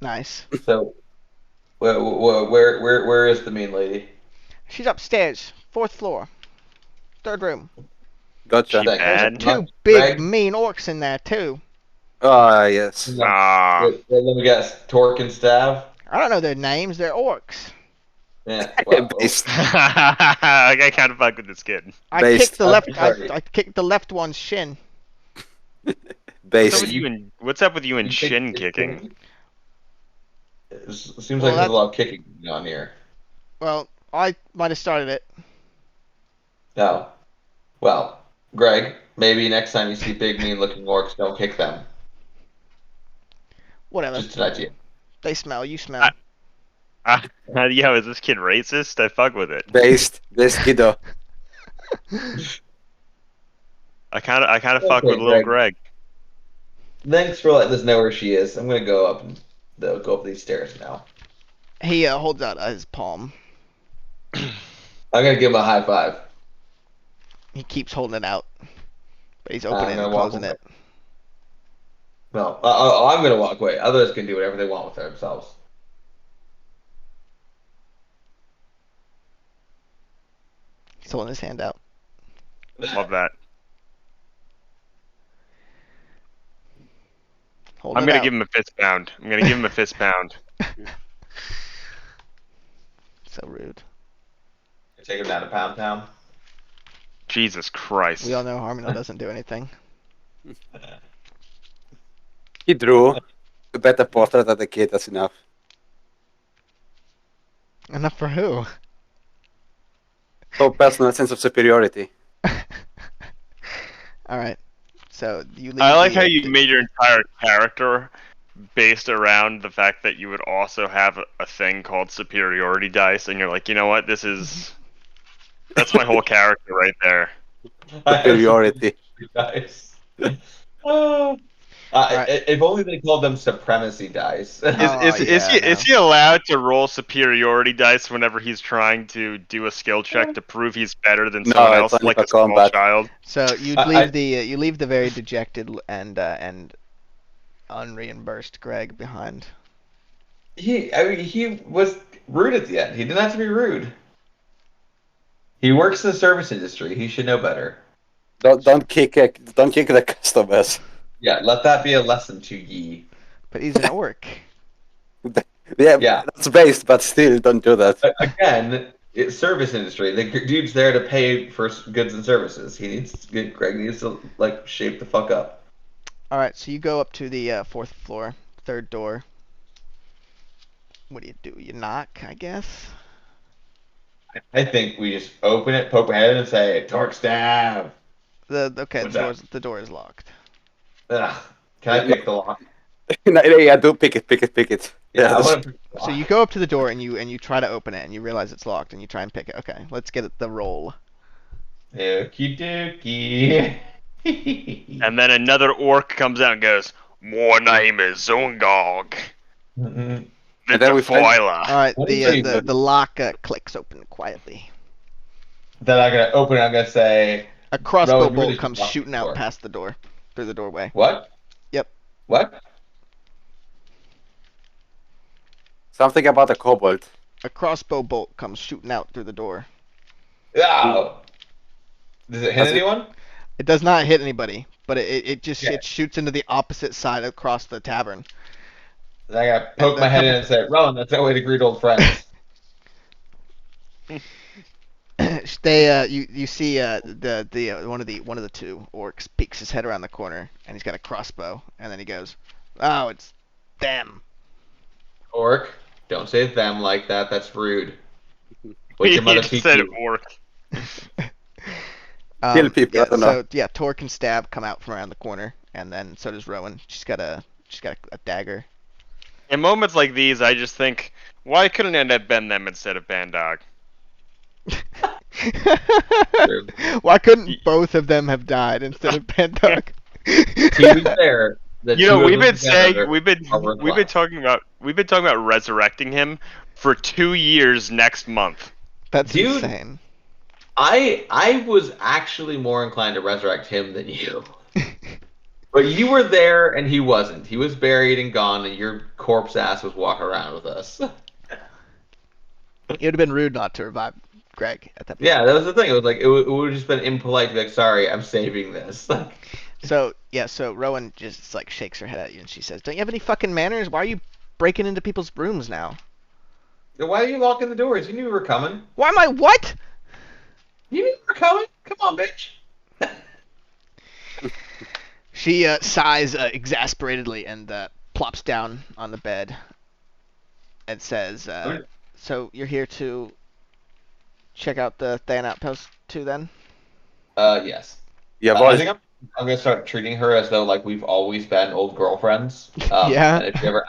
Nice. So, where is the mean lady? She's upstairs, 4th floor, 3rd room. Gotcha. She Thanks. bad? Two Not big Greg? mean orcs in there too. Ah, yes. No. Ah. Let me guess. Torque and Stav? I don't know their names. They're orcs. Yeah. Well, Based. I kind of fuck with this kid. I Based. kicked the left. Sorry. I kicked the left one's shin. Based. What's up with you and you shin think- kicking? It seems Well, like there's a lot of kicking going on here. Well, I might have started it. No. Well, Greg, maybe next time you see big mean looking orcs, don't kick them. Whatever. Just an idea. They smell. You smell. Yo, is this kid racist? I fuck with it. Based kiddo. I kind of fuck Okay, with little Greg. Greg. Thanks for letting us know where she is. I'm gonna go up and go up these stairs now. He holds out his palm. I'm gonna give him a high five. He keeps holding it out, but he's opening gonna and walk closing away. it. No, I'm gonna walk away. Others can do whatever they want with themselves. He's holding his hand out. Love that. Holding I'm it gonna out. give him a fist pound. I'm gonna give him a fist pound. So rude. Take him down to Pound Town. Jesus Christ. We all know Harmino doesn't do anything. He drew a better portrait of the kid. That's enough. Enough for who? So personal sense of superiority. All right. So you leave. I like the, how you made your entire character based around the fact that you would also have a thing called superiority dice, and you're like, you know what, that's my whole character right there. Superiority. Dice. Alright. If only they called them supremacy dice. Is he allowed to roll superiority dice whenever he's trying to do a skill check to prove he's better than No, someone it's else, only like for a small combat. child? So you I- leave the very dejected and unreimbursed Greg behind. He was rude at the end. He didn't have to be rude. He works in the service industry. He should know better. Don't kick the customers. Yeah, let that be a lesson to ye. But he's an orc. Yeah. That's based, but still, don't do that. Again, it's service industry. The dude's there to pay for goods and services. Greg needs to shape the fuck up. All right. So you go up to the 4th floor, 3rd door. What do? You knock, I guess. I think we just open it, poke our head in, and say, "Torque stab." Okay, What's that? the door is locked. Ugh. Can I pick the lock? Yeah, do pick it. Yeah, I that's- want to pick the lock. So you go up to the door and you try to open it and you realize it's locked and you try and pick it. Okay, let's get the roll. Okie dokie. And then another orc comes out and goes, "My name is Zungog. Mm-mm. And then we find- All right, What is it? the lock clicks open quietly. Then I'm gonna open it. I'm gonna say, A crossbow Rowan, you really bolt comes should lock shooting the out door. past the door, through the doorway. "What? Yep. What? Something about a kobold. A crossbow bolt comes shooting out through the door. Oh. Does it hit Does it- anyone?" It does not hit anybody, but it just Yeah. it shoots into the opposite side across the tavern. Then I gotta poke my head in and say, "Rowan, that's our way to greet old friends." They you see one of the two orcs peeks his head around the corner and he's got a crossbow and then he goes, "Oh, it's them." Orc, don't say them like that. That's rude. What He your mother just teach said you? orc. Kill people, Yeah, I don't know. so yeah, Torque and Stab come out from around the corner, and then so does Rowan. She's got a dagger. In moments like these, I just think, why couldn't it have been them instead of Bandog? Why couldn't both of them have died instead of Pendog? To be fair, the You two know, of we've them been saying together we've been are worth we've been less. talking about resurrecting him for 2 years next month. That's Dude. insane. I was actually more inclined to resurrect him than you. But you were there and he wasn't. He was buried and gone, and your corpse ass was walking around with us. It would have been rude not to revive Greg at that point. Yeah, that was the thing. It was like it would have just been impolite to be like, "Sorry, I'm saving this." So Rowan just like shakes her head at you and she says, "Don't you have any fucking manners? Why are you breaking into people's rooms now?" Why are you locking the doors? You knew we were coming. Why am I what? You knew we were coming. Come on, bitch. She sighs exasperatedly and plops down on the bed and says, "So you're here to check out the Thayan Outpost too, then?" Yes. Yeah, I boys. think I'm gonna start treating her as though like we've always been old girlfriends. Yeah. And if she ever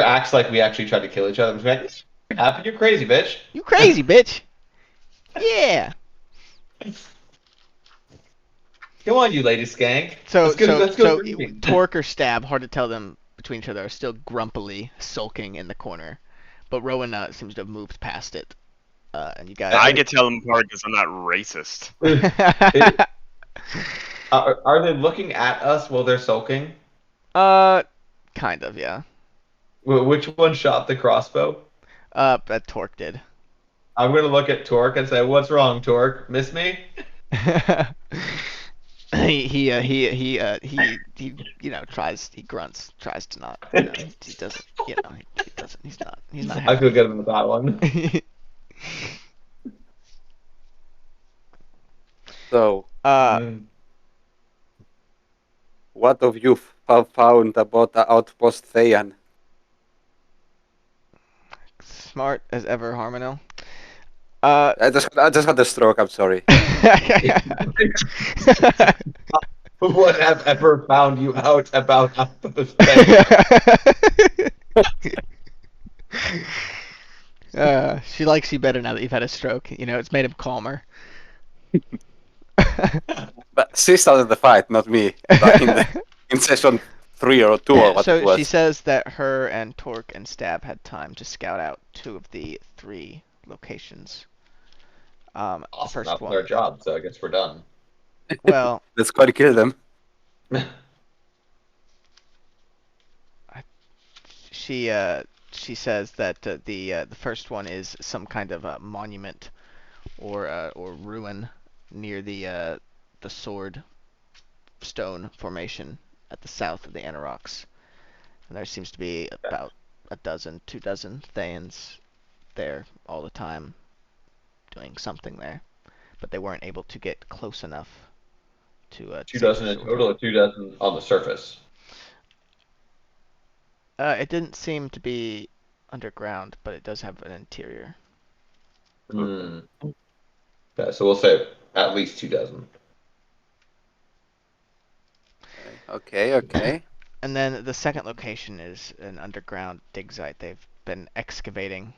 acts like we actually tried to kill each other, I'm just like, "Happy? You're crazy, bitch." You crazy, bitch. Yeah. Come on, you lady skank. So Let's go so drinking. Torque or Stab, hard to tell them between each other, are still grumpily sulking in the corner, but Rowan seems to have moved past it. And you guys. I can tell them apart because I'm not racist. Are they looking at us while they're sulking? Kind of, yeah. Which one shot the crossbow? That Torque did. I'm gonna look at Torque and say, "What's wrong, Torque? Miss me?" he he grunts, tries to not, he doesn't, he doesn't, he's not I happy. feel good about that one. So, Mm. what of you have found about the outpost Thayan? Smart as ever, Harmonel. I just had a stroke. I'm sorry. What have ever found you out about Outpost Thayan? She likes you better now that you've had a stroke. It's made him calmer. But she started the fight, not me. Back in session 3 or 2 or what So it was. she says that her and Torque and Stab had time to scout out 2 of the 3 locations. The Awesome, first that's one. our job, so I guess we're done. Well, Let's go and kill them. she says that the first one is some kind of a monument or ruin near the sword stone formation at the south of the Anorax. And there seems to be about 2 dozen Thayans there all the time doing something there. But they weren't able to get close enough to 2 dozen in total, or 2 dozen on the surface? It didn't seem to be underground, but it does have an interior. Hmm. Okay, so we'll say at least 2 dozen. Okay. And then the second location is an underground dig site. They've been excavating,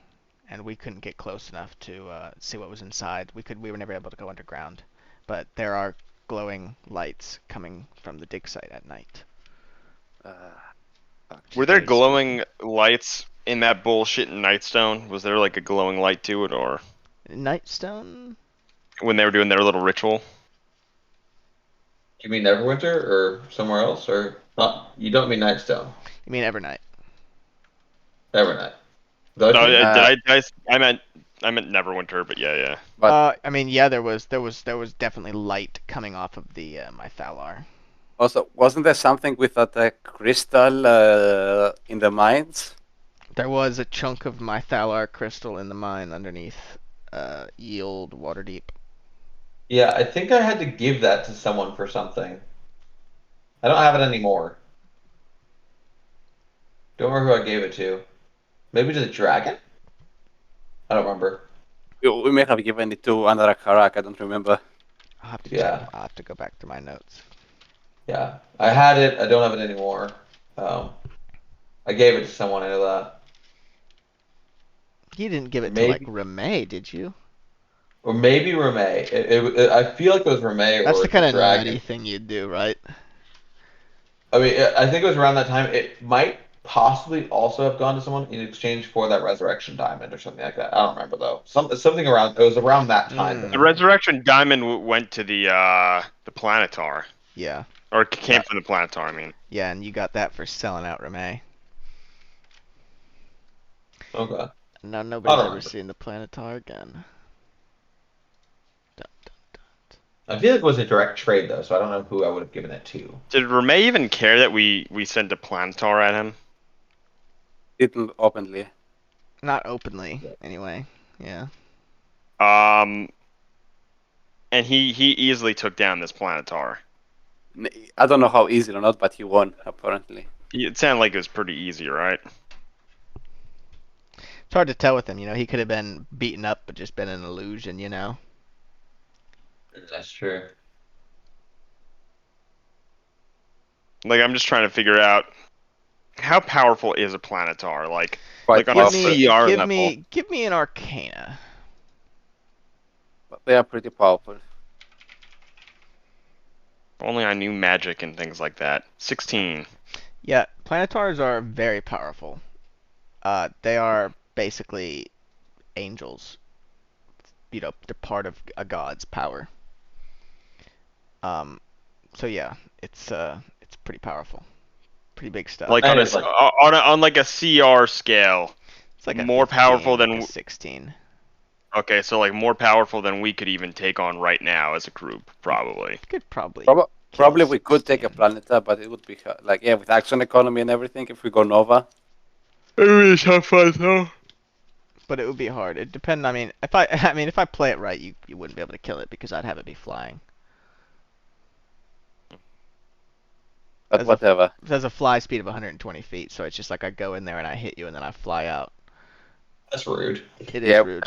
and we couldn't get close enough to see what was inside. We were never able to go underground, but there are glowing lights coming from the dig site at night. Fuck. Were there Very spooky. glowing lights in that bullshit Nightstone? Was there like a glowing light to it, or Nightstone? when they were doing their little ritual? You mean Neverwinter or somewhere else? Or not? You don't mean Nightstone. You mean Evernight? Evernight. Is that No, what you mean? I meant Neverwinter, but yeah. But I mean, yeah, there was definitely light coming off of the Mythalar. also, wasn't there something with that crystal in the mines? There was a chunk of Mythalar crystal in the mine underneath Yield Waterdeep. Yeah, I think I had to give that to someone for something. I don't have it anymore. Don't remember who I gave it to. Maybe to the dragon? I don't remember. We may have given it to Anarakarak, I don't remember. I'll have to Yeah. check. I'll have to go back through my notes. Yeah. I had it. I don't have it anymore. I gave it to someone. I know that. You didn't give it to Maybe. like Remay, did you? Or maybe Remay. I feel like it was Remay That's or the kind of dragon. nutty thing you'd do, right? I mean, I think it was around that time. It might possibly also have gone to someone in exchange for that resurrection diamond or something like that. I don't remember though. Something around. It was around that time. Mm. The Resurrection Diamond went to the Planetar, Yeah, or came from the Planetar. I mean, yeah, and you got that for selling out Remay. Okay. Now I nobody's don't ever remember. seen the Planetar again. Dun, dun, dun. I feel like it was a direct trade though, so I don't know who I would have given it to. did Remay even care that we sent a Planetar at him? Didn't openly. Not openly, anyway. Yeah. And he easily took down this Planetar. I don't know how easy or not, but he won, apparently. It sounded like it was pretty easy, right? It's hard to tell with him, he could have been beaten up but just been an illusion, That's true. Like, I'm just trying to figure out how powerful is a Planetar? Like Quite on a powerful. CR give level. give me an Arcana. But they are pretty powerful. If only I knew magic and things like that. 16. Yeah, Planetars are very powerful. They are basically angels. They're part of a god's power. So yeah, it's pretty powerful. Pretty big stuff. Like And on it's like- on like a CR scale. it's like a more 15, powerful like than a 16. Okay, so like more powerful than we could even take on right now as a group, probably. Could probably. Probably we could take a 16. Planeta, but it would be like, yeah, with action economy and everything, if we go Nova. It really have fun though. But it would be hard. It depends. I mean, if I play it right, you wouldn't be able to kill it because I'd have it be flying. But As a- whatever. It has a fly speed of 120 feet, so it's just like I go in there and I hit you and then I fly out. That's rude. It is Yeah, rude.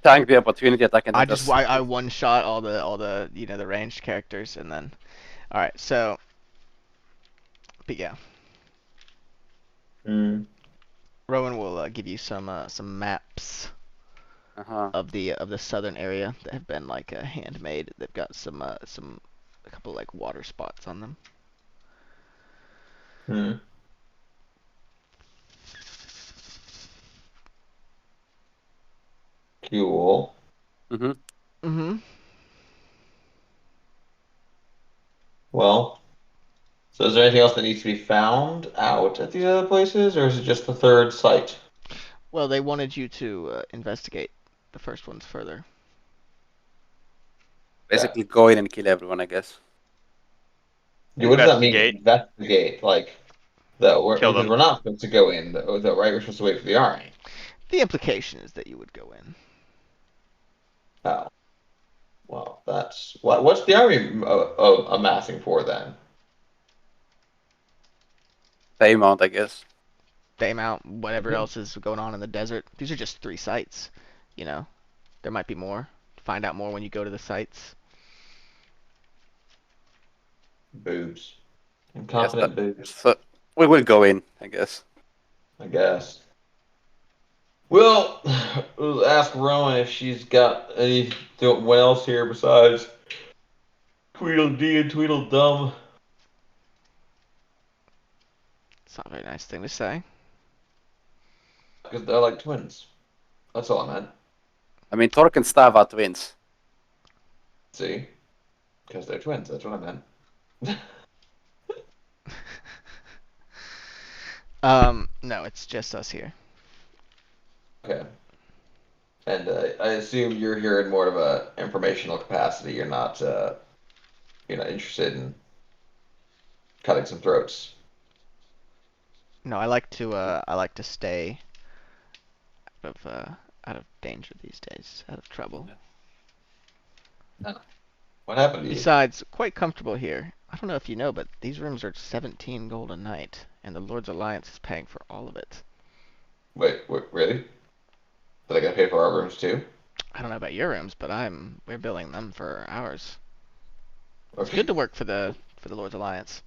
tank the opportunity attack and I then just I one shot all the the ranged characters and then, all right. So, but yeah, Mm. Rowan will give you some maps Uh-huh. of the southern area that have been like handmade. They've got a couple like water spots on them. Mm. Cool. Mm-hmm. Mm-hmm. Well, so is there anything else that needs to be found out at these other places, or is it just the third site? Well, they wanted you to investigate the first ones further. Basically go in and kill everyone, I guess. Yeah, what does that mean? Investigate. Investigate, like, Kill because them. we're not supposed to go in, though, right? We're supposed to wait for the army. The implication is that you would go in. Oh, well, that's what's the army amassing for then? Same amount, I guess. They mount whatever Mhm. else is going on in the desert. These are just 3 sites, They're There might be more. Find out more when you go to the sites. Boobs. Incompetent boobs, So we will go in, I guess. I guess. Well, we'll ask Rowan if she's got anything else here besides Tweedledee and Tweedledum. It's not a very nice thing to say. Because they're like twins. That's all I meant. I mean, Torque and Stav are twins. See? Because they're twins. That's what I meant. No, it's just us here. Okay. And I assume you're here in more of a informational capacity. You're not interested in cutting some throats. No, I like to stay out of danger these days, out of trouble. What happened to you? Besides, quite comfortable here. I don't know if you know, but these rooms are 17 gold a night, and the Lord's Alliance is paying for all of it. Wait, really? Did I gotta pay for our rooms too? I don't know about your rooms, but we're billing them for ours. It's Okay. good to work for the Lord's Alliance.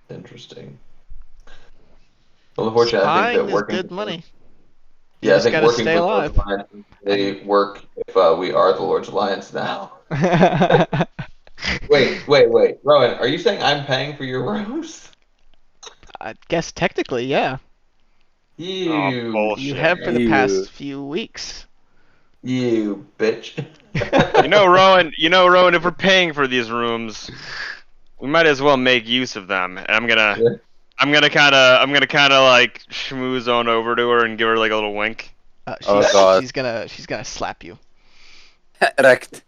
Interesting. Well, unfortunately, I Spying think that is working. good money. Yeah, I just think gotta working stay for the Lord's alive. Alliance, they work if we are the Lord's Alliance now. Wait. Rowan, are you saying I'm paying for your rooms? I guess technically, yeah. You, bullshit. You have for the You- past few weeks. you bitch. You know, Rowan, if we're paying for these rooms, we might as well make use of them. And I'm gonna kind of like schmooze on over to her and give her like a little wink. Oh, God. She's gonna slap you. Wrecked.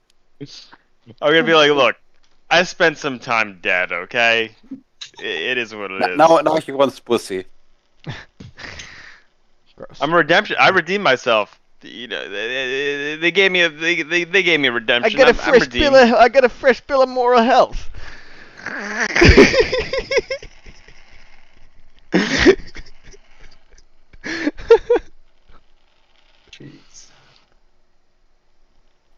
I'm gonna be like, look, I spent some time dead. Okay, it is what it is. Now he wants pussy. Gross. I'm a redemption. I redeemed myself. You know, they gave me a they gave me a redemption. I got a fresh bill of moral health. Jeez.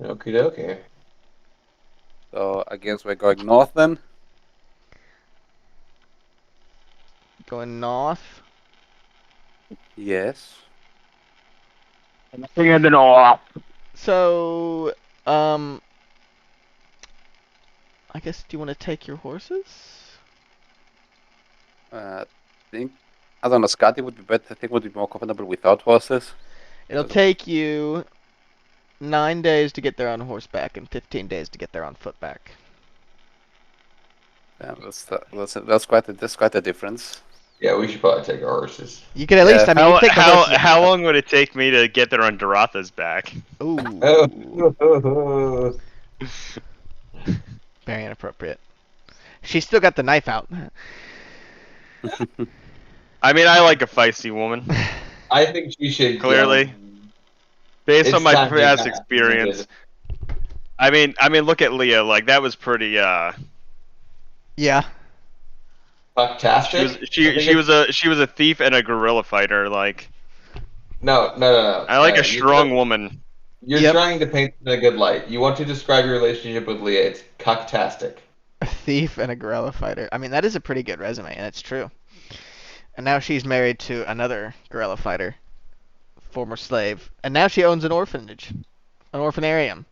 Okie dokie. So I guess we're going north then. Going north. Yes. Singing the north. So, I guess, do you want to take your horses? I think I don't know. Scotty would be better. I think would be more comfortable without horses. It'll take you 9 days to get there on horseback and 15 days to get there on footback. Yeah, that's quite a difference. Yeah, we should probably take our horses. You could at least, I mean, you take the horses. How long would it take me to get there on Doratha's back? Ooh, Oh. very inappropriate. She's still got the knife out. I mean, I like a feisty woman. I think she should Clearly. Based It's on my time to past go. experience. I mean, look at Leah. Like that was pretty. Yeah. Fucktastic? She was a thief and a guerrilla fighter. Like No. I like No, a strong woman. You're Yep. trying to paint it in a good light. You want to describe your relationship with Leah. It's cucktastic. A thief and a guerrilla fighter. I mean, that is a pretty good resume, and it's true. And now she's married to another guerrilla fighter, former slave, and now she owns an orphanage, an orphanarium.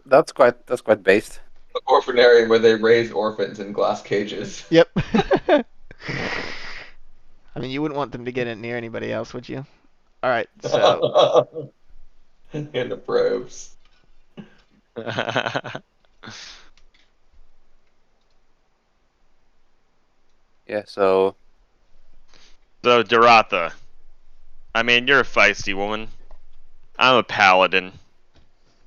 That's quite based. An orphanarium where they raise orphans in glass cages. Yep. I mean, you wouldn't want them to get in near anybody else, would you? All right, so In the probes. Yeah. So So Doratha, I mean, you're a feisty woman. I'm a paladin.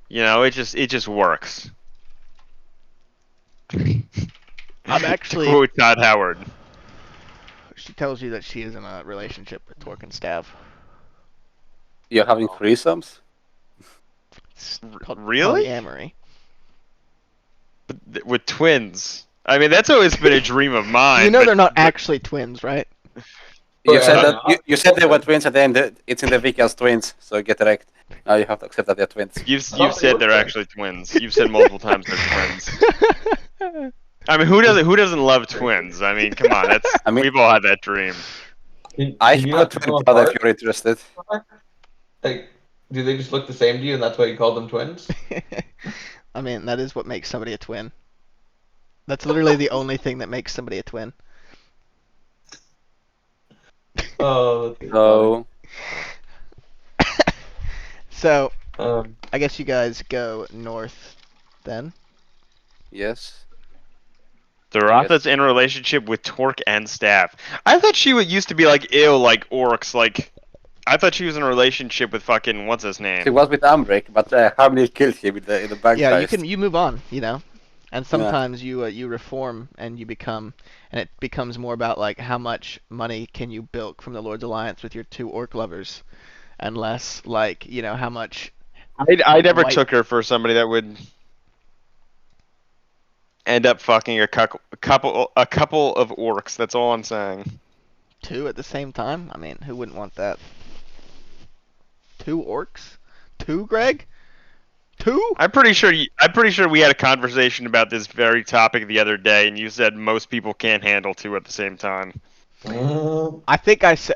You know, it just works. I'm actually. To quote Todd Howard. She tells you that she is in a relationship with Torque and Stav. you're having threesomes. It's called Really? polyamory. With twins. I mean, that's always been a dream of mine. You know but- they're not actually twins, right? You said Yeah, that you said they were twins, and then it's in the wiki as twins. So get wrecked. Now you have to accept that they're twins. You've thought they said were they're twins. actually twins. You've said multiple times they're twins. I mean, who doesn't love twins? I mean, come on, that's I mean- we've all had that dream. I Can you have a not tell twin them brother if apart? you're interested. Like, do they just look the same to you, and that's why you called them twins? I mean, that is what makes somebody a twin. That's literally the only thing that makes somebody a twin. Oh, that's So So, funny. I guess you guys go north then. yes. Doratha's in a relationship with Torque and Staff. I thought she used to be like ill, like orcs. Like, I thought she was in a relationship with fucking what's his He name? was with Ambric, but Hamnil killed him in the bank Yeah, heist. you move on, you know. And sometimes you reform and you become, and it becomes more about like how much money can you bilk from the Lord's Alliance with your 2 orc lovers, and less like, you know, how much. I never White- took her for somebody that would end up fucking a couple of orcs. That's all I'm saying. 2 at the same time. I mean, who wouldn't want that? 2 orcs? 2, Greg? 2? I'm pretty sure we had a conversation about this very topic the other day, and you said most people can't handle 2 at the same time. I think I said.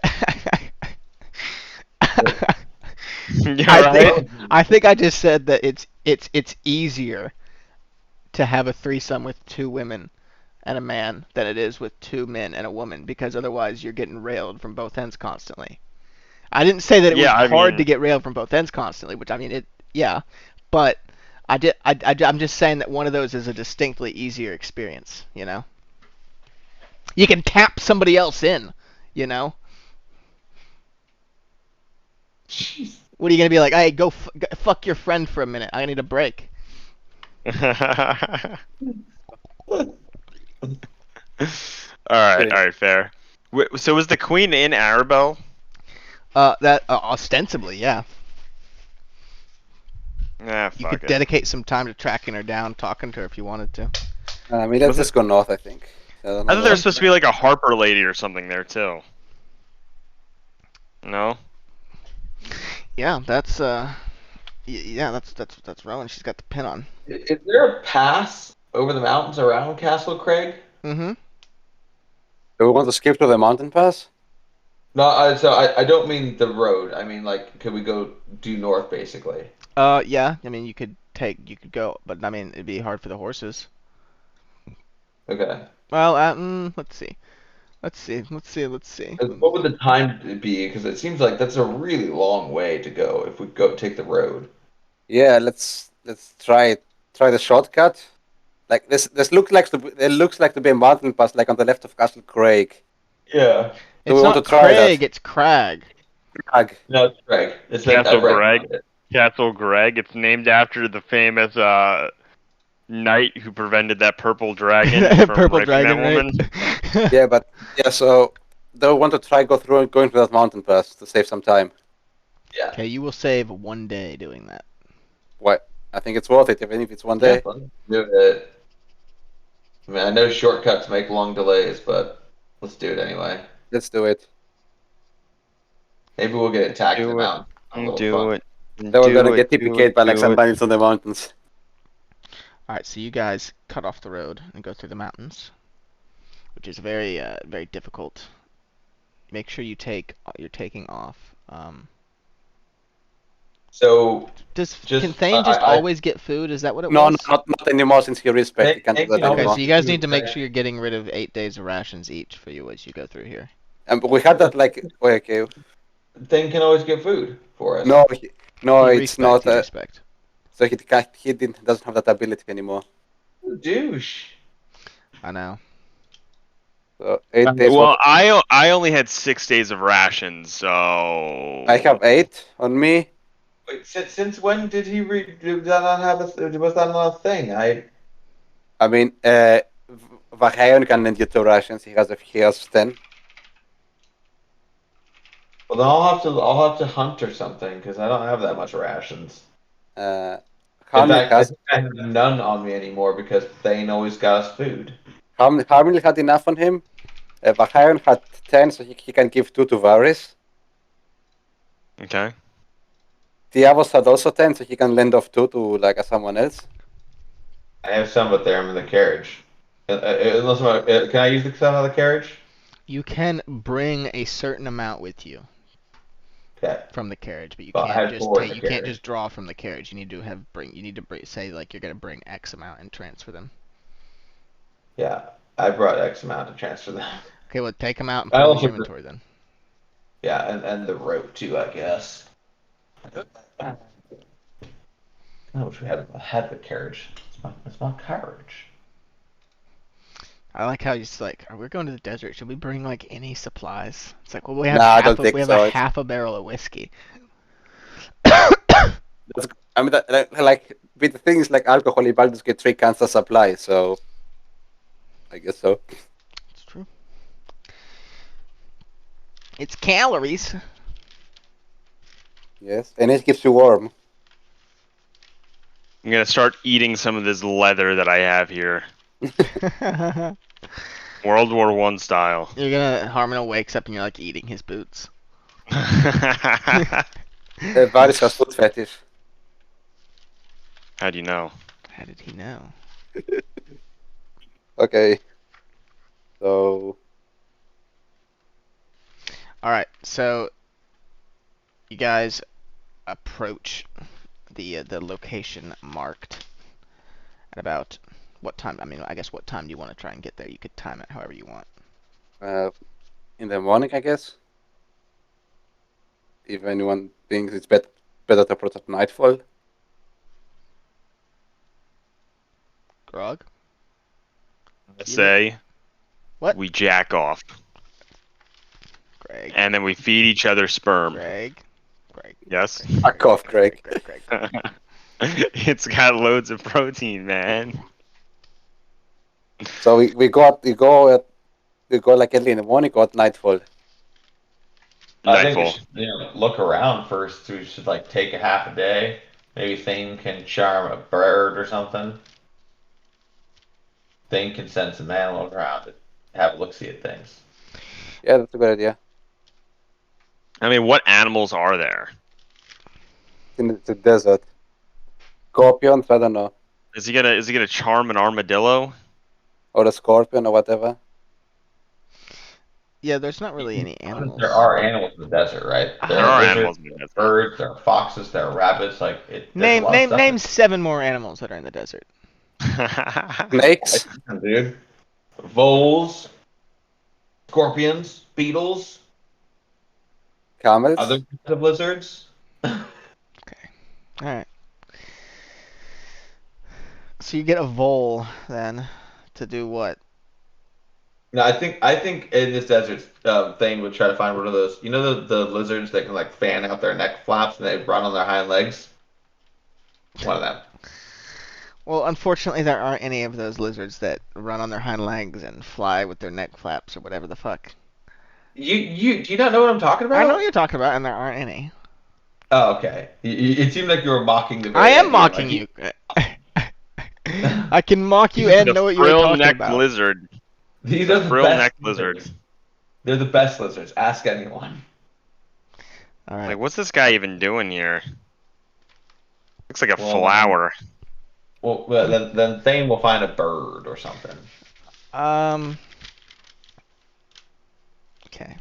Yeah, I right? think I think I just said that it's easier to have a threesome with 2 women and a man than it is with 2 men and a woman, because otherwise you're getting railed from both ends constantly. I didn't say that it Yeah, I was hard mean- to get railed from both ends constantly, which I mean but I'm just saying that one of those is a distinctly easier experience, you know. You can tap somebody else in, you know. Jeez. What are you gonna be like? Hey, go fuck your friend for a minute. I need a break. all right, fair. So was the queen in Arabelle? That ostensibly, yeah. Nah, You fuck could it. dedicate some time to tracking her down, talking to her if you wanted to. I mean, let's just go north, I think. I don't I know thought there where- was supposed to be like a Harper lady or something there too. No? Yeah, that's yeah, that's Rowan. She's got the pin on. Is there a pass over the mountains around Castle Craig? Mm-hmm. Do we want to skip to the mountain pass? No, I don't mean the road. I mean, like, could we go due north, basically? Yeah. I mean, you could go, but I mean, it'd be hard for the horses. Okay. Well, let's see. Let's see. 'Cause what would the time be? Because it seems like that's a really long way to go if we go take the road. Yeah, let's try the shortcut. Like this looks like it looks like to be a mountain pass, like on the left of Castle Craig. Yeah. Do It's we want not to try Craig, that? it's Crag. Craig. No, it's Greg. It's Castle I Greg? recognized it. Castle Greg. It's named after the famous knight who prevented that purple dragon from Purple raping dragon, that woman. right? Yeah, but yeah. So do we want to try going through that mountain pass to save some time? Yeah. Okay, you will save 1 day doing that. What? I think it's worth it, even if it's one day. Let's do it. I mean, I know shortcuts make long delays, but let's do it anyway. Let's do it. Maybe we'll get attacked in Do the it. mountain. A little Do fun. it. Then we're gonna get do TPK'd by like do some it. bandits on the mountains. All right, so you guys cut off the road and go through the mountains, which is very very difficult. Make sure you're taking off. So Can Thane just always get food? Is that what it No, was? not anymore since he respect. He can't do that Thank you. Okay, anymore. so you guys need to make Yeah. sure you're getting rid of 8 days of rations each for you as you go through here. But we had that like okay. Thing can always get food for us. No, no, He's it's not. he's respect. So he doesn't have that ability anymore. Douche. I know. So 8 days. Well, I only had 6 days of rations, so I have 8 on me. Wait, since when did he did that not have was that not a thing? I mean, Vacheon can lend you 2 rations. He has 10. Well, then I'll have to hunt or something because I don't have that much rations. In Hamil fact, I has think I have none on me anymore because Thane always got us food. Hamil had enough on him. Baharian had 10, so he can give 2 to Varys. Okay. Diavos had also 10, so he can lend off 2 to like someone else. I have some, but they're in the carriage. Can I use some of the carriage? You can bring a certain amount with you Okay. from the carriage, but you Well, I can't had just 4 in take. the You can't carriage. just draw from the carriage. You need to bring. You need to say like you're gonna bring X amount and transfer them. Yeah, I brought X amount to transfer them. Okay, well take them out and I put them in also your inventory then. Yeah, and the rope too, I guess. I wish we had the carriage. It's my carriage. I like how he's like, "Are we going to the desert? Should we bring like any supplies?" It's like, well, we Nah, I don't think we have so. a half a barrel of whiskey. I mean, like, but the thing is, like, alcohol in Baldur's Gate 3 cans of supply, so I guess so. It's true. It's calories. Yes, and it keeps you warm. I'm gonna start eating some of this leather that I have here, You're World War One style. gonna Harmon wakes up and you're like eating his boots. How Varys has food fetish. do you know? How did he know? Okay. So, All right, so you guys approach the location marked at about what time? I mean, I guess what time do you want to try and get there? You could time it however you want. in the morning, I guess. If anyone thinks it's better to approach at nightfall. Grog? Say What? we jack off, Greg. and then we feed each other sperm. Greg. Yes. Fuck off, Greg. Greg. It's got loads of protein, man. So we go like early in the morning, go at nightfall. I think we Nightfall. should, look around first. We should like take a half a day. Maybe Thane can charm a bird or something. Thane can send some animals around to have a look-see at things. Yeah, that's a good idea. I mean, what animals are there? In the desert. Scorpions, I don't know. Is he gonna charm an armadillo? Or a scorpion or whatever. Yeah, there's not really any animals. There are animals in the desert, right? There are lizards, animals in the desert. birds, there are foxes, there are rabbits. Like it. Name 7 more animals that are in the desert. Snakes? Dude. Voles, scorpions, beetles, Camels? other kinds of lizards. Alright. So you get a vole then to do what? No, I think in this desert, Thane would try to find one of those. You know the lizards that can like fan out their neck flaps and they run on their hind legs. One of them. Well, unfortunately, there aren't any of those lizards that run on their hind legs and fly with their neck flaps or whatever the fuck. Do you not know what I'm talking about? I know what you're talking about, and there aren't any. Oh, okay. It seemed like you were mocking the. I am idea, mocking like, you. I can mock you and know what you're frill talking neck about. lizard. These are the Frill best neck lizards. lizard. They're the best lizards. Ask anyone. All right. Like, what's this guy even doing here? Looks like a Well, flower. Well, then Thane will find a bird or something. Okay.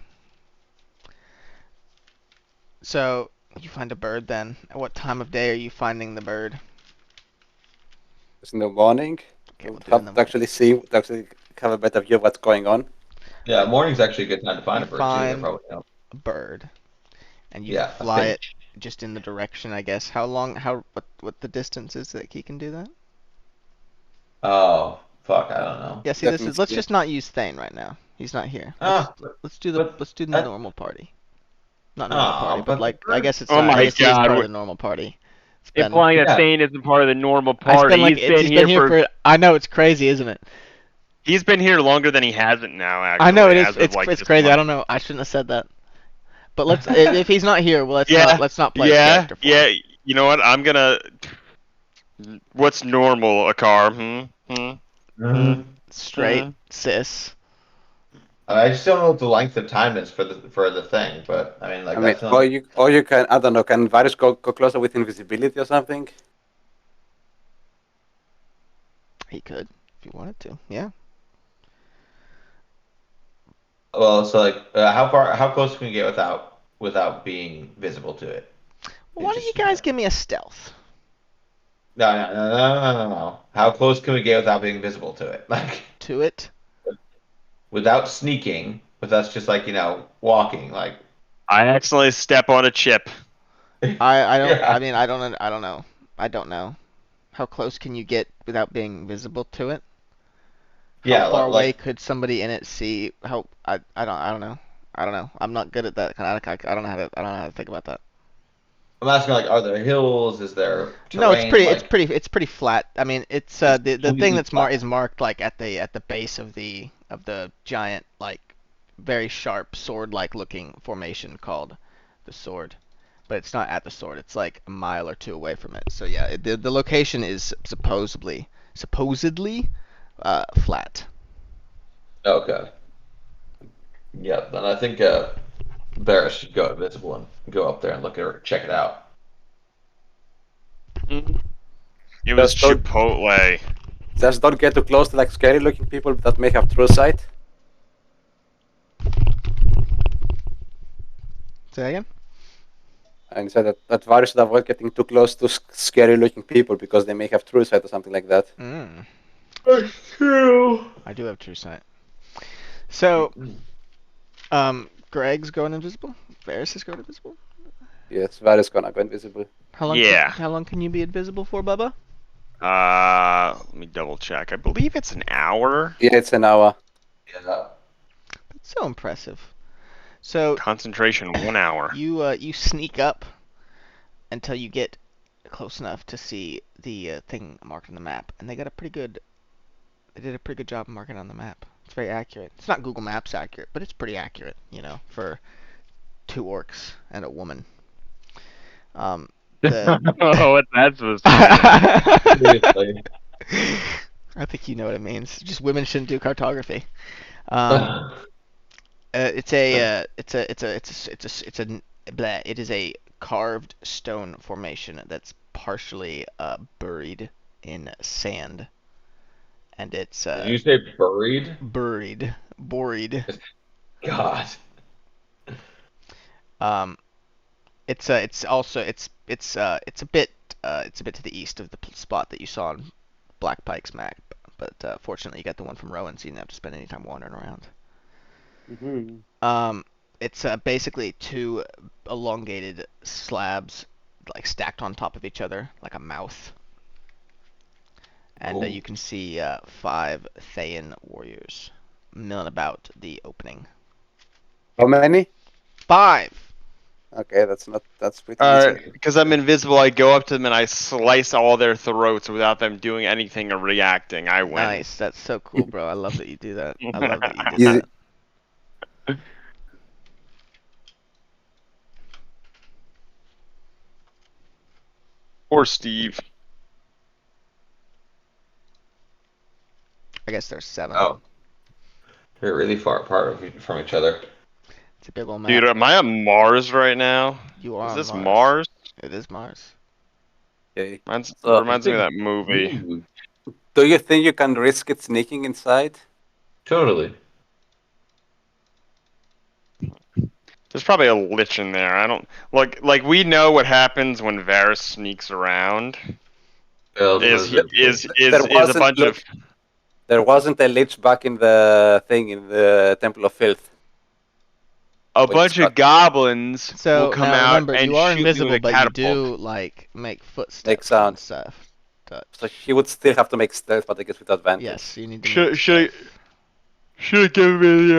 So you find a bird then. At what time of day are you finding the bird? It's in the morning. Okay, we'll do it in Have the to actually see, to actually have a better view of what's going on. Yeah, morning's actually a good time to find You a bird too. find- They're probably, a bird, and you yeah, fly a it just in the direction, I guess. How long? What the distance is that he can do that? Oh, fuck, I don't know. Yeah. See, That this is. means Let's you- just not use Thane right now. He's not here. Ah, Let's do the but- normal party. Not normal Ah, party, but but like the I guess it's. Oh my I guess he is God, part of what- the normal party. It's been- Implying that Yeah. Thane isn't part of the normal I party. spent like He's been here for. I know it's crazy, isn't it? He's been here longer than he hasn't now. Actually, I know it as is. of, It's like, it's this crazy. I month. don't know. I shouldn't have said that. But let's. If he's not here, well, let's not play his Yeah, character for him. yeah. You know what? I'm gonna. What's normal, Akar? Mhm. Straight cis. I just don't know what the length of time is for the thing, but I mean, like I mean, that's not. or you can, I don't know, can Varus go closer with invisibility or something? He could if he wanted to. Yeah. Well, so like, how close can we get without being visible to it? Well, why don't you guys give me a stealth? No. How close can we get without being visible to it? Like, To it? without sneaking, with us just like walking. Like, I accidentally step on a chip. I don't. Yeah. I mean, I don't know. I don't know. How close can you get without being visible to it? How Yeah, far away like could somebody in it see? How I don't know. I don't know. I'm not good at that kind of. I don't know how to. I don't know how to think about that. I'm asking, like, are there hills? Is there No, it's terrain? pretty. It's Like, pretty. It's pretty flat. I mean, it's it's the thing completely that's flat. marked like at the base of the giant like very sharp sword-like looking formation called the sword, but it's not at the sword. It's like a mile or two away from it. So yeah, the location is supposedly flat. Okay. Yeah, then I think Barris should go invisible and go up there and check it out. It was Just don't, Chipotle. just don't get too close to like scary looking people that may have true sight. Say that again? And said that Varus should avoid getting too close to scary looking people because they may have true sight or something like that. Mm, That's true. I do have true sight. So, Greg's going invisible. Varys is going invisible. Yes, Varus gonna go invisible. Yeah. How long can you be invisible for, Bubba? Let me double check. I believe it's an hour. Yeah, it's an hour. Yeah. That's so impressive. So Concentration 1 hour. you sneak up until you get close enough to see the thing marked on the map, and they did a pretty good job marking it on the map. It's very accurate. It's not Google Maps accurate, but it's pretty accurate, for 2 orcs and a woman. Oh, what's that supposed to mean? Seriously. I think you know what it means. Just women shouldn't do cartography. It is a carved stone formation that's partially buried in sand, and it's Did you say buried? buried. God. It's also it's a bit to the east of the spot that you saw on Black Pike's map, but fortunately you got the one from Rowan, so you didn't have to spend any time wandering around. Mm-hmm. It's basically 2 elongated slabs, like stacked on top of each other, like a mouth. And Cool. you can see 5 Thayan warriors milling about the opening. How many? 5! Okay, that's pretty easy. Because I'm invisible, I go up to them and I slice all their throats without them doing anything or reacting. I win. Nice, that's so cool, bro. I love that you do that. I love that you did Easy. that. Or Steve. I guess there's 7. Oh. They're really far apart from each other. It's a big old map. Dude, am I on Mars right now? You are Is on this Mars. Mars? It is Mars. Okay. Reminds me of that movie. Ooh, Do you think you can risk it sneaking inside? totally. There's probably a lich in there. I don't like we know what happens when Varys sneaks around. Is There a wasn't- bunch look- of There wasn't a lich back in the thing in the Temple of Filth. bunch of goblins So will come now out remember, and you are shoot invisible, with a but you catapult. do like make footsteps Make and sounds. stuff. So he would still have to make stealth, but I guess with advantage. Yes, you need to. Should make should stealth. should have given me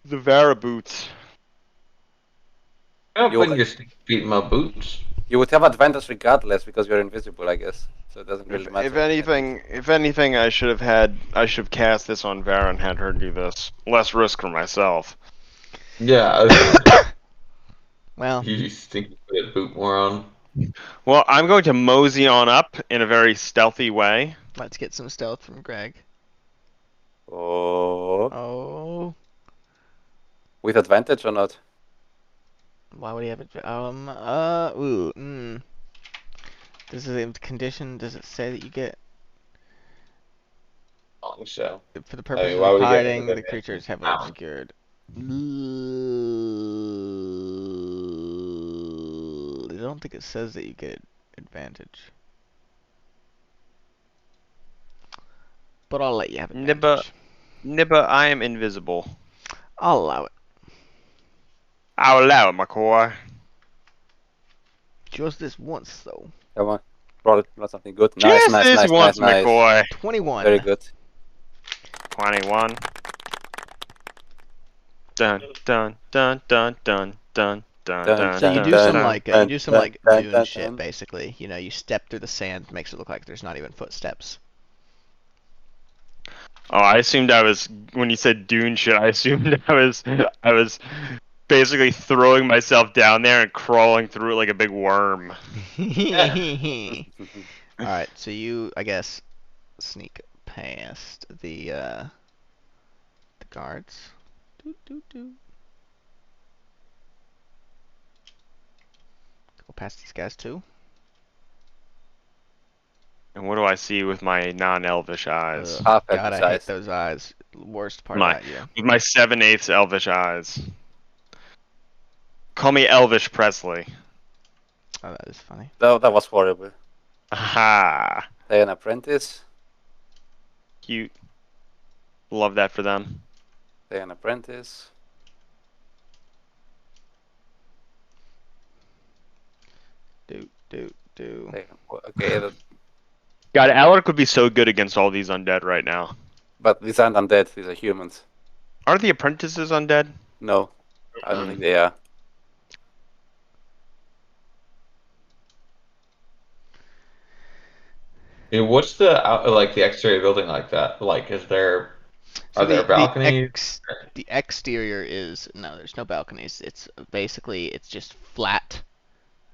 the Vara boots. I'm You- putting your feet in my boots. You would have advantage regardless because you're invisible, I guess. So it doesn't really matter. If anything, I should have cast this on Vara and had her do this. Less risk for myself. Yeah. Well, You think you put a boot more on? Well, I'm going to mosey on up in a very stealthy way. let's get some stealth from Greg. Oh, Oh, with advantage or not? why would he have it? This is a condition. Does it say that you get, So, for the I mean, purposes why of would he get hiding, the advantage? creature is heavily obscured? I don't think it says that you get advantage. But I'll let you have Nibba, advantage. Nibba, I am invisible. I'll allow it. I'll allow it, McCoy. Just this once, though. Come on. Roll something good. Nice, Just nice, this nice, once, nice, nice. McCoy. 21. Very good. 21. Dun dun dun dun dun dun dun dun. So you Dun, do dun, some dun, like dun, dun, dun, Dune dun, shit, dun. basically. You know, you step through the sand, makes it look like there's not even footsteps. Oh, I assumed I was when you said Dune shit. I assumed I was basically throwing myself down there and crawling through it like a big worm. Alright, so you, I guess, sneak past the guards. Doo, doo, doo. Go past these guys too. And what do I see with my non-elvish eyes? Ugh, Half God, I elf hate size. those eyes. Worst part My about you. with my 7/8 elvish eyes. Call me Elvish Presley. Oh, that is funny. That was horrible. Aha! They an apprentice. Cute. Love that for them. They an apprentice. Do, do, do. They, okay, God, Alaric would be so good against all these undead right now. but these aren't undead. These are humans. Are the apprentices undead? No, I don't think they are. what's the like the exterior building like that? Like, So are there balconies? the exterior is no, there's no balconies. It's basically it's just flat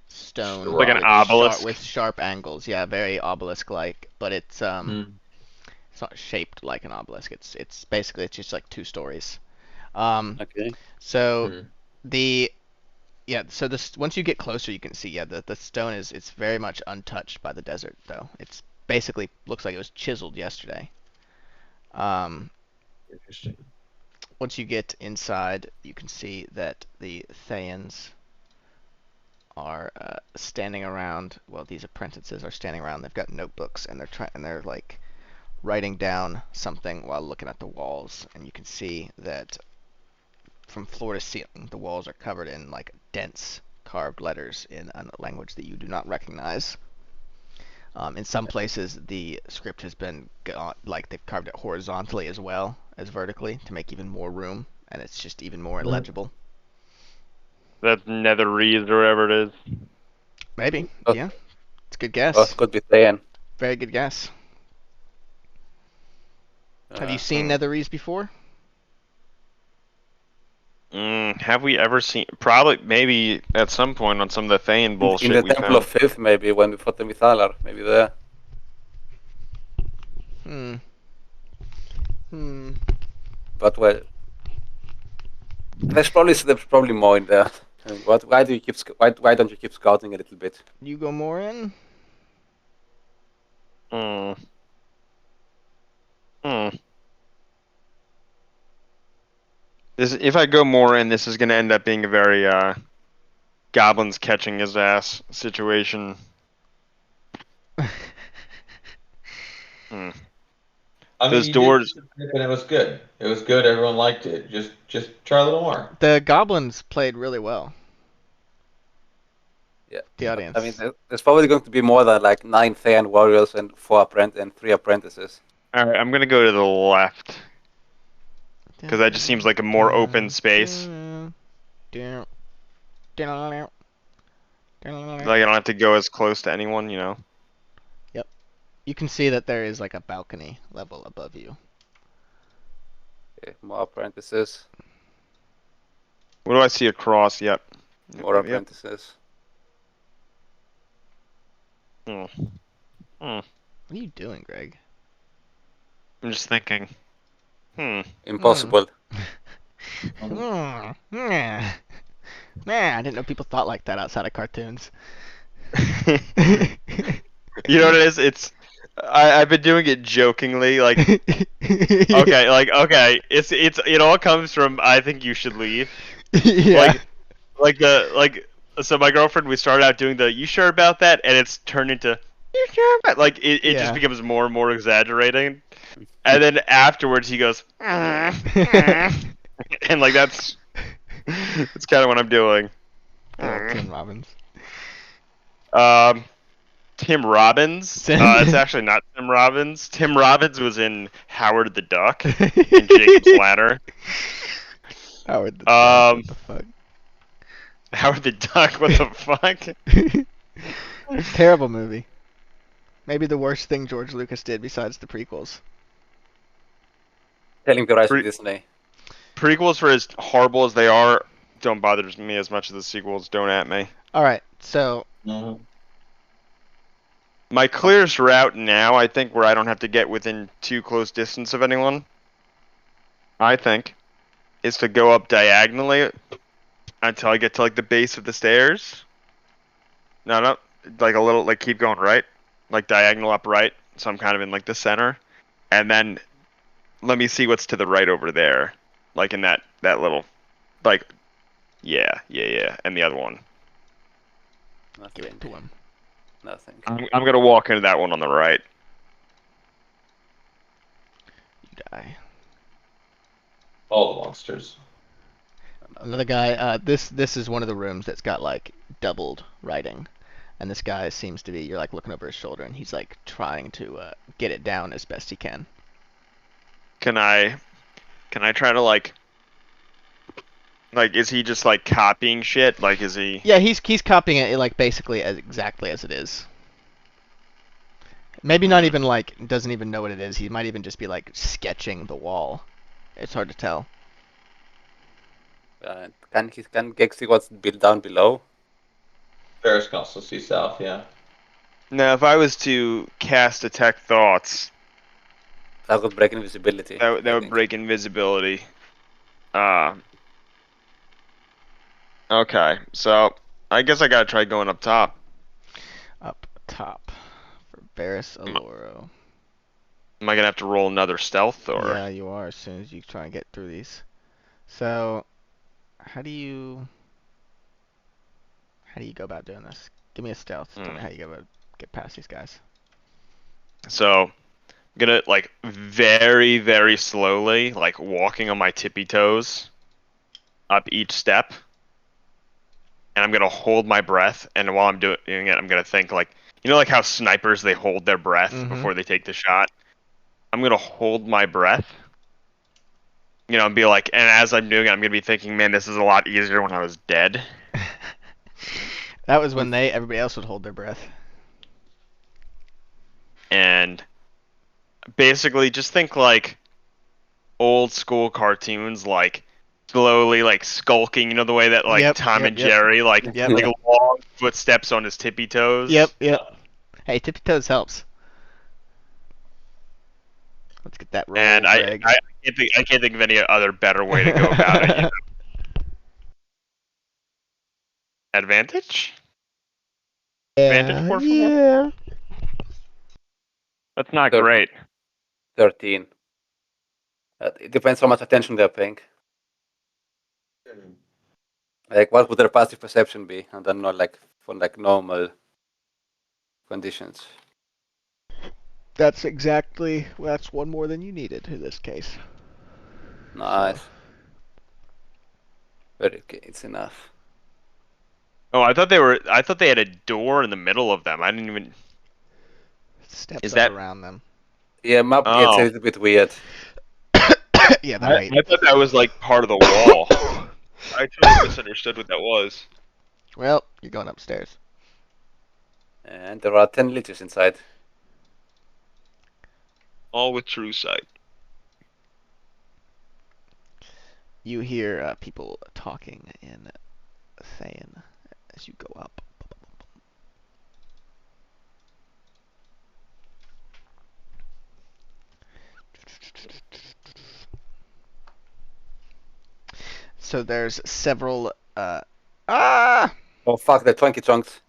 stone Like an obelisk? with sharp angles. Yeah, very obelisk-like, but it's Hmm. it's not shaped like an obelisk. It's basically it's just like 2 stories. Okay. So Hmm. the yeah, so this once you get closer, you can see the stone is it's very much untouched by the desert though. It's basically looks like it was chiseled yesterday. Um, Interesting. Once you get inside, you can see that the Thayans are standing around. Well, these apprentices are standing around. They've got notebooks and they're like writing down something while looking at the walls. And you can see that from floor to ceiling, the walls are covered in like dense carved letters in a language that you do not recognize. In some places, the script has been like they've carved it horizontally as well as vertically to make even more room, and it's just even more illegible. That's Netherese or whatever it is. Maybe, Oh, yeah, it's a good oh, guess. it could be Thayan. Very good guess. Have you seen Netherese before? Have we ever seen? Probably, maybe at some point on some of the Thayan in bullshit the we Temple found. of Fifth, maybe when we fought the Mithalar, maybe there. Hmm. But well, there's probably more in there. Why do you keep why don't you keep scouting a little bit? You go more in. Hmm. Hmm. If I go more in, this is going to end up being a very goblins catching his ass situation. Hmm. I mean, Those you doors. did, and it was good. It was good. Everyone liked it. Just try a little more. The goblins played really well. Yeah, The but, I mean, audience. there's probably going to be more than like 9 Thayan warriors and 3 apprentices. All right, I'm going to go to the left because that just seems like a more open space. Like I don't have to go as close to anyone, you know. Yep. You can see that there is like a balcony level above you. Okay, more apprentices, What do I see across? Yep. more Yep. apprentices. Hmm. What are you doing, Greg? I'm just thinking. Impossible. Yeah. Man, I didn't know people thought like that outside of cartoons. You know what it is? I've been doing it jokingly, like okay. It all comes from I think you should leave. Yeah. So my girlfriend, we started out doing the you sure about that, and it's turned into you sure about it Yeah. just becomes more and more exaggerating. And then afterwards he goes and like that's kind of what I'm doing. Tim Robbins. Um Tim Robbins. It's actually not Tim Robbins. Tim Robbins was in Howard the Duck and Jacob's Ladder. Howard the Duck, what the fuck? Howard the Duck, what the fuck? Terrible movie. Maybe the worst thing George Lucas did besides the prequels. Telling the rise Pre- of Disney. Prequels, for as horrible as they are, don't bother me as much as the sequels. Don't at me. Alright, so My clearest route now, I think, where I don't have to get within too close distance of anyone, I think, is to go up diagonally until I get to like the base of the stairs. No, like a little, like keep going right, like diagonal up right. So I'm kind of in like the center, and then let me see what's to the right over there, like in that little, like, yeah, and the other one. give it to him. Nothing. I'm gonna walk into that one on the right. You die. All the monsters. Another guy, this is one of the rooms that's got like doubled writing. And this guy seems to be, you're like looking over his shoulder and he's like trying to get it down as best he can. Can I try to like, is he just like copying shit? Like, is he? Yeah, he's copying it like basically as exactly as it is. Maybe not even like doesn't even know what it is. He might even just be like sketching the wall. It's hard to tell. Can Gex see what's built down below? Ferris can also see south, yeah. Now, if I was to cast Detect Thoughts, That would break invisibility. that would break invisibility. Okay, so I guess I gotta try going up top. Up top for Barris Aloro. Am I gonna have to roll another stealth or? Yeah, you are as soon as you try and get through these. So, how do you go about doing this? Give me a stealth. Tell me how you go about get past these guys. So, I'm gonna like very, very slowly, like walking on my tippy toes up each step. And I'm gonna hold my breath, and while I'm doing it, I'm gonna think like, you know, like how snipers they hold their breath before they take the shot. I'm gonna hold my breath, you know, and be like, and as I'm doing it, I'm gonna be thinking, man, this is a lot easier when I was dead. That was when everybody else would hold their breath. And basically, just think like old school cartoons, like slowly like skulking, you know, the way that like Tom and Jerry, like long footsteps on his tippy toes. Yep. Hey, tippy toes helps. Let's get that roll. And I can't think of any other better way to go about it. You know? Advantage? Advantage, por favor? Yeah. That's not great. 13. It depends how much attention they're paying. Like, what would their passive perception be? I don't know, like, for like normal conditions. That's one more than you needed in this case. Nice. Very okay, it's enough. Oh, I thought they had a door in the middle of them. I didn't even. Steps Is up that around them. Yeah, map gets a little bit weird. Yeah, I thought that was like part of the wall. I totally misunderstood what that was. Well, you're going upstairs. And there are 10 liches inside. All with true sight. You hear people talking in Thayan as you go up. So there's several. Ah! Oh fuck, the Twinkie Chunks.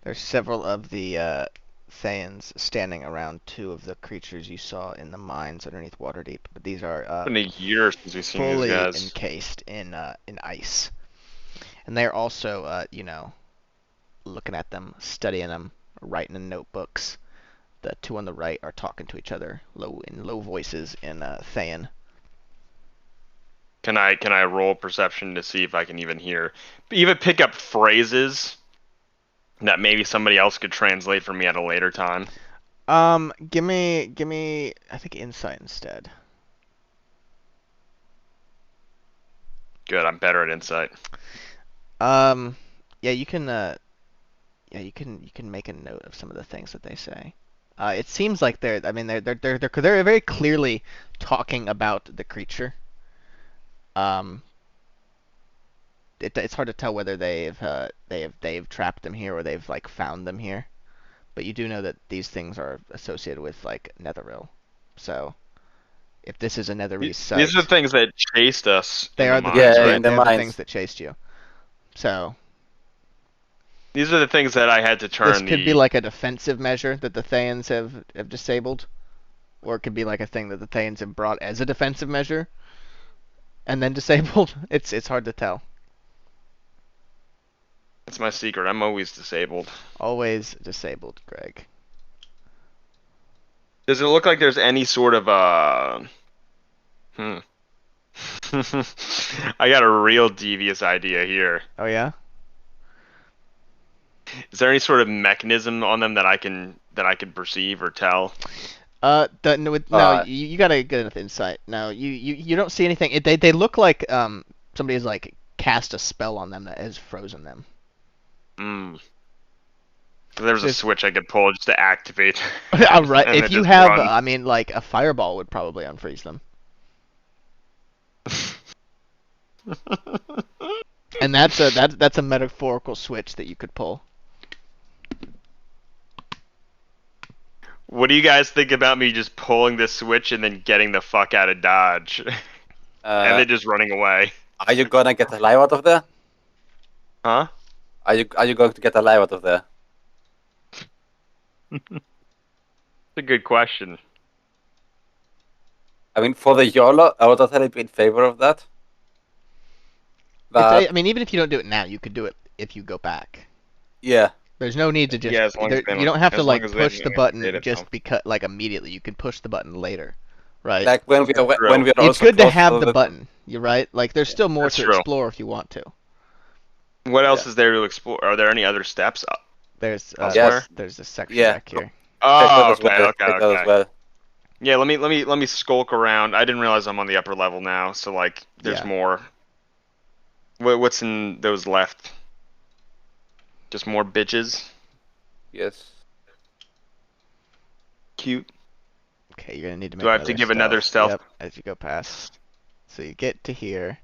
There's several of the Thaans standing around two of the creatures you saw in the mines underneath Waterdeep, but these are It's been a year since we've seen fully these guys. encased in ice, and they're also looking at them, studying them, writing in notebooks. The two on the right are talking to each other in low voices in Thayan. Can I roll perception to see if I can even pick up phrases that maybe somebody else could translate for me at a later time? Give me, I think insight instead. Good, I'm better at insight. Yeah, you can make a note of some of the things that they say. It seems like they're very clearly talking about the creature. It's hard to tell whether they've trapped them here or they've like found them here, but you do know that these things are associated with like Netheril. So if this is a Netherese site, These are the things that chased us. they in are the the mines, things, Yeah, right? in the they're the mines. things that chased you. So These are the things that I had to turn this could be like a defensive measure that the Thaans have disabled, or it could be like a thing that the Thaans have brought as a defensive measure and then disabled. It's hard to tell. That's my secret. I'm always disabled. Always disabled, Greg. Does it look like there's any sort of I got a real devious idea here. Oh yeah. Is there any sort of mechanism on them that I can perceive or tell? You gotta get enough insight. No, you don't see anything. They look like somebody has like cast a spell on them that has frozen them. There's a There's- switch I could pull just to activate. All right. and If then you just have, run. I mean, like a fireball would probably unfreeze them. And that's a metaphorical switch that you could pull. What do you guys think about me just pulling this switch and then getting the fuck out of Dodge? And then just running away? Are you gonna get alive out of there? Huh? Are you going to get alive out of there? It's a good question. I mean, for the YOLO, I would totally be in favor of that. But I mean, even if you don't do it now, you could do it if you go back. yeah, There's no need to just. Yeah, as long as they you don't have to as like long as they push the don't button activate it, just though. because like immediately. You can push the button later, right? like when we are true. also It's good to close have the button. You're right. Like there's still more That's to true. explore if you want to. What else is there to explore? Are there any other steps? There's Elsewhere? there's a section Yeah. back here. Check Oh, that as okay, well. okay, Check that as okay. well. Yeah, let me skulk around. I didn't realize I'm on the upper level now, so like there's Yeah. more. What's in those left? Just more bitches. Yes. Cute. Okay, you're gonna need to make. Do I have to give another stealth? Yep, as you go past. So you get to here.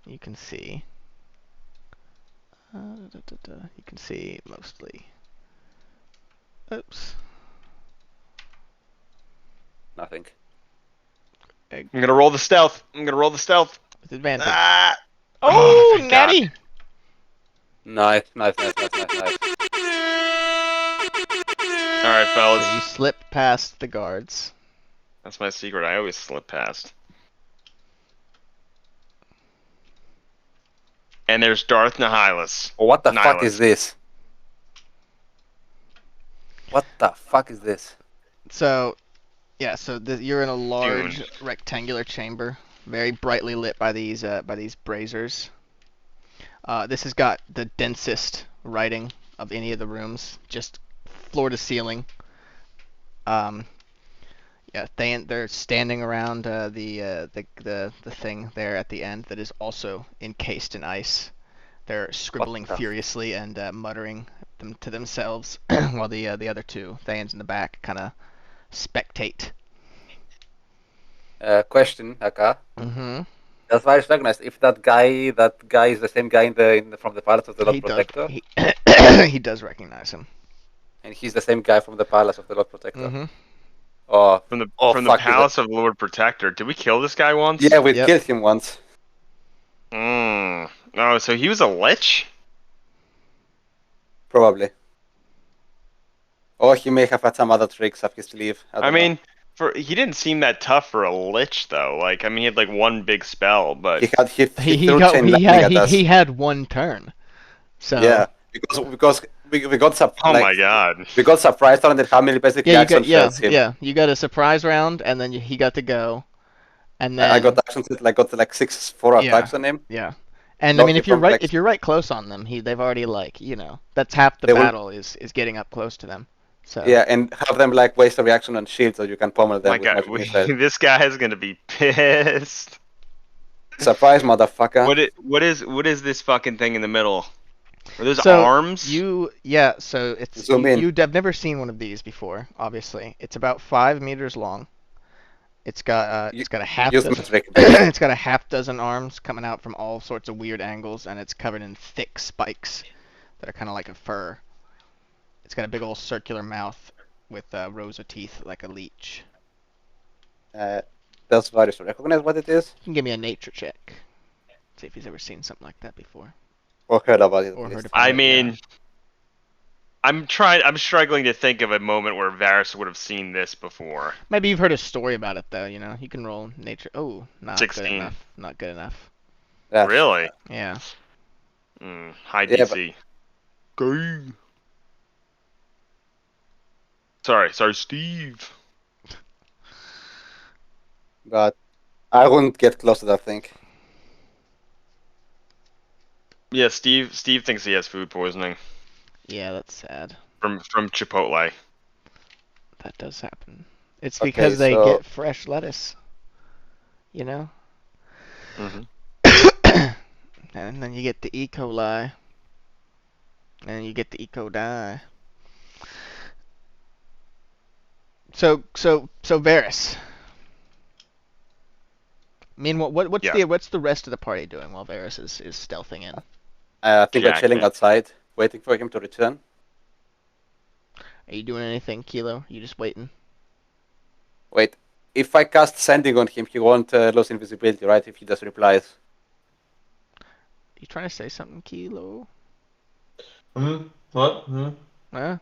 You can see. You can see mostly. Oops. Nothing. I'm gonna roll the stealth. With advantage. Ah! Oh, thank God. natty! Nice. All right, So fellas. you slip past the guards. That's my secret. I always slip past. And there's Darth Nihilus. What the Nihilus. fuck is this? What the fuck is this? So, yeah. So you're in a large Dune. rectangular chamber, very brightly lit by these braziers. This has got the densest writing of any of the rooms, just floor to ceiling. Yeah, they're standing around the thing there at the end that is also encased in ice. They're scribbling the- furiously and muttering them to themselves, while the other two Thans in the back kind of spectate. Question, Aka. Mm-hmm. That's why I recognized if that guy is the same guy from the Palace of the Lord He Protector, he does recognize him. and he's the same guy from the Palace of the Lord Protector. Mm-hmm. Oh, From the Oh, from the fuck, is Palace of Lord Protector. Did we kill this guy once? yeah, we Yep. killed him once. Oh, so he was a lich? Probably. Or he may have had some other tricks up his sleeve. I I don't know. mean, he didn't seem that tough for a lich though. Like, I mean, he had like one big spell, but He He threw got chain he lightning had at us. he had one turn. So Yeah, because we got oh like my god. we got surprised on how many basically yeah, action shells him. yeah. You got a surprise round, and then he got to go, and I then got actions that like got like 4 yeah, attacks on him. yeah. And I No, mean, he probably like if you're right close on them, they've already like that's half the They will- battle is getting up close to them. So yeah, and have them like waste a reaction on shield so you can pummel them My with god, magic missile. this guy is gonna be pissed. Surprise, motherfucker! What is this fucking thing in the middle? Are those So arms? so it's Zoom in. you've never seen one of these before. Obviously, it's about 5 meters long. It's got a half Use dozen, metric. it's got a half dozen arms coming out from all sorts of weird angles, and it's covered in thick spikes that are kind of like a fur. It's got a big old circular mouth with rows of teeth like a leech. Does Varys recognize what it is? You can give me a nature check. See if he's ever seen something like that before. Or heard about it? Or At heard least. about I it, mean, I'm struggling to think of a moment where Varys would have seen this before. Maybe you've heard a story about it though. You can roll nature. Oh, not 16. good enough. Not good enough. Yeah. Really? Yeah. High Yeah, DC. Go. Sorry, Steve. But I wouldn't get close to that thing. Yeah, Steve thinks he has food poisoning Yeah, that's sad. from Chipotle. That does happen. It's Okay, because they so- get fresh lettuce. You know? Mm-hmm. And then you get the E. coli. And you get the E. coli. So Varys. I mean, what's Yeah. what's the rest of the party doing while Varys is stealthing in? I think we're Yeah, chilling okay. outside, waiting for him to return. Are you doing anything, Kilo? You just waiting? Wait, if I cast Sending on him, he won't lose invisibility, right? If he does replies. You trying to say something, Kilo? What? Huh?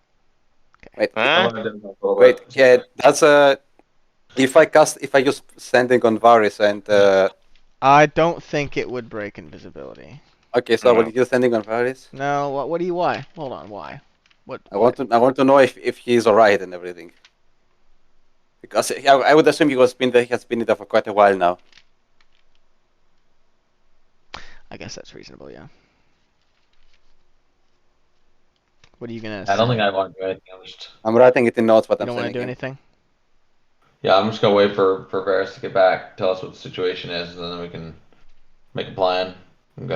Wait, Huh? wait, yeah, that's if I use Sending on Varys and I don't think it would break invisibility. okay, so I No. will use Sending on Varys. No, what do you why? Hold on, why? What? I want to know if he's alright and everything. Because I would assume he has been there for quite a while now. I guess that's reasonable, yeah. What are you gonna I say? don't think I want to do anything. I'm writing it in notes, but You I'm don't want to sending do him. anything? Yeah, I'm just gonna wait for Varys to get back, tell us what the situation is, and then we can make a plan. I'm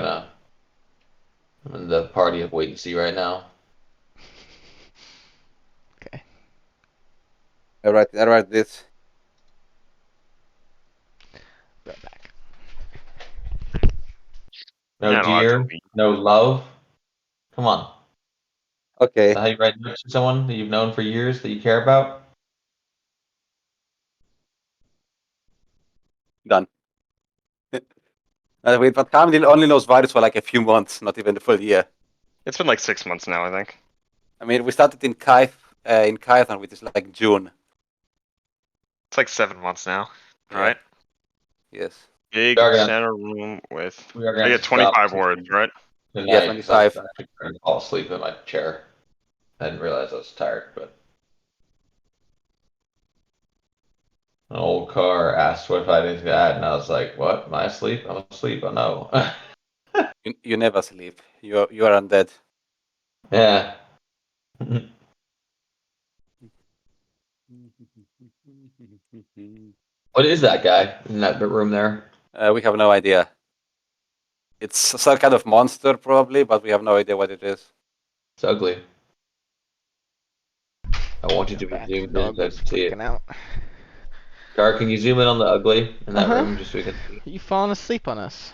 in the party of wait and see right now. Okay. I write this. Go back. No Yeah, no, I'll dear, delete. no love. Come on. Okay. Is that how you write notes to someone that you've known for years that you care about? Done. Wait, but Kamil only knows Varys for like a few months, not even the full year. It's been like 6 months now, I think. I mean, we started in Kython, which is like June. It's like 7 months now. Yeah. Right? Yes. Big We are gonna- center room with. We are I gonna get stop 25 words, right? tonight, Yeah, 25. 25. I'm actually trying to fall asleep in my chair. I didn't realize I was tired, but an old car asked what if I didn't add, and I was like, "What? Am I asleep? I'm asleep. Oh no." You never sleep. You are undead. Yeah. What is that guy in that room there? We have no idea. It's some kind of monster, probably, but we have no idea what it is. It's ugly. I want you to Go be back. zoomed in Dog so I was can see it. freaking out. Gar, can you zoom in on the ugly in that Uh-huh. room just so we can see Are you falling asleep on us?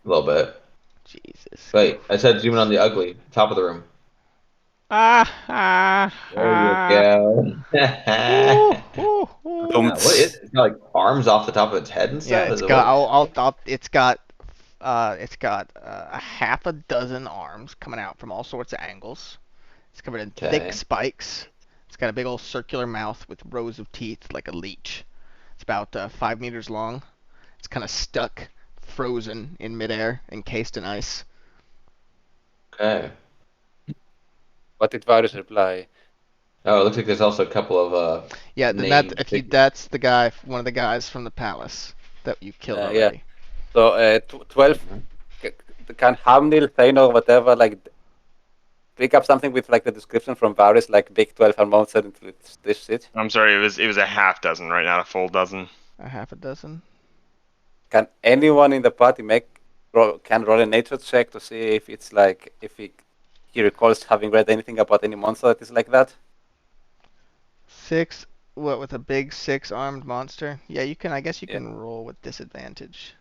a little bit? Jesus. Wait, I said zoom in on the ugly, top of the room. Ah. There you go. Ooh. Zoom. What is it? It's got like arms off the top of its head and stuff. Yeah, it's got. It's got It's got a half a dozen arms coming out from all sorts of angles. It's covered in thick Okay. spikes. It's got a big old circular mouth with rows of teeth like a leech. It's about 5 meters long. It's kind of stuck, frozen in midair, encased in ice. Okay. What did Varus reply? Oh, it looks like there's also a couple of Yeah, then named figures. that's the guy, one of the guys from the palace that you killed Yeah. already. So 12 can Hamnil, Thane, or whatever, like pick up something with like the description from Varus, like big 12 hand monster into this shit. I'm sorry, it was a half dozen, right? Not a full dozen. A half a dozen. Can anyone in the party can roll a nature check to see if it's like if he recalls having read anything about any monster that is like that? 6, what, with a big 6-armed monster? Yeah, you can, I guess you Yeah. can roll with disadvantage.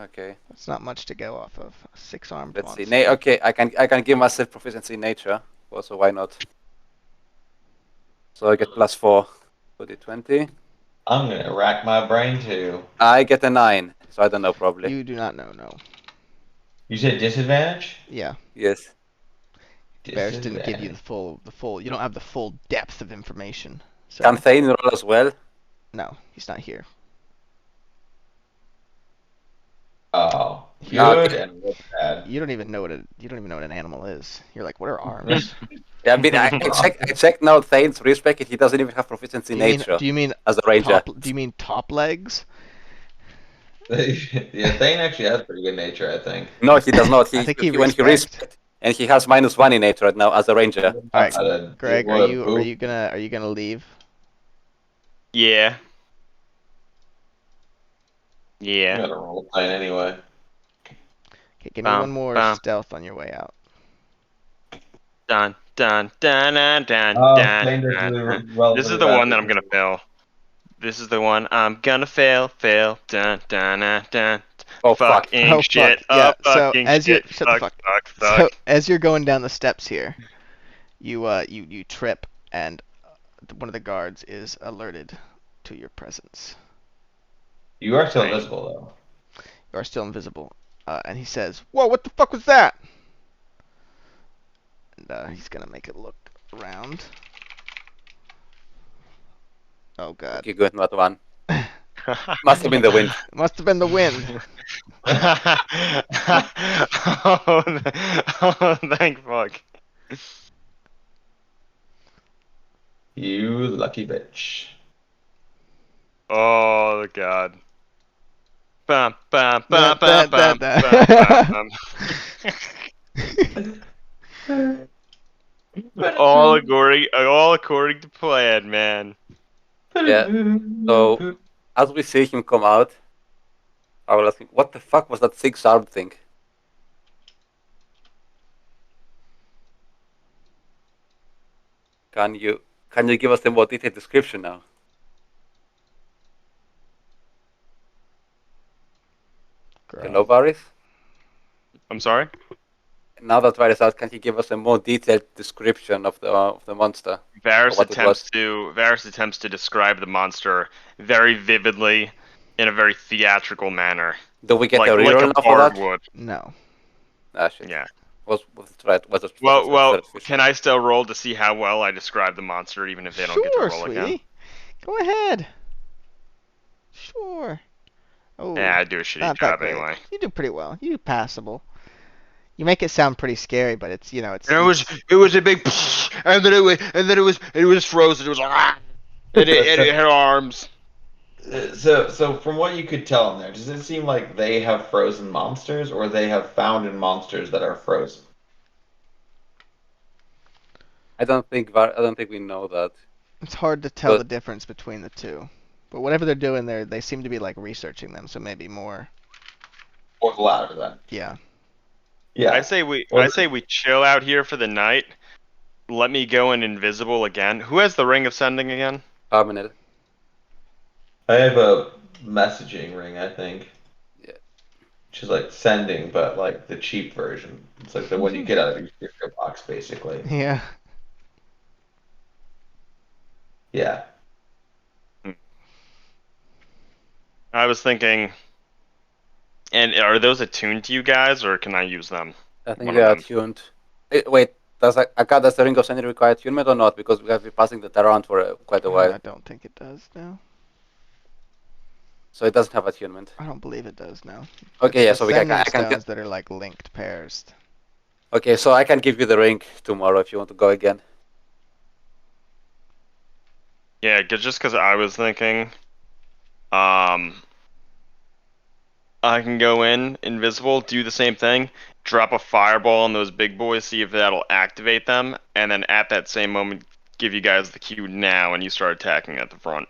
Okay, That's not much to go off of. A 6-armed let's monster. see. Okay, I can give myself proficiency in nature. Also, why not? So I get +4 to the 20. I'm gonna rack my brain too. I get a 9, so I don't know probably. You do not know, no. You said disadvantage? Yeah, Yes. Varus didn't give you Disadvantage. the full. You don't have the full depth of information. So Can Thane roll as well? no, he's not here. Oh, Yeah. good and real bad. You don't even know what an animal is. You're like, what are arms? Yeah, I mean, I checked now Thane's respec, and he doesn't even have proficiency in nature Do you mean as a ranger. top legs? Yeah, Thane actually has pretty good nature, I think. No, he does not. I think he when he respect. respect, and he has -1 in nature right now as a ranger. All right, Greg, What are a you poop. gonna leave? Yeah. I'm Yeah. gonna roll plane anyway. Okay, give me Bum, one more bum. stealth on your way out. Dun dun dun dun dun Oh, dun. Thane does dun, really, dun. well, This is really the bad. one that I'm gonna fail. This is the one I'm gonna fail. Dun dun dun dun. Oh fuck! Fucking Oh, shit. fuck. Yeah, Oh so fucking as you're- shit. shut the Fuck, fuck. fuck. So as you're going down the steps here, you trip, and one of the guards is alerted to your presence. You are still Right. invisible though. You are still invisible, and he says, "Whoa, what the fuck was that?" And he's gonna make it look around. Oh god, Okay, good, not one. Must have been the wind. must have been the wind. Oh, thank fuck. You lucky bitch. Oh god. Bum, bum, Da, bum, da, bum, da, bum, da. bum, bum. All according to plan, man. Yeah. So as we see him come out, I will ask him, "What the fuck was that 6-armed thing?" Can you give us a more detailed description now? Hello, Varys. I'm sorry? Now that Varys out, can he give us a more detailed description of the monster? Varys what it was. attempts to describe the monster very vividly in a very theatrical manner. Do we get Like a a reroll now for bard that? would. No. Ah shit. Yeah. Was right? Was it? Well, can I still roll to see how well I describe the monster, even if they don't get to Sure, roll sweetie. again? Go ahead. Sure. Oh, Yeah, I do a shitty not that job great. anyway. You do pretty well. You do passable. You make it sound pretty scary, but it's it's. And it was a big, and then it was frozen. It was like, ah! It had arms. So from what you could tell in there, does it seem like they have frozen monsters or they have found in monsters that are frozen? I don't think we know that. It's hard to tell But- the difference between the two. But whatever they're doing there, they seem to be like researching them, so maybe more. Or the latter then? Yeah. Yeah. I say we chill out here for the night. Let me go in invisible again. Who has the ring of sending again? Harminid. I have a messaging ring, I think. Yeah. Which is like sending, but like the cheap version. It's like the one you get out of your gift box, basically. Yeah. Yeah. I was thinking And are those attuned to you guys, or can I use them? I think One they of are them. tuned. Wait, does the Ring of Sanity require attunement or not? Because we have been passing that around for quite a while. I don't think it does now. So it doesn't have attunement. I don't believe it does now. Okay, yeah, It's so the I sending can stones get. that are like linked pairs. Okay, so I can give you the ring tomorrow if you want to go again. Yeah, just because I was thinking, I can go in invisible, do the same thing, drop a fireball on those big boys, see if that'll activate them, and then at that same moment, give you guys the cue now, and you start attacking at the front.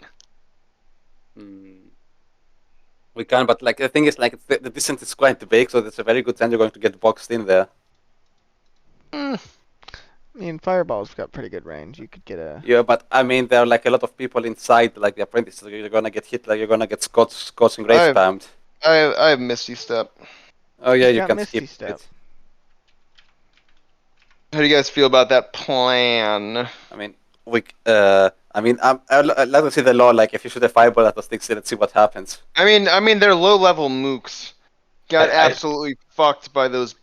We can, but like the thing is, like the distance is quite big, so there's a very good chance you're going to get boxed in there. I mean, fireball's got pretty good range. You could get a. Yeah, but I mean, there are like a lot of people inside, like the apprentice. So you're gonna get hit, like you're gonna get scorching ray I've- spammed. I have Misty Step. Oh yeah, He's you got can Misty skip Step. it. How do you guys feel about that plan? I mean, I'd like to see the law. Like, if you shoot a fireball at those things, let's see what happens. I mean, they're low-level mooks. Got I- absolutely fucked by those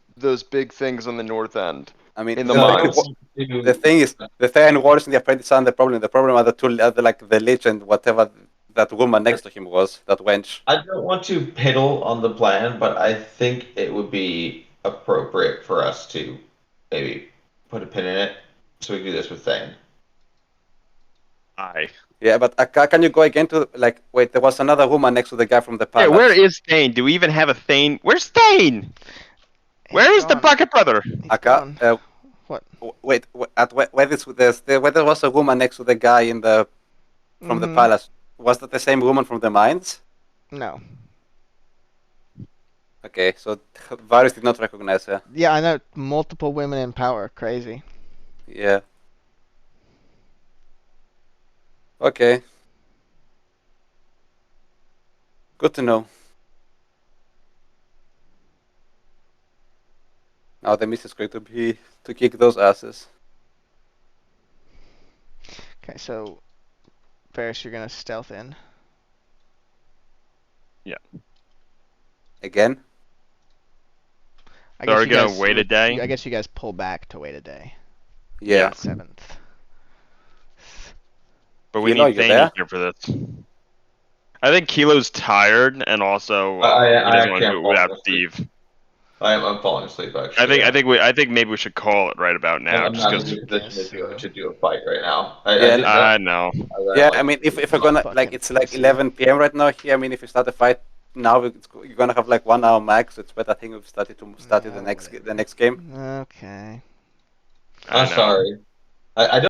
big things on the north end. I mean, In the the, mines. the thing is, the Therian Warriors and the apprentice aren't the problem. The problem are the two, like the lich and whatever that woman next to him was, that wench. I don't want to piddle on the plan, but I think it would be appropriate for us to maybe put a pin in it. So we do this with Thane. Aye. Yeah, but can you go again to like? Wait, there was another woman next to the guy from the Hey, palace. where is Thane? Do we even have a Thane? Where's Thane? Where is the gone. bucket brother? He's Aka, gone. What? Wait, where there was a woman next to the guy in the from the Mhm. palace. Was that the same woman from the mines? No. Okay, so Varys did not recognize her. Yeah, I know. Multiple women in power. Crazy. Yeah. Okay. Good to know. Now the miss is going to be to kick those asses. Okay, so Varys, you're gonna stealth in. Again? I So are we you gonna guys wait a day? I guess you guys pull back to wait a day. Yeah. 7th. But we Kilo, need you Thane there? here for this. I think Kilo's tired, and also I he doesn't want actually to am do it without falling asleep. Steve. I'm falling asleep actually. I think maybe we should call it right about now, I'm just not in because. a position Guess, to do a fight right now. Yeah, I know. Yeah, I mean, if we're gonna, like, Fucking it's like pussy. 11 p.m. right now here. I mean, if we start a fight now, you're gonna have like 1 hour max. It's better. I think we've started Yeah, the next game. Okay. I I'm know. sorry. I don't